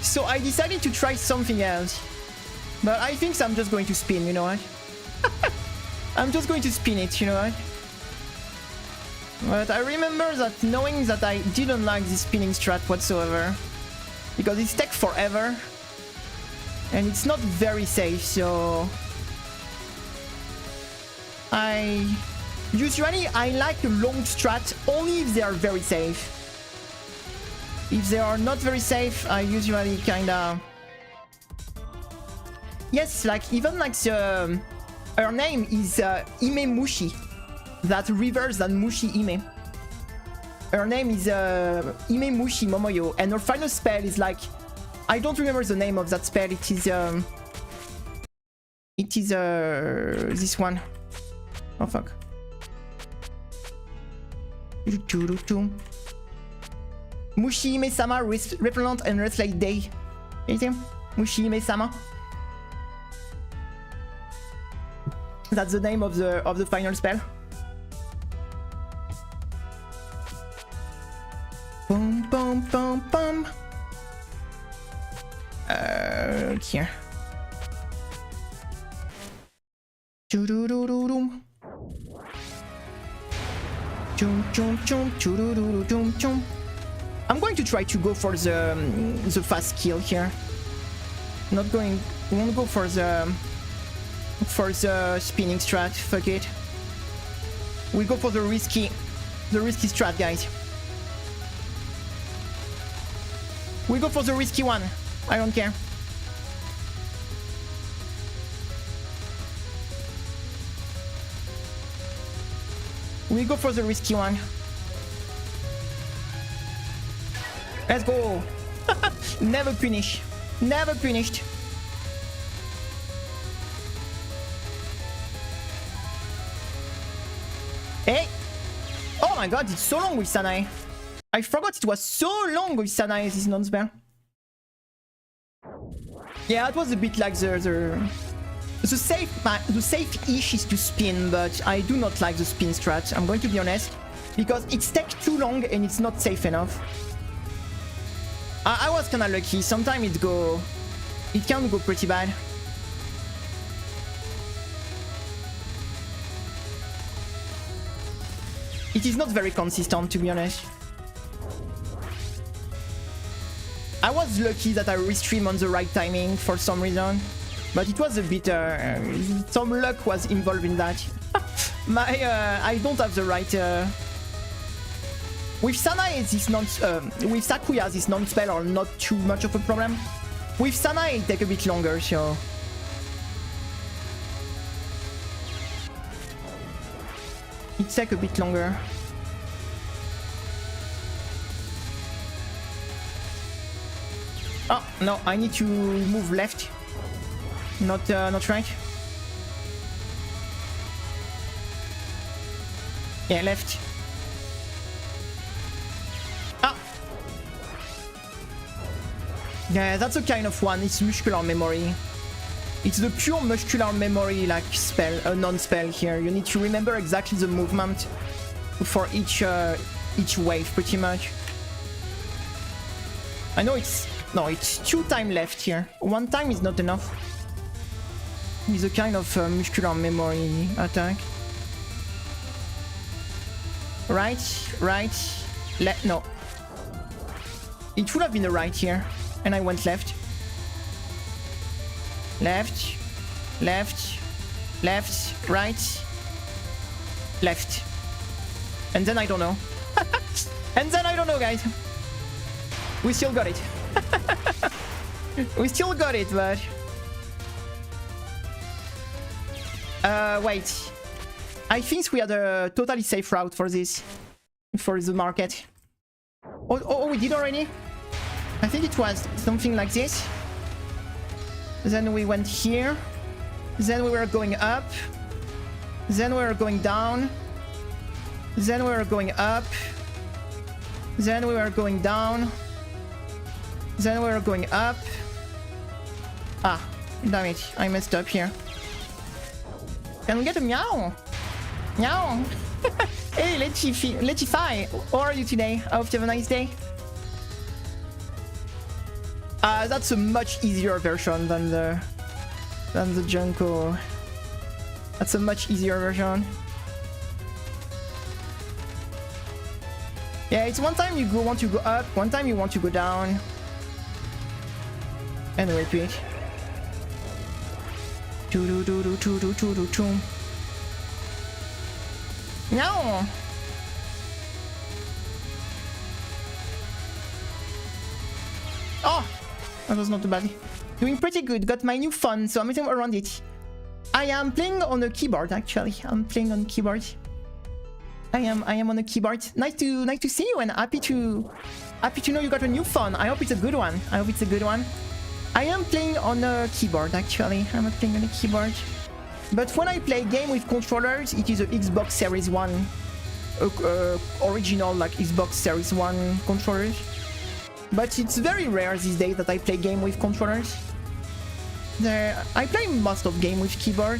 So I decided to try something else. But I think I'm just going to spin, you know what? I'm just going to spin it, you know what? But I remember that knowing that I didn't like this spinning strat whatsoever. Because it takes forever. And it's not very safe, so... Usually I like a long strat only if they are very safe. If they are not very safe, I usually kinda... Yes, like even like Her name is Ime Mushi. That reverse than Mushi Ime. Her name is Ime Mushi Momoyo, and her final spell is like, I don't remember the name of that spell. It is this one. Oh fuck. Mushi Ime Sama repellent and Restless Day. You see? Mushi Ime Sama. That's the name of the final spell. Boom, boom, boom, boom. Here. Chum, chum, chum, chum, chum. I'm going to try to go for the fast kill here. Not going. Won't go for the spinning strat. Fuck it. We go for the risky strat, guys. We go for the risky one. I don't care. We go for the risky one. Let's go. Never punish. Never punished. Hey! Oh my god, it's so long with Sanae. I forgot it was so long with Sanae, this non-spell. Yeah, it was a bit like the safe-ish is to spin, but I do not like the spin strat, I'm going to be honest. Because it takes too long and it's not safe enough. I was kinda lucky, sometimes it can go pretty bad. It is not very consistent, to be honest. I was lucky that I restream on the right timing for some reason, but it was a bit some luck was involved in that. I don't have the right with Sanae this with Sakuya this non-spell are not too much of a problem. With Sanae it takes a bit longer, so it takes a bit longer. Oh no, I need to move left, not right. Yeah, left. Ah. Yeah, that's a kind of one. It's muscular memory. It's the pure muscular memory like spell, a non-spell here. You need to remember exactly the movement for each wave, pretty much. I know it's. No, it's 2 times left here. 1 time is not enough. It's a kind of muscular memory attack. Right, left. No. It would have been the right here. And I went left. Left, right, left. And then I don't know. And then I don't know, guys. We still got it. We still got it, but wait, I think we had a totally safe route for this, for the market. Oh, we did already? I think it was something like this. Then we went here, then we were going up, then we were going down, then we were going up, then we were going down, then we're going up. Ah, damn it, I messed up here. Can we get a meow? Meow! Hey, Letify, how are you today? I hope you have a nice day. That's a much easier version than the Junko. That's a much easier version. Yeah, it's one time you want to go up, one time you want to go down. And repeat. No. Oh, that was not too bad. Doing pretty good. Got my new phone, so I'm around it. I am playing on a keyboard actually. I'm playing on keyboard. I am on a keyboard. Nice to see you and happy to know you got a new phone. I hope it's a good one. I hope it's a good one. I am playing on a keyboard actually. I'm playing on a keyboard. But when I play game with controllers, it is a Xbox Series 1 original like Xbox Series 1 controllers. But it's very rare these days that I play game with controllers. I play most of game with keyboard.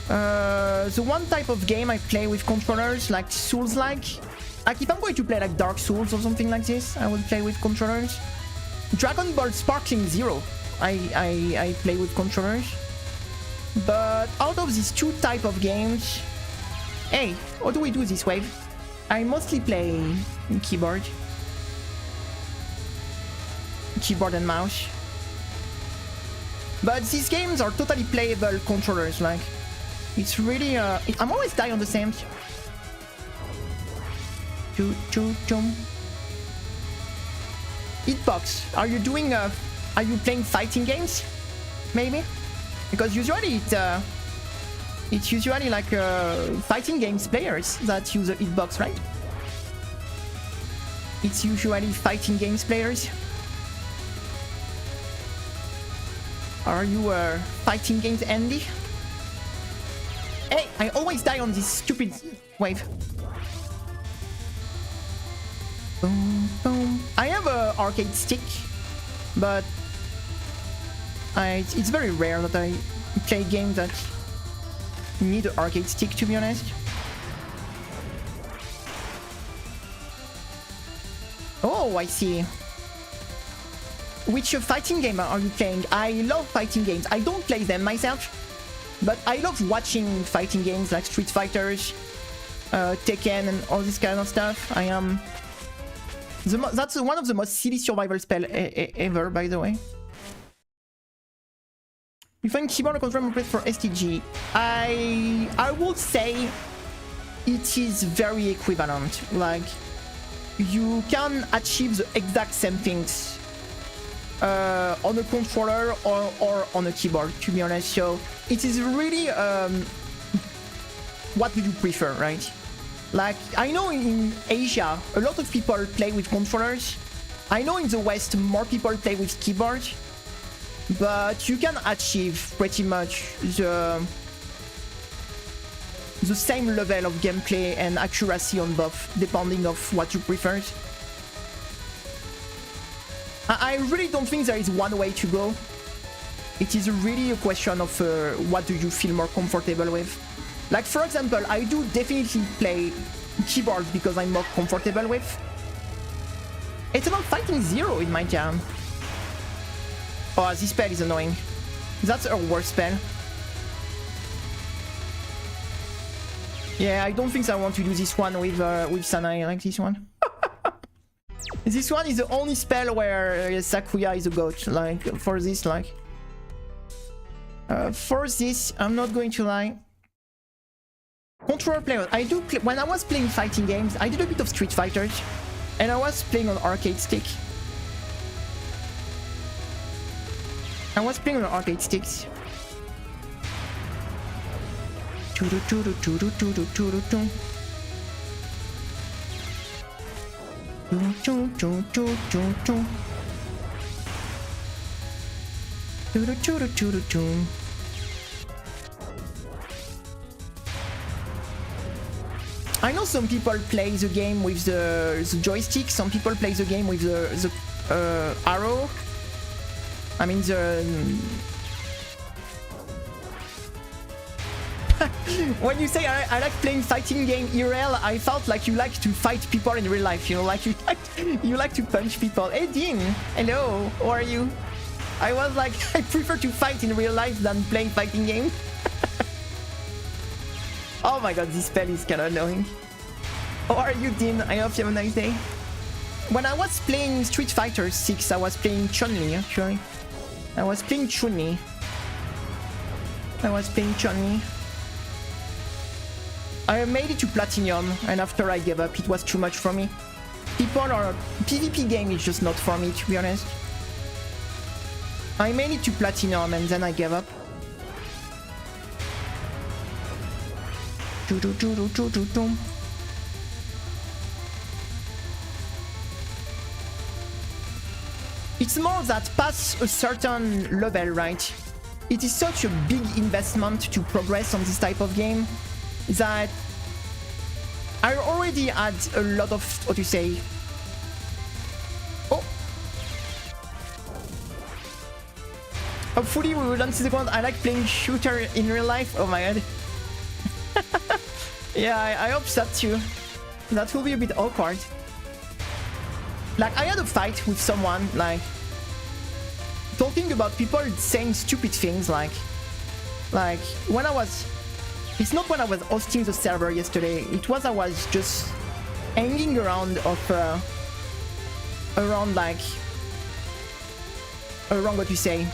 The one type of game I play with controllers, like Souls-like if I'm going to play like Dark Souls or something like this, I will play with controllers. Dragon Ball Sparkling Zero, I play with controllers. But out of these two type of games, hey, how do we do this wave? I mostly play keyboard and mouse. But these games are totally playable controllers, like it's really I'm always dying on the same. Hitbox, are you playing fighting games? Maybe? Because usually it's usually like fighting games players that use a hitbox, right? It's usually fighting games players. Are you fighting games Andy? Hey, I always die on this stupid wave. Boom, boom. I have a arcade stick, but it's very rare that I play games that need an arcade stick, to be honest. Oh, I see. Which fighting game are you playing? I love fighting games. I don't play them myself, but I love watching fighting games like Street Fighters, Tekken, and all this kind of stuff. That's one of the most silly survival spell ever, by the way. You find keyboard and controller for STG? I would say it is very equivalent. Like, you can achieve the exact same things on a controller or on a keyboard, to be honest. So it is really what do you prefer, right? Like, I know in Asia a lot of people play with controllers. I know in the West more people play with keyboard, but you can achieve pretty much the same level of gameplay and accuracy on both, depending on what you prefer. I really don't think there is one way to go. It is really a question of what do you feel more comfortable with. Like, for example, I do definitely play keyboard because I'm more comfortable with. It's about fighting Zero in my jam. Oh, this spell is annoying. That's a worst spell. Yeah, I don't think I want to do this one with Sanae, like this one. This one is the only spell where Sakuya is a goat, like, for this, like. For this, I'm not going to lie. Controller player, when I was playing fighting games, I did a bit of Street Fighters, and I was playing on arcade stick. I was playing on arcade sticks. I know some people play the game with the joystick, some people play the game with the arrow. I mean when you say I like playing fighting game IRL, I felt like you like to fight people in real life, you know, like you like to punch people. Hey Dean, hello, how are you? I was like, I prefer to fight in real life than playing fighting games. Oh my god, this spell is kinda annoying. How are you, Dean? I hope you have a nice day. When I was playing Street Fighter 6, I was playing Chun-Li, actually. I was playing Chun-Li. I made it to Platinum, and after I gave up, it was too much for me. PvP game is just not for me, to be honest. I made it to platinum and then I gave up. It's more that past a certain level, right? It is such a big investment to progress on this type of game that I already had a lot of, what you say? Oh! Hopefully we will not see the ground. I like playing shooter in real life. Oh my god. Yeah, I hope that too. That will be a bit awkward. Like, I had a fight with someone, like, talking about people saying stupid things, like when I was... It's not when I was hosting the server yesterday, it was I was just hanging around around what you say,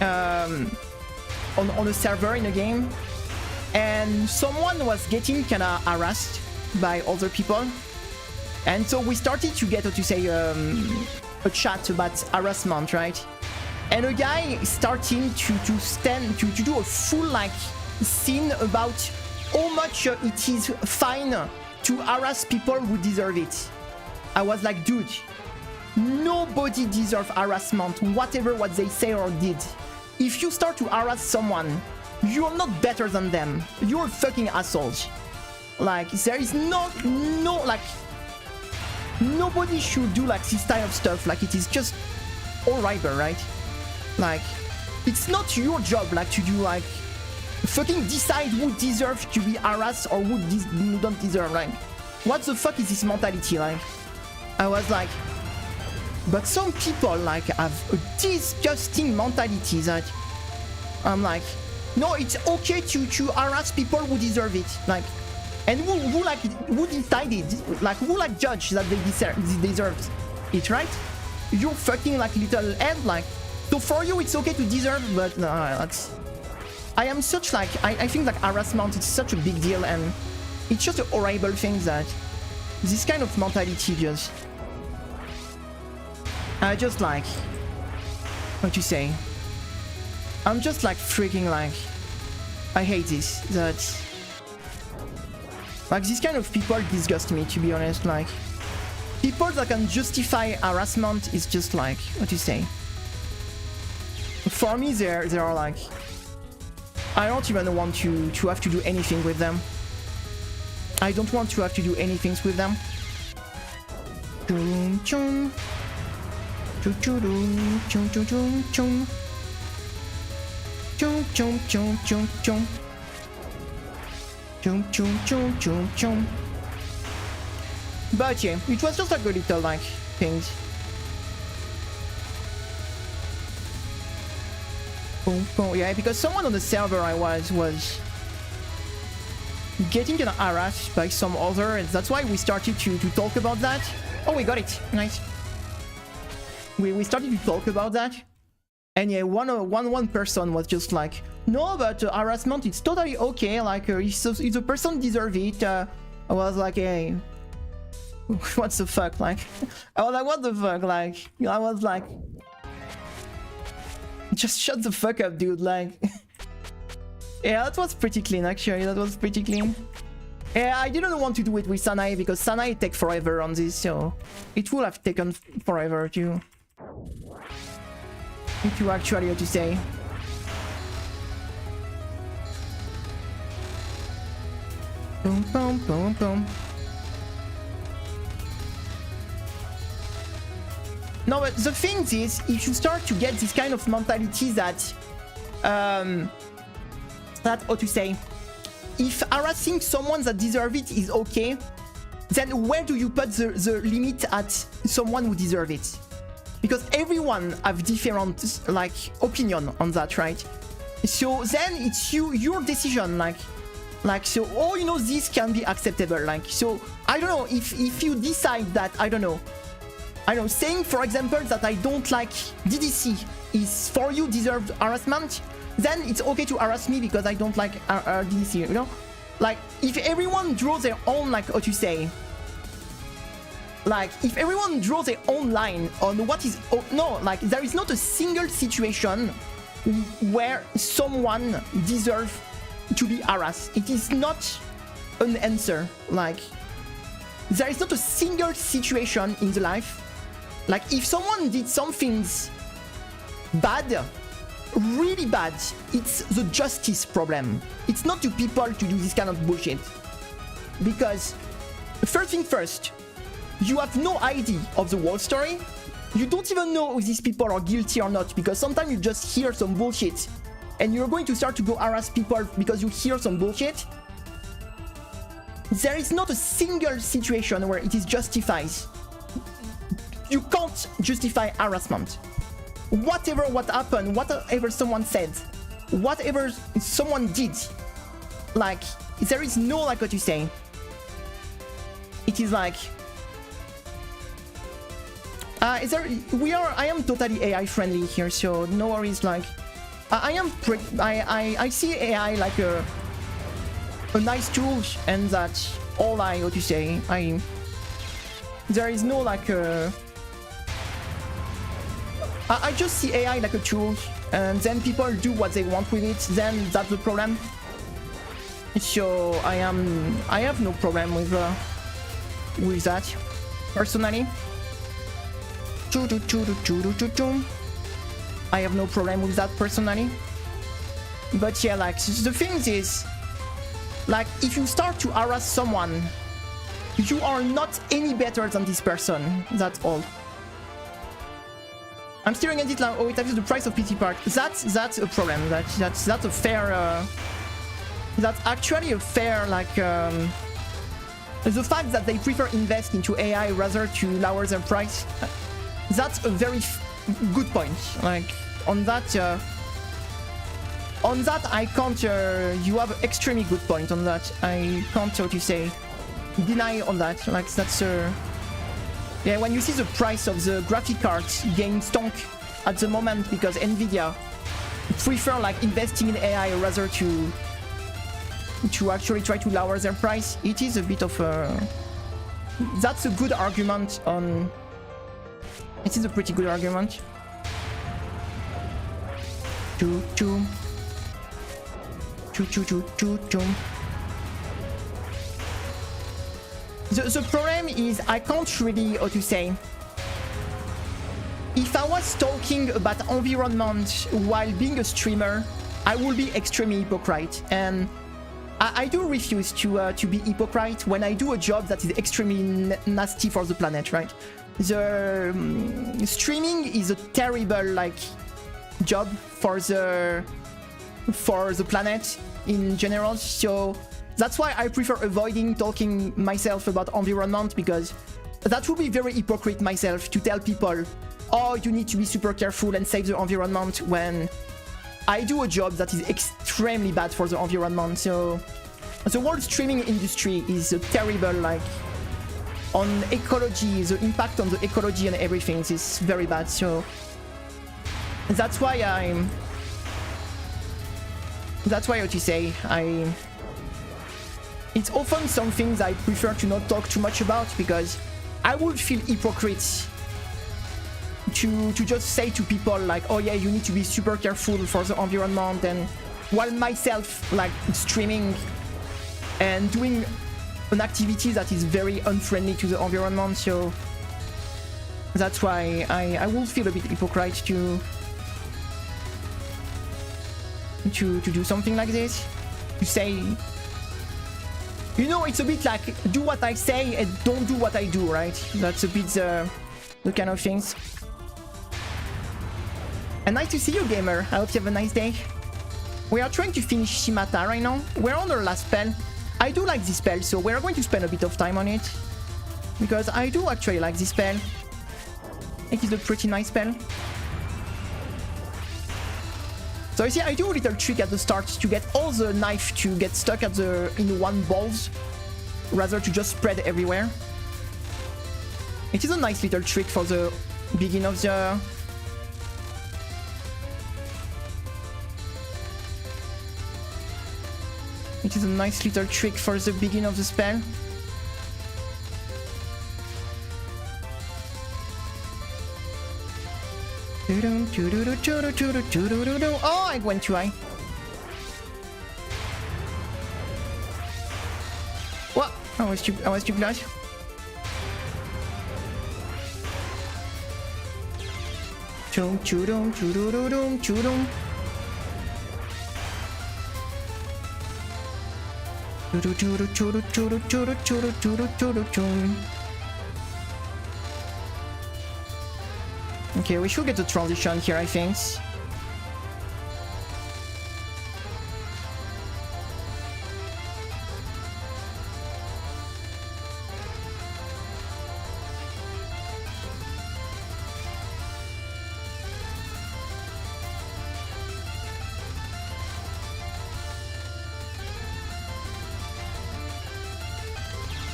on a server in a game, and someone was getting kinda harassed by other people, and so we started to get, what you say, a chat about harassment, right? And a guy starting to do a full like scene about how much it is fine to harass people who deserve it. I was like, dude, nobody deserves harassment, whatever what they say or did. If you start to harass someone, you're not better than them. You're fucking assholes. Like, there is no like, nobody should do like this type of stuff. Like, it is just horrible, right? Like, it's not your job like to do like fucking decide who deserves to be harassed or who don't deserve. Like, what the fuck is this mentality? Like, I was like, but some people like have a disgusting mentality that I'm like, no, it's okay to harass people who deserve it. Like, and who decided, like, who like judge that they deserve it, right? You're fucking like little head, like, so for you it's okay to deserve, but no, that's... I am such like, I think like harassment is such a big deal, and it's just a horrible thing that this kind of mentality just... I just like... What you say? I'm just like freaking like... I hate this, that... Like, this kind of people disgust me, to be honest. Like, people that can justify harassment is just like, what you say? For me, they are like, I don't even want to have to do anything with them. I don't want to have to do anything with them. Chum chum. Chum chum chum chum chum chum. Chum chum chum chum chum. Chum chum chum chum chum. But yeah, it was just like a little like things. Boom, boom. Yeah, because someone on the server I was getting kind of harassed by some other, and that's why we started to talk about that. Oh, we got it. Nice. We started to talk about that. And yeah, one person was just like, no, but harassment, it's totally okay. Like, if the person deserves it, I was like, hey, what the fuck? Like, I was like, what the fuck? Like, I was like, just shut the fuck up, dude. Like, yeah, that was pretty clean, actually. That was pretty clean. Yeah, I didn't want to do it with Sanae because Sanae take forever on this, so it would have taken forever to actually, what to say. Boom, boom, boom, boom. No, but the thing is, if you start to get this kind of mentality that, how to say, if harassing someone that deserves it is okay, then where do you put the limit at someone who deserves it? Because everyone have different like opinion on that, right? So then it's your decision, like so. Oh, you know, this can be acceptable. Like, so I don't know if you decide that, I don't know, saying for example that I don't like DDC is for you deserved harassment, then it's okay to harass me because I don't like DDC, you know? Like, if everyone draws their own, like, what you say, Like, if everyone draws their own line on what is... Oh, no, like, there is not a single situation where someone deserves to be harassed. It is not an answer. Like, there is not a single situation in the life. Like, if someone did some things bad, really bad, it's the justice problem. It's not to people to do this kind of bullshit. Because, first thing first, you have no idea of the whole story. You don't even know if these people are guilty or not, because sometimes you just hear some bullshit and you're going to start to go harass people because you hear some bullshit. There is not a single situation where it is justified. You can't justify harassment. Whatever what happened, whatever someone said, whatever someone did, like, there is no, like what you say. It is like, I am totally AI friendly here, so no worries. Like, I see AI like a nice tool, and that's all I, what you say. There is no like I just see AI like a tool, and then people do what they want with it. Then that's the problem. So I have no problem with that personally. I have no problem with that personally. But yeah, like, the thing is, like, if you start to harass someone, you are not any better than this person. That's all. I'm staring at it like, oh, it affects the price of PT Park. That's a problem. That's a fair. That's actually a fair, like, the fact that they prefer invest into AI rather to lower their price. That's a very good point. Like, on that I can't. You have an extremely good point on that. I can't, what you say, deny on that. Like, that's yeah. When you see the price of the graphic cards gain stonk at the moment because Nvidia prefer like investing in AI rather to actually try to lower their price, it is a bit of a. That's a good argument on. It is a pretty good argument. The problem is I can't really, how to say. If I was talking about environment while being a streamer, I would be extremely hypocrite, and I do refuse to be hypocrite when I do a job that is extremely nasty for the planet, right? The streaming is a terrible like job for the planet in general, so that's why I prefer avoiding talking myself about environment, because that would be very hypocrite myself to tell people, oh, you need to be super careful and save the environment, when I do a job that is extremely bad for the environment. So the whole streaming industry is a terrible, like, on ecology, the impact on the ecology and everything is very bad. So that's why what you say, it's often some things I prefer to not talk too much about, because I would feel hypocrite to just say to people like, oh yeah, you need to be super careful for the environment, and while myself like streaming and doing an activity that is very unfriendly to the environment. So that's why I will feel a bit hypocrite to do something like this, to say, you know, it's a bit like do what I say and don't do what I do, right? That's a bit the kind of things. And nice to see you, gamer. I hope you have a nice day. We are trying to finish Shimata right now. We're on our last spell. I do like this spell, so we're going to spend a bit of time on it, because I do actually like this spell. It is a pretty nice spell. So you see, I do a little trick at the start to get all the knife to get stuck at in one balls, rather to just spread everywhere. It is a nice little trick for the beginning of the. It is a nice little trick for the beginning of the spell. Oh, I went too high. What? I was too close. Okay, we should get the transition here, I think.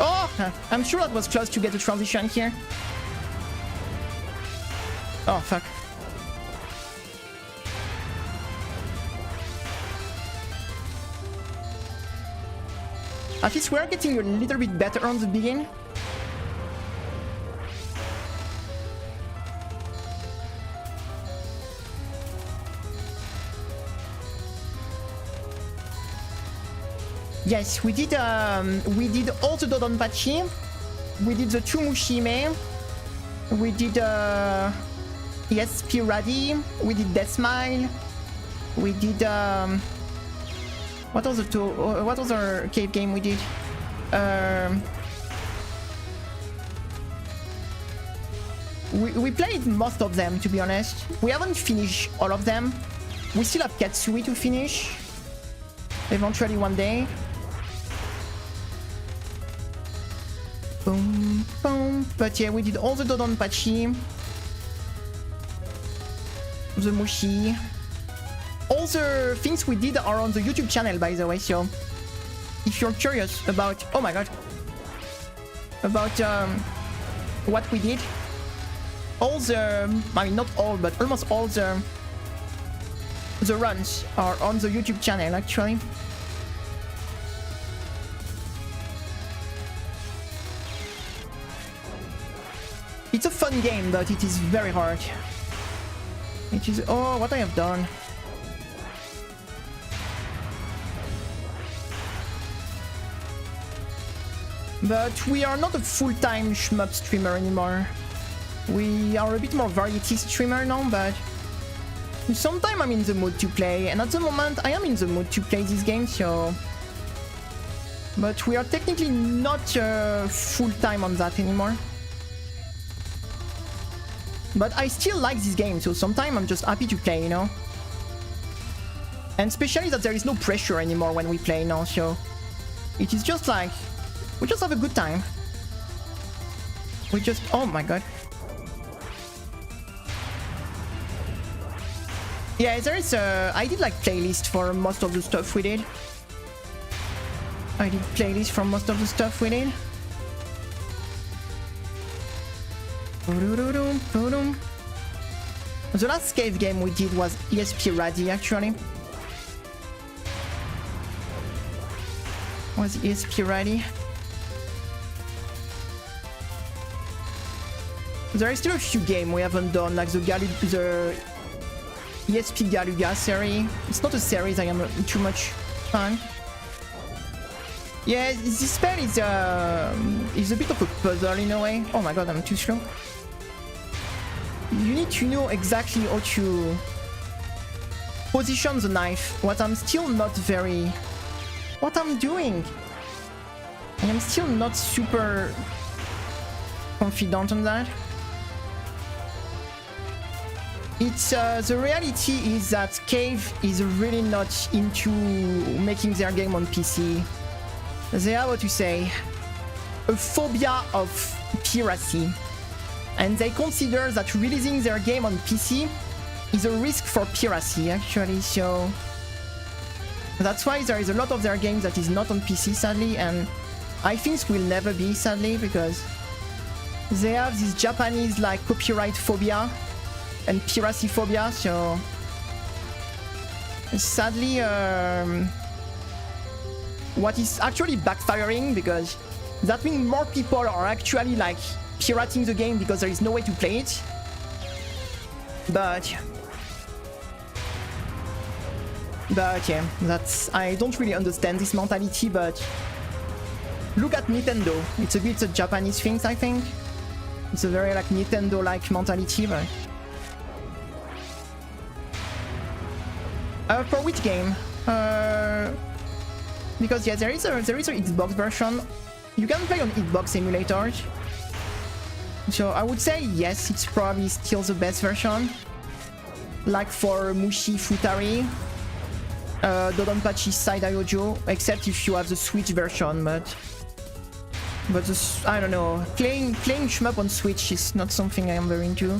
Oh, I'm sure that was close to get the transition here. Oh, fuck. At least we're getting a little bit better on the beginning. Yes, we did all the Dodonpachi. We did the two Mushime. We did ESP Radi. We did Death Smile. We did what other cave game we did? We played most of them, to be honest. We haven't finished all of them. We still have Katsui to finish. Eventually one day. Boom, boom. But yeah, we did all the Dodonpachi. The Mushi. All the things we did are on the YouTube channel, by the way, so if you're curious about, oh my god, about what we did, all the, I mean not all, but almost all the runs are on the YouTube channel, actually. It's a fun game, but it is very hard. It is, oh, what I have done. But we are not a full-time shmup streamer anymore. We are a bit more variety streamer now, but sometimes I'm in the mood to play, and at the moment I am in the mood to play this game, so... But we are technically not full-time on that anymore. But I still like this game, so sometimes I'm just happy to play, you know? And especially that there is no pressure anymore when we play now, so... It is just like... We just have a good time. We just... Oh my god. Yeah, there is a... I did like playlist for most of the stuff we did. I did playlist for most of the stuff we did. The last cave game we did was ESP Radi, actually. Was ESP Radi? There is still a few games we haven't done, like the ESP Galuga series. It's not a series I am too much fan. Yeah, this spell is a bit of a puzzle in a way. Oh my god, I'm too slow. You need to know exactly how to position the knife. What I'm still not very... What I'm doing? I am still not super confident on that. It's the reality is that Cave is really not into making their game on PC. They have, what to say, a phobia of piracy. And they consider that releasing their game on PC is a risk for piracy, actually, so... That's why there is a lot of their games that is not on PC, sadly, and I think will never be, sadly, because they have this Japanese, like, copyright phobia and piracy phobia, so... Sadly, what is actually backfiring, because that means more people are actually, like, pirating the game because there is no way to play it. But yeah, I don't really understand this mentality, but look at Nintendo. It's a bit a Japanese thing, I think. It's a very like Nintendo-like mentality, but for which game? Because yeah, there is a Xbox version. You can play on Xbox emulator. So I would say yes, it's probably still the best version. Like for Mushi Futari, Dodonpachi Side Ayojo, except if you have the Switch version, but I don't know. Playing shmup on Switch is not something I am very into.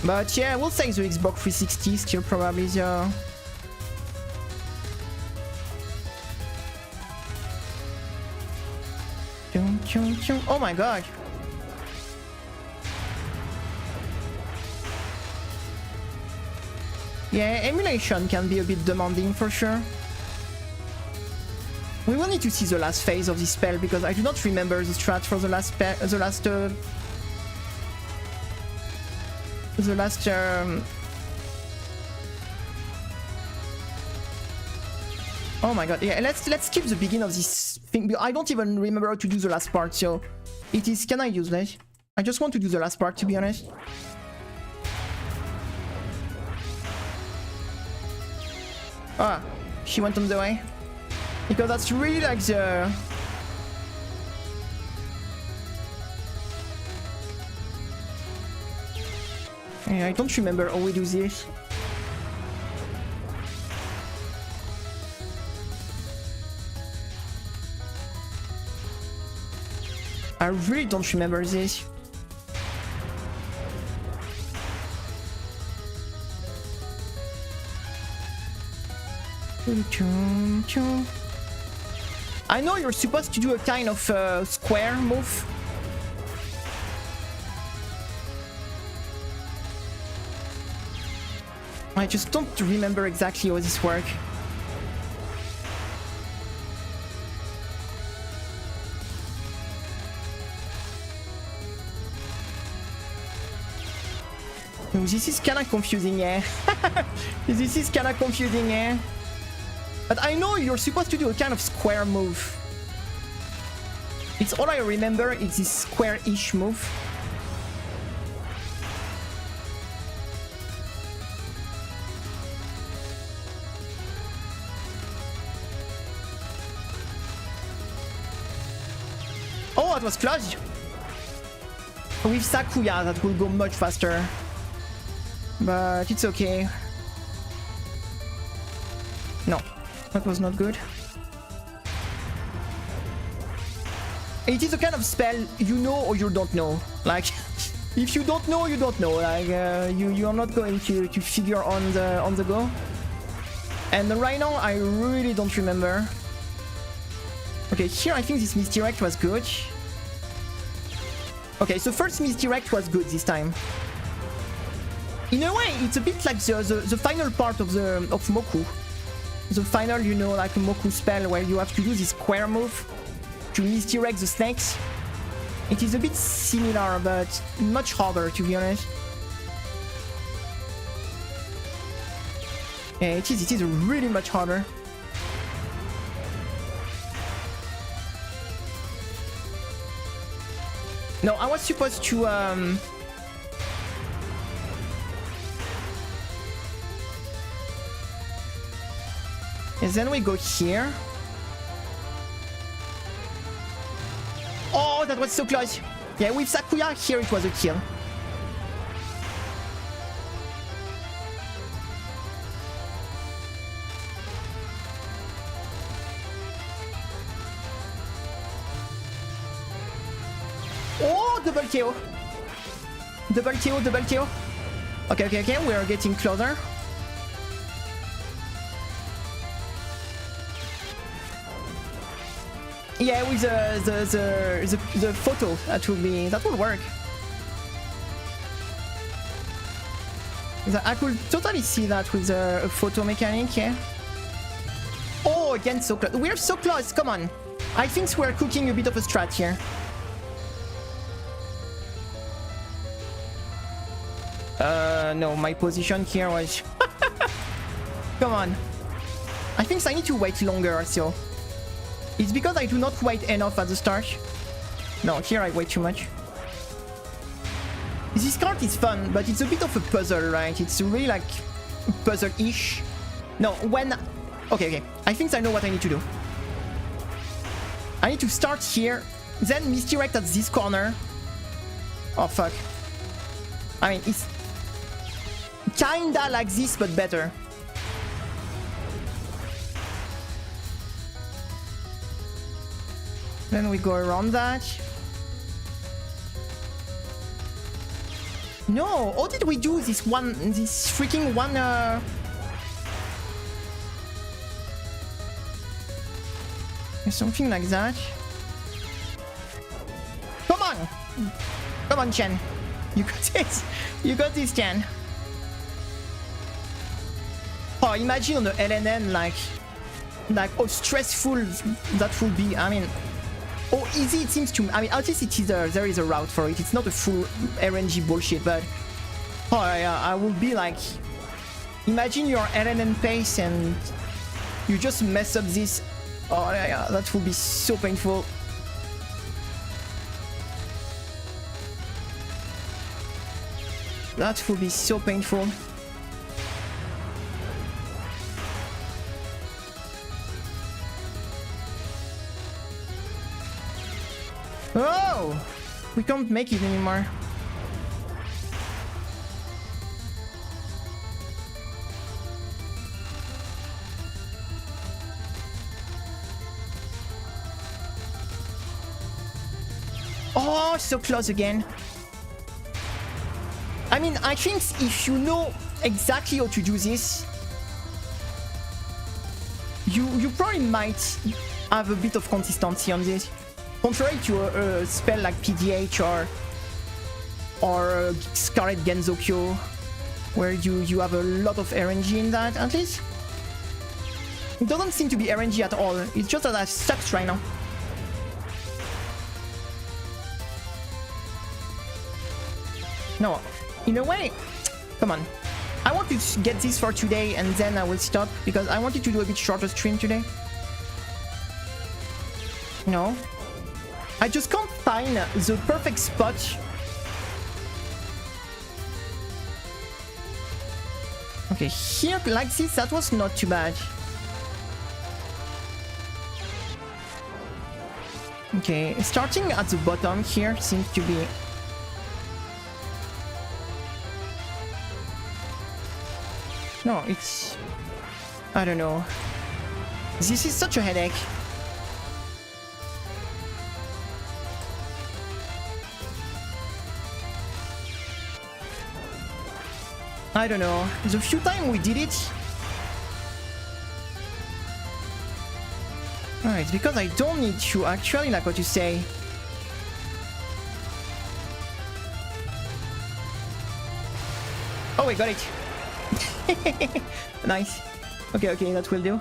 But yeah, I will say the Xbox 360 still probably the... Oh my god! Yeah, emulation can be a bit demanding for sure. We will need to see the last phase of this spell because I do not remember the strat for the last oh my god, yeah, let's skip the beginning of this thing. I don't even remember how to do the last part, so it is kinda useless. I just want to do the last part, to be honest. Ah, she went on the way. Because that's really like the... Yeah, I don't remember how we do this. I really don't remember this. I know you're supposed to do a kind of square move. I just don't remember exactly how this works. Oh, this is kinda confusing, yeah. This is kinda confusing, yeah. But I know you're supposed to do a kind of square move. It's all I remember, it's this square-ish move. Oh, it was close! With Sakuya, that will go much faster. But it's okay. No, that was not good. It is a kind of spell you know or you don't know. Like, if you don't know, you don't know. Like, you are not going to figure on the go. And right now, I really don't remember. Okay, here I think this misdirect was good. Okay, so first misdirect was good this time. In a way, it's a bit like the final part of Moku. The final, you know, like a Moku spell where you have to do this square move to misdirect the snakes. It is a bit similar, but much harder, to be honest. Yeah, it is really much harder. No, I was supposed to and then we go here. Oh, that was so close. Yeah, with Sakuya, here it was a kill. Oh, double KO. Double KO, double KO. Okay, we are getting closer. Yeah, with the photo, that will work. I could totally see that with a photo mechanic, yeah. Oh, again, so close. We're so close, come on. I think we're cooking a bit of a strat here. no, my position here was... Come on. I think I need to wait longer, so... It's because I do not wait enough at the start. No, here I wait too much. This card is fun, but it's a bit of a puzzle, right? It's really like puzzle-ish. No, when... Okay. I think I know what I need to do. I need to start here, then misdirect at this corner. Oh, fuck. I mean, it's kinda like this, but better. Then we go around that. No, how did we do this freaking one, something like that. Come on! Come on, Chen. You got this. You got this, Chen. Oh, imagine on the LNN, like how stressful that would be. I mean, how easy it seems to me. I mean, at least it is there is a route for it. It's not a full RNG bullshit, but oh yeah, I would be like, imagine your LNN pace and you just mess up this. Oh yeah, that would be so painful. That would be so painful. Oh! We can't make it anymore. Oh, so close again. I mean, I think if you know exactly how to do this, you probably might have a bit of consistency on this. Contrary to a spell like PDH or Scarlet Genzokyo, where you have a lot of RNG in that, at least. It doesn't seem to be RNG at all. It's just that it sucks right now. No, in a way, come on. I want to get this for today and then I will stop because I wanted to do a bit shorter stream today. No. I just can't find the perfect spot. Okay, here like this, that was not too bad. Okay, starting at the bottom here seems to be... No, it's... I don't know. This is such a headache. I don't know. The few times we did it... Oh, it's because I don't need to actually, like what you say. Oh, we got it. Nice. Okay, that will do.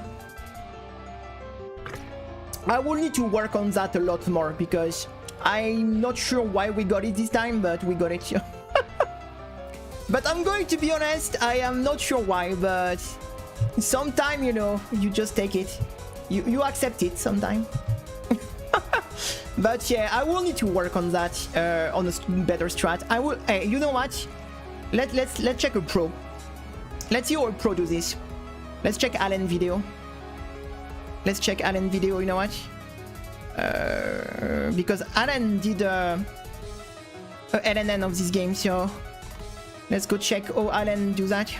I will need to work on that a lot more because I'm not sure why we got it this time, but we got it. But I'm going to be honest, I am not sure why, but sometime, you know, you just take it. You accept it sometime. But yeah, I will need to work on that, on a better strat. I will, hey, you know what? Let's check a pro. Let's see how a pro do this. Let's check Alan video. Let's check Alan video, you know what? Because Alan did a LNN of this game, so let's go check how Alan do that.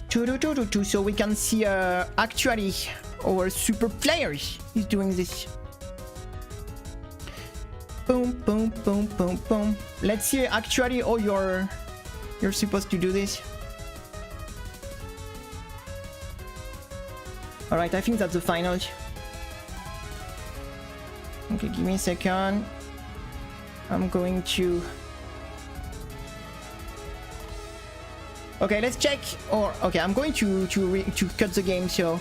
So we can see actually our super player is doing this. Boom, boom, boom, boom, boom. Let's see actually how you're supposed to do this. Alright, I think that's the final. Okay, give me a second. I'm going to... Okay, let's check. Or okay, I'm going to cut the game so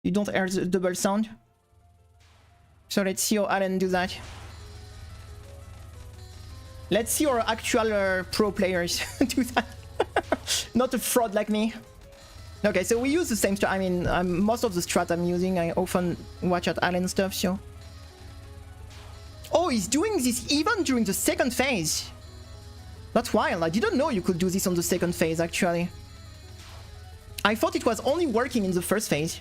you don't hear the double sound. So let's see how Alan do that. Let's see our actual pro players do that. Not a fraud like me. Okay, so we use the same strat. I mean, most of the strat I'm using, I often watch at Allen stuff, so... Oh, he's doing this even during the second phase. That's wild. I didn't know you could do this on the second phase, actually. I thought it was only working in the first phase.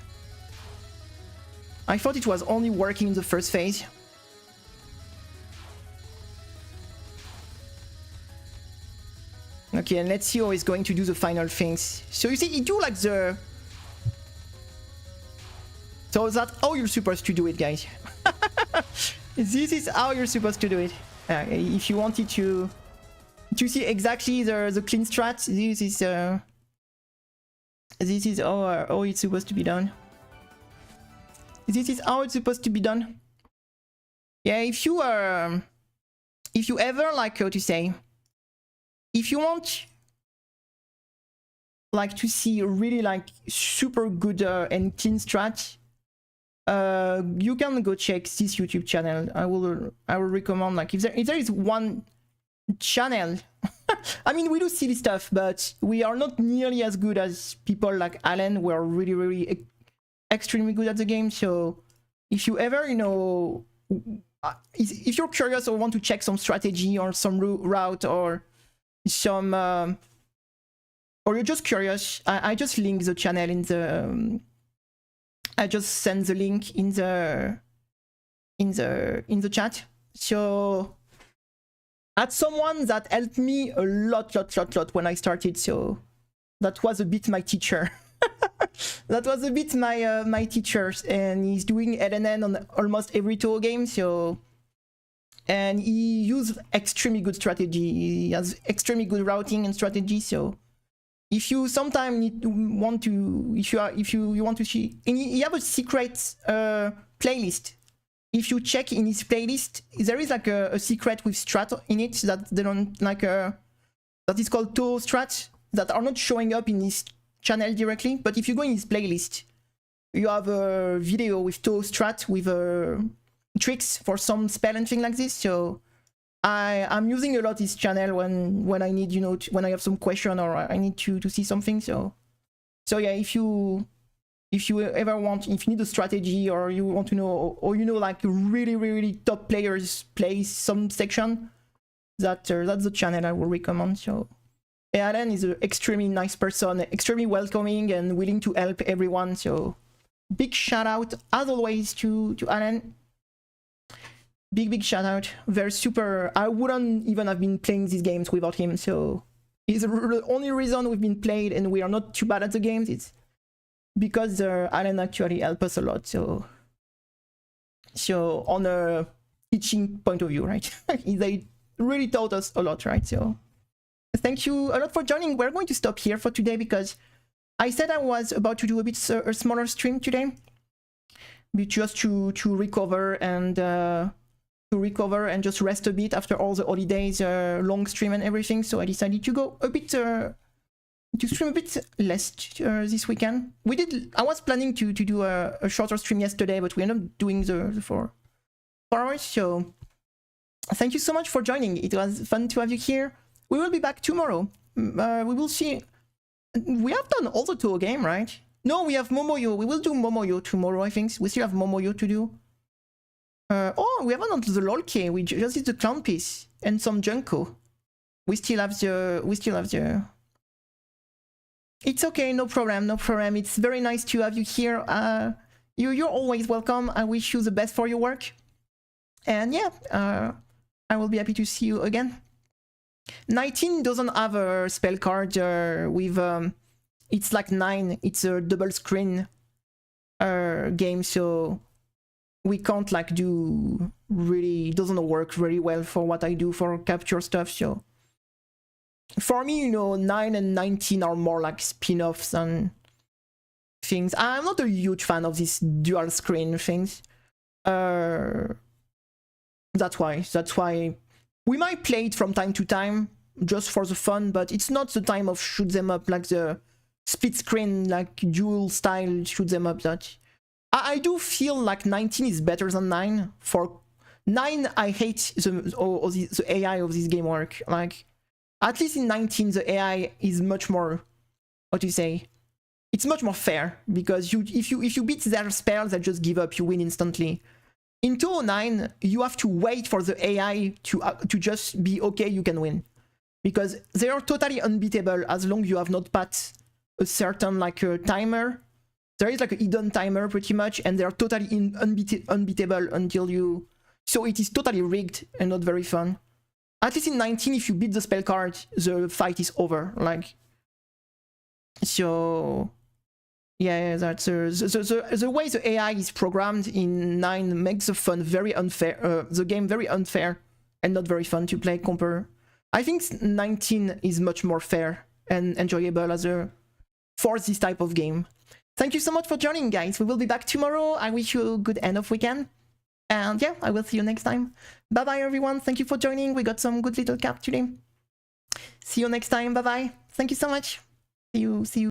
Okay, and let's see how he's going to do the final things. So you see, he do like the... So that's how you're supposed to do it, guys. This is how you're supposed to do it. If you wanted to see exactly the clean strat, this is how it's supposed to be done. This is how it's supposed to be done. Yeah, if you ever, like, how to say, if you want like to see really like super good and clean strat, you can go check this YouTube channel. I will recommend, like, if there is one channel. I mean, we do silly stuff, but we are not nearly as good as people like Alan. We are really extremely good at the game. So if you ever, you know, if you're curious or want to check some strategy or some route or some or you're just curious, I just link the channel in the I just send the link in the chat. So that's someone that helped me a lot when I started. So that was a bit my teacher. That was a bit my teacher, and he's doing LNN on almost every Toho game. So, and he used extremely good strategy. He has extremely good routing and strategy. So if you sometime want to, if you want to see, and he have a secret playlist. If you check in his playlist, there is like a secret with strat in it that they don't like. That is called Toho strat that are not showing up in his channel directly. But if you go in his playlist, you have a video with Toho strat with tricks for some spell and thing like this. So I'm using a lot his channel when I need, you know, when I have some question or I need to see something. So yeah, if you ever want, if you need a strategy or you want to know, or you know, like really top players play some section, that's the channel I will recommend. So Alan is an extremely nice person, extremely welcoming and willing to help everyone. So big shout out as always to Alan. Big shout out. Very super. I wouldn't even have been playing these games without him. So he's the only reason we've been played and we are not too bad at the games. It's because Alan actually helped us a lot. So on a teaching point of view, right? They really taught us a lot, right? So thank you a lot for joining. We're going to stop here for today because I said I was about to do a bit a smaller stream today, but just to recover and just rest a bit after all the holidays, long stream and everything. So I decided to go a bit to stream a bit less this weekend. I was planning to do a shorter stream yesterday, but we ended up doing the 4 hours. So thank you so much for joining. It was fun to have you here. We will be back tomorrow. We will see. We have done all the Toho game, right? No, we have Momoyo. We will do Momoyo tomorrow, I think. We still have Momoyo to do. Oh, we haven't done the LOLK. We just did the clown piece and some Junko. We still have the. It's okay, no problem. It's very nice to have you here. You're always welcome. I wish you the best for your work. And yeah, I will be happy to see you again. 19 doesn't have a spell card with it's like 9. It's a double screen game, so we can't like do really, it doesn't work very well for what I do for capture stuff. So for me, you know, 9 and 19 are more like spin-offs and things. I'm not a huge fan of these dual screen things. That's why we might play it from time to time just for the fun, but it's not the time of shoot them up like the split screen, like dual style shoot them up. That I do feel like 19 is better than 9 for 9, I hate the AI of this game work. Like, at least in 19, the AI is much more, what do you say? It's much more fair, because if you beat their spells, they just give up, you win instantly. In 209, you have to wait for the AI to just be okay, you can win. Because they are totally unbeatable as long as you have not passed a certain like a timer. There is like a hidden timer pretty much, and they are totally unbeatable until you... So it is totally rigged and not very fun. At least in 19, if you beat the spell card, the fight is over. Like, so yeah, that's the way the AI is programmed in 9 makes the fun very unfair. The game very unfair and not very fun to play. I think 19 is much more fair and enjoyable for this type of game. Thank you so much for joining, guys. We will be back tomorrow. I wish you a good end of weekend. And yeah, I will see you next time. Bye-bye, everyone. Thank you for joining. We got some good little cap today. See you next time. Bye-bye. Thank you so much. See you.